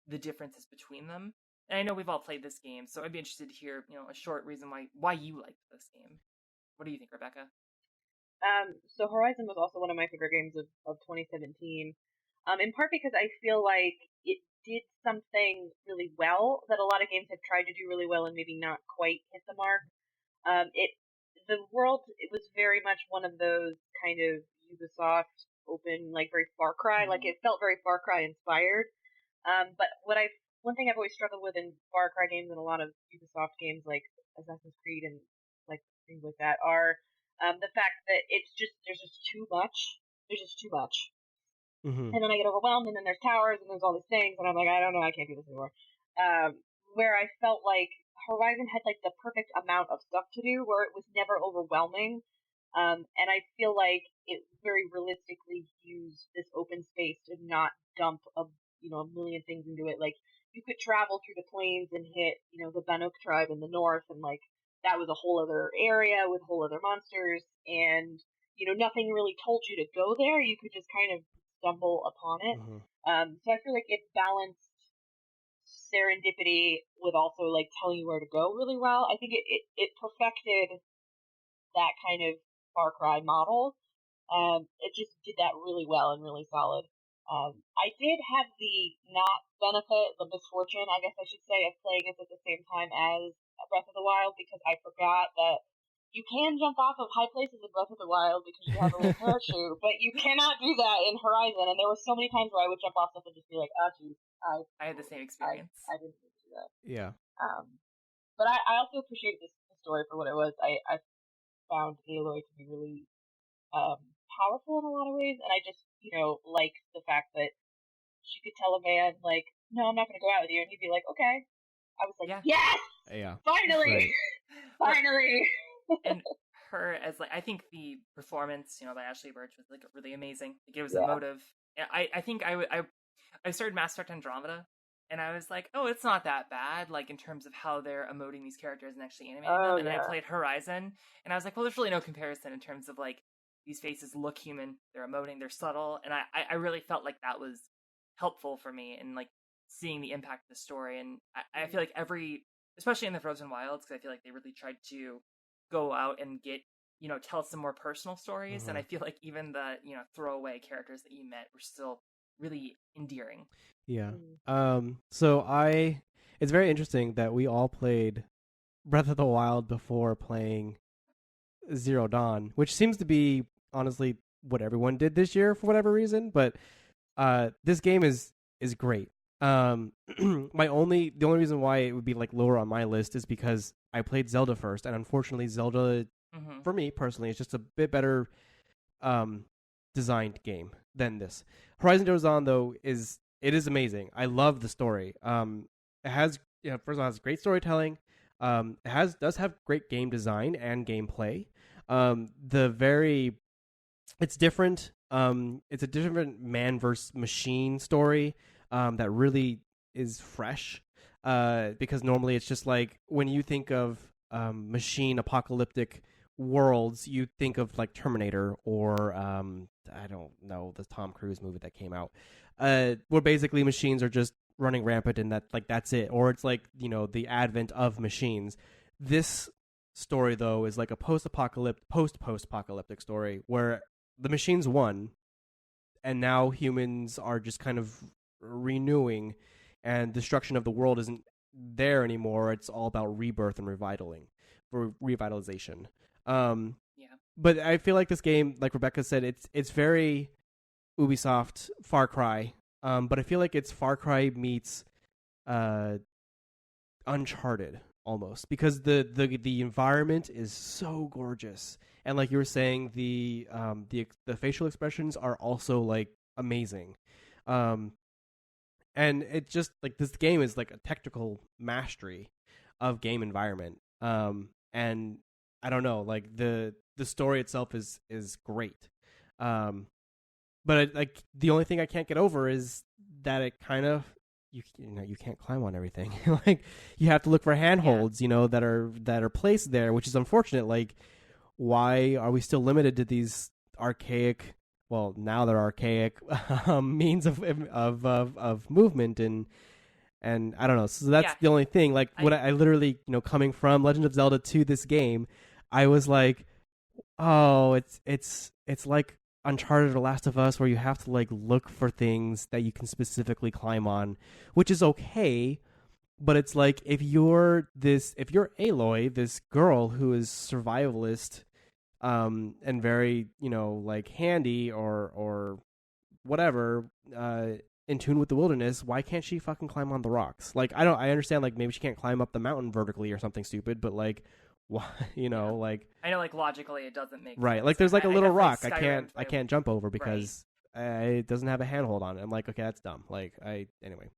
the differences between them. And I know we've all played this game, so I'd be interested to hear, a short reason why you liked this game. What do you think, Rebecca? So Horizon was also one of my favorite games of 2017. In part because I feel like it did something really well that a lot of games have tried to do really well and maybe not quite hit the mark. The world, it was very much one of those kind of Ubisoft open, like very Far Cry, like it felt very Far Cry inspired. But one thing I've always struggled with in Far Cry games and a lot of Ubisoft games like Assassin's Creed and like things like that are the fact that there's just too much. There's just too much. Mm-hmm. And then I get overwhelmed, and then there's towers, and there's all these things, and I'm like, I don't know, I can't do this anymore. Where I felt like Horizon had like the perfect amount of stuff to do, where it was never overwhelming. And I feel like it very realistically used this open space to not dump a million things into it. Like, you could travel through the plains and hit, the Banuk tribe in the north, and like, that was a whole other area with whole other monsters, and, nothing really told you to go there. You could just kind of stumble upon it. Mm-hmm. So I feel like it balanced serendipity with also, like, telling you where to go really well. I think it perfected that kind of Far Cry model. It just did that really well and really solid. I did have the the misfortune, I guess I should say, of playing it at the same time as Breath of the Wild, because I forgot that you can jump off of high places in Breath of the Wild because you have a little parachute, but you cannot do that in Horizon. And there were so many times where I would jump off stuff and just be like, oh, geez, I had the same experience. I didn't need to do that. Yeah. But I also appreciate this story for what it was. I found Aloy to be really powerful in a lot of ways, and I just, like the fact that she could tell a man, like, no, I'm not going to go out with you, and he'd be like, okay. I was like, yes! Yeah. Finally! Right. Finally! And her as, like, I think the performance, by Ashley Birch was, like, really amazing. Like, it was emotive. I think I started Mass Effect Andromeda, and I was like, oh, it's not that bad, like, in terms of how they're emoting these characters and actually animating them. And then I played Horizon, and I was like, well, there's really no comparison in terms of, like, these faces look human, they're emoting, they're subtle, and I really felt like that was helpful for me in, like, seeing the impact of the story. And I feel like especially in the Frozen Wilds, because I feel like they really tried to go out and get, tell some more personal stories. Mm-hmm. And I feel like even the, throwaway characters that you met were still really endearing. Yeah. So it's very interesting that we all played Breath of the Wild before playing Zero Dawn, which seems to be honestly what everyone did this year for whatever reason. But this game is great. The only reason why it would be like lower on my list is because I played Zelda first, and unfortunately Zelda, for me personally, is just a bit better designed game than this. Horizon Zero Dawn, though, is amazing. I love the story. It has, first of all, it has great storytelling. It does have great game design and gameplay. It's different. It's a different man versus machine story that really is fresh. Because normally it's just like when you think of machine apocalyptic worlds, you think of like Terminator or I don't know, the Tom Cruise movie that came out, where basically machines are just running rampant and that's it, or it's like the advent of machines. This story though is like a post-apocalyptic story where the machines won, and now humans are just kind of renewing, and destruction of the world isn't there anymore. It's all about rebirth and revitalization. But I feel like this game, like Rebecca said, it's very Ubisoft Far Cry. But I feel like it's Far Cry meets Uncharted almost, because the environment is so gorgeous, and like you were saying, the facial expressions are also like amazing. And it just like this game is like a technical mastery of game environment. And I don't know, like the story itself is great. but like the only thing I can't get over is that it kind of you can't climb on everything. Like you have to look for handholds, that are placed there, which is unfortunate. Like, why are we still limited to these archaic? Well, now they're archaic means of movement and I don't know. So that's the only thing. Like when I literally, coming from Legend of Zelda to this game, I was like, oh, it's like Uncharted or Last of Us, where you have to like look for things that you can specifically climb on, which is okay. But it's like if you're Aloy, this girl who is survivalist, and very like handy or whatever, in tune with the wilderness, why can't she fucking climb on the rocks? Like I understand like maybe she can't climb up the mountain vertically or something stupid, but like why, like I know like logically it doesn't make right sense. Like there's like a little rock Skyrim, I can't jump over because it doesn't have a handhold on it. I'm like, okay, that's dumb. Like anyway.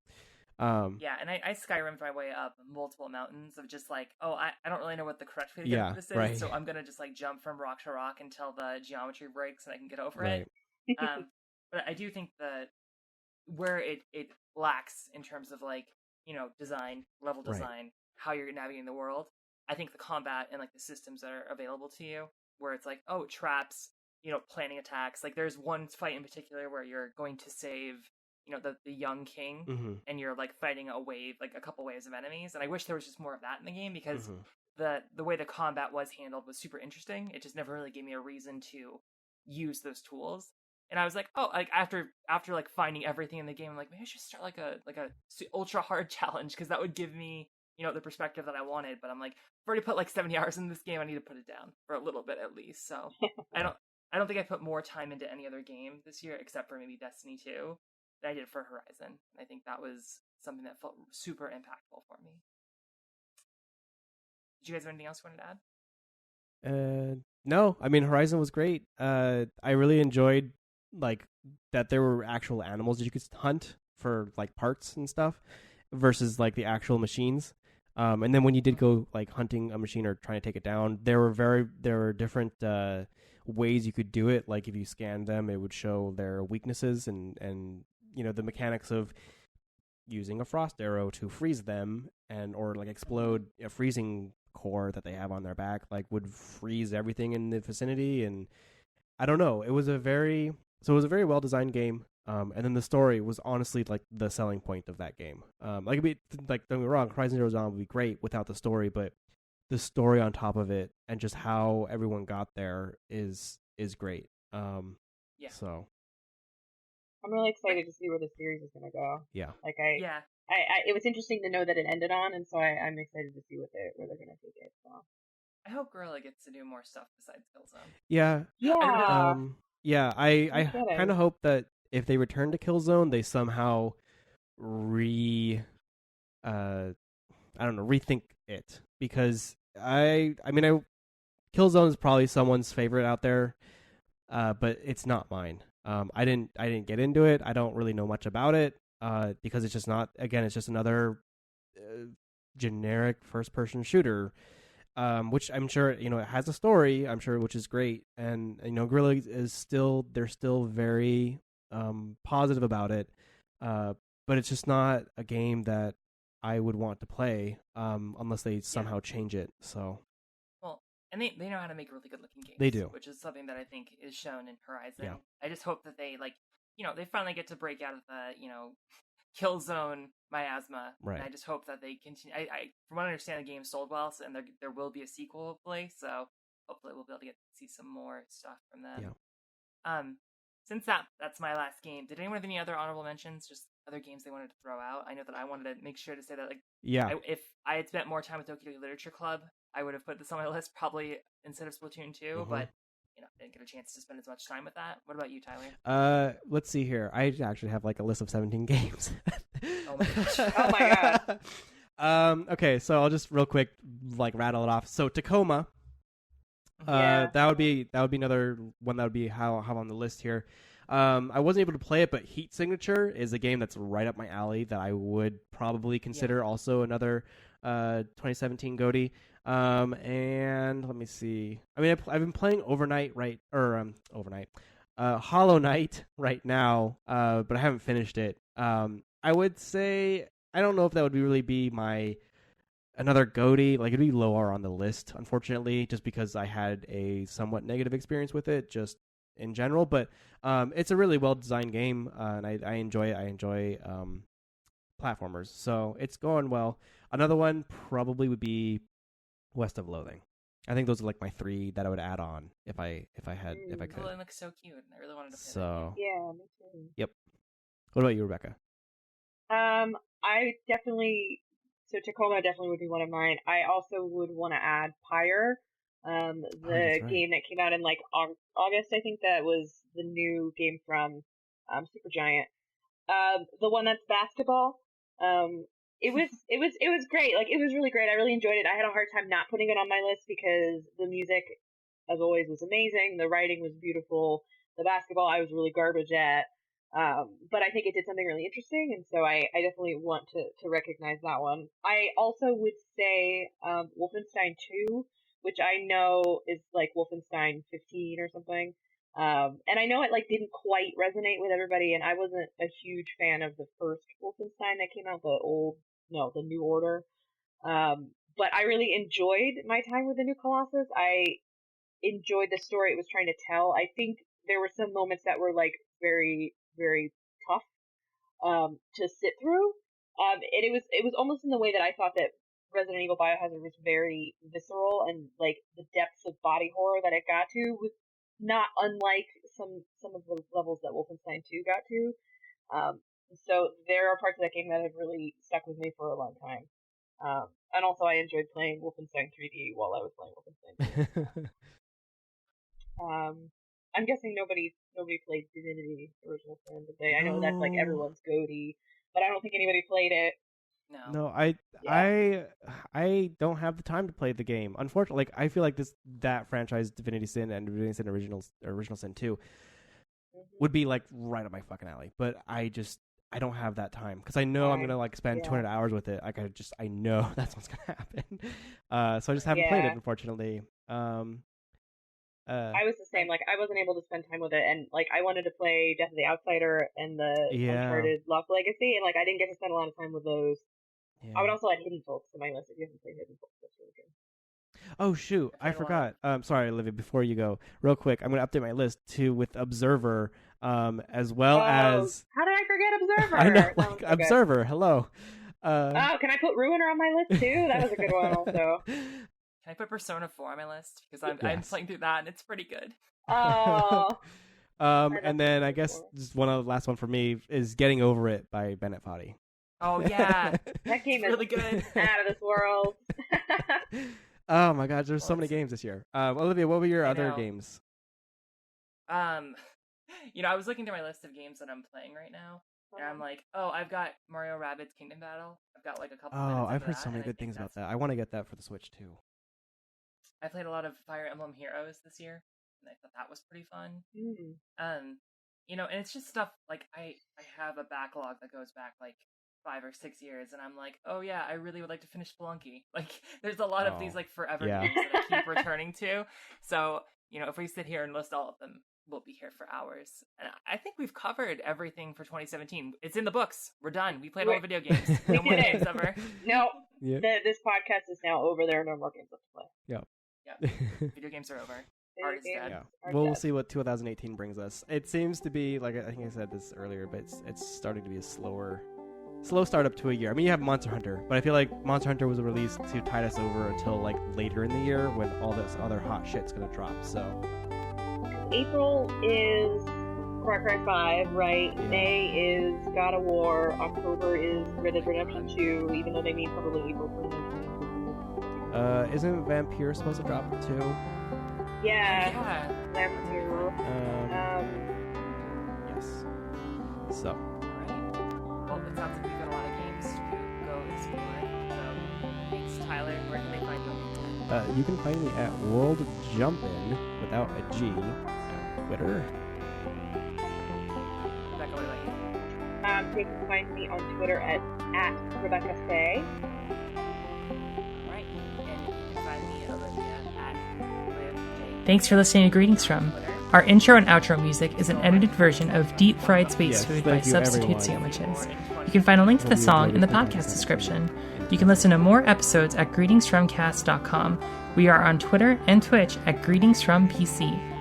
Yeah, and I Skyrim'd my way up multiple mountains of just like, oh, I don't really know what the correct way to get this is, so I'm gonna just like jump from rock to rock until the geometry breaks and I can get over it. But I do think that where it lacks in terms of like, design, level design, how you're navigating the world, I think the combat and like the systems that are available to you, where it's like, oh, traps, planning attacks. Like there's one fight in particular where you're going to save the young king, and you're like fighting a wave, like a couple waves of enemies, and I wish there was just more of that in the game, because the way the combat was handled was super interesting. It just never really gave me a reason to use those tools, and I was like, oh, like after like finding everything in the game, I'm like, maybe I should start like a ultra hard challenge, because that would give me the perspective that I wanted. But I'm like, I've already put like 70 hours in this game, I need to put it down for a little bit at least. So I don't think I put more time into any other game this year except for maybe Destiny 2 that I did for Horizon. I think that was something that felt super impactful for me. Did you guys have anything else you wanted to add? No. I mean, Horizon was great. I really enjoyed like that there were actual animals that you could hunt for like parts and stuff versus like the actual machines. And then when you did go like hunting a machine or trying to take it down, there were different ways you could do it. Like if you scanned them, it would show their weaknesses and the mechanics of using a frost arrow to freeze them or like explode a freezing core that they have on their back, like would freeze everything in the vicinity. And I don't know, it was a very well designed game. And then the story was honestly like the selling point of that game. Like don't get me wrong, Horizon Zero Dawn would be great without the story, but the story on top of it and just how everyone got there is great. So I'm really excited to see where the series is going to go. Yeah. Like it was interesting to know that it ended on, and so I'm excited to see where they're going to take it. So I hope Gorilla gets to do more stuff besides Killzone. Yeah. I kind of hope that if they return to Killzone, they somehow rethink it, because Killzone is probably someone's favorite out there, but it's not mine. I didn't get into it. I don't really know much about it, because it's just not. Again, it's just another generic first-person shooter, which I'm sure it has a story. I'm sure, which is great, and Guerrilla is still very positive about it, but it's just not a game that I would want to play unless they somehow change it. So. And they know how to make really good looking games. They do. Which is something that I think is shown in Horizon. Yeah. I just hope that they they finally get to break out of the, Killzone miasma. Right. And I just hope that they continue. I from what I understand, the game sold well, and there will be a sequel hopefully. So hopefully we'll be able to see some more stuff from them. Yeah. Since that's my last game, did anyone have any other honorable mentions? Just other games they wanted to throw out? I know that I wanted to make sure to say that if I had spent more time with Doki Doki Literature Club, I would have put this on my list probably instead of Splatoon 2, but didn't get a chance to spend as much time with that. What about you, Tyler? Let's see here. I actually have like a list of 17 games. Oh my gosh. Oh my god. Okay, so I'll just real quick like rattle it off. So Tacoma. That would be another one that would be how on the list here. I wasn't able to play it, but Heat Signature is a game that's right up my alley that I would probably consider also another 2017 GOTY. And let me see. I mean, I've been playing Overnight, Hollow Knight right now, but I haven't finished it. I would say I don't know if that would really be my another GOTY. Like, it'd be lower on the list, unfortunately, just because I had a somewhat negative experience with it, just in general. But it's a really well designed game, and I enjoy it. I enjoy platformers, so it's going well. Another one probably would be West of Loathing. I think those are like my 3 that I would add on if I could. Oh, it looks so cute. I really wanted to play So Yeah, me too. Yep. What about you, Rebecca? I definitely, so Tacoma definitely would be one of mine. I also would want to add Pyre, the right. game that came out in like August. I think that was the new game from Supergiant. The one that's basketball. It was great. Like, it was really great. I really enjoyed it. I had a hard time not putting it on my list because the music, as always, was amazing. The writing was beautiful. The basketball I was really garbage at. But I think it did something really interesting, and so I definitely want to recognize that one. I also would say Wolfenstein 2, which I know is like Wolfenstein 15 or something. And I know it like didn't quite resonate with everybody, and I wasn't a huge fan of the first Wolfenstein that came out, the New Order. But I really enjoyed my time with the New Colossus. I enjoyed the story it was trying to tell. I think there were some moments that were like very, very tough to sit through. And it was almost in the way that I thought that Resident Evil Biohazard was very visceral, and like the depths of body horror that it got to was not unlike some of the levels that Wolfenstein 2 got to. So there are parts of that game that have really stuck with me for a long time. And also I enjoyed playing Wolfenstein 3D while I was playing Wolfenstein 2. I'm guessing nobody played Divinity Original Sin, did they? I know that's like everyone's GOTY, but I don't think anybody played it. No, I don't have the time to play the game. Unfortunately, like, I feel like that franchise, Divinity Sin and Divinity Sin Original Sin 2, would be like right up my fucking alley. But I don't have that time because I know I'm gonna like spend 200 hours with it. Like, I know that's what's gonna happen. So I just haven't played it, unfortunately. I was the same. Like, I wasn't able to spend time with it, and like I wanted to play Death of the Outsider and the Uncharted Lost Legacy, and like I didn't get to spend a lot of time with those. Yeah. I would also add Hidden Folks to my list if you haven't played Hidden Folks. That's really good. Oh shoot, I forgot. Sorry, Olivia. Before you go, real quick, I'm gonna update my list too with Observer, as well as. How did I forget Observer? I know, like, Observer. Hello. Can I put Ruiner on my list too? That was a good one, also. Can I put Persona 4 on my list? Because I'm playing through that, and it's pretty good. Oh. And then I guess just last one for me is Getting Over It by Bennett Foddy. Oh, yeah. That game is really good. Out of this world. Oh, my God. There's so many games this year. Olivia, what were your other games? I was looking through my list of games that I'm playing right now. And I'm like, I've got Mario Rabbids Kingdom Battle. I've got like a couple minutes. I've heard so many good things about that. I want to get that for the Switch too. I played a lot of Fire Emblem Heroes this year, and I thought that was pretty fun. And it's just stuff like I have a backlog that goes back like 5 or 6 years, and I'm like, oh yeah, I really would like to finish Spelunky. Like, there's a lot of these like forever games that I keep returning to. So if we sit here and list all of them, we'll be here for hours. And I think we've covered everything for 2017. It's in the books. We're done. We played all the video games. No more games ever. No. Yep. This podcast is now over. There are no more games left to play. Yep. Video games are over. Art is dead. Yeah. We'll see what 2018 brings us. It seems to be, like I think I said this earlier, but it's starting to be a slow start up to a year. I mean, you have Monster Hunter, but I feel like Monster Hunter was released to tide us over until like later in the year when all this other hot shit's gonna drop. So April is Far Cry 5, right? Yeah. May is God of War. October is Red Dead Redemption 2, even though they mean probably April 2019. Isn't Vampire supposed to drop too? Yeah. Vampire. Yes. So. Alright. Well, it sounds like we've got a lot of games to go explore. So, thanks, Tyler. Where can they find you? You can find me at World Jumpin' without a G on Twitter. Rebecca, what about you? You can find me on Twitter at Rebecca Faye. Thanks for listening to Greetings From. Our intro and outro music is an edited version of Deep Fried Space Yes, Food thank by you, Substitute everyone. Sandwiches. You can find a link to the Hope you song enjoyed in the it. Thank you. podcast description. You can listen to more episodes at greetingsfromcast.com. We are on Twitter and Twitch at greetingsfrompc.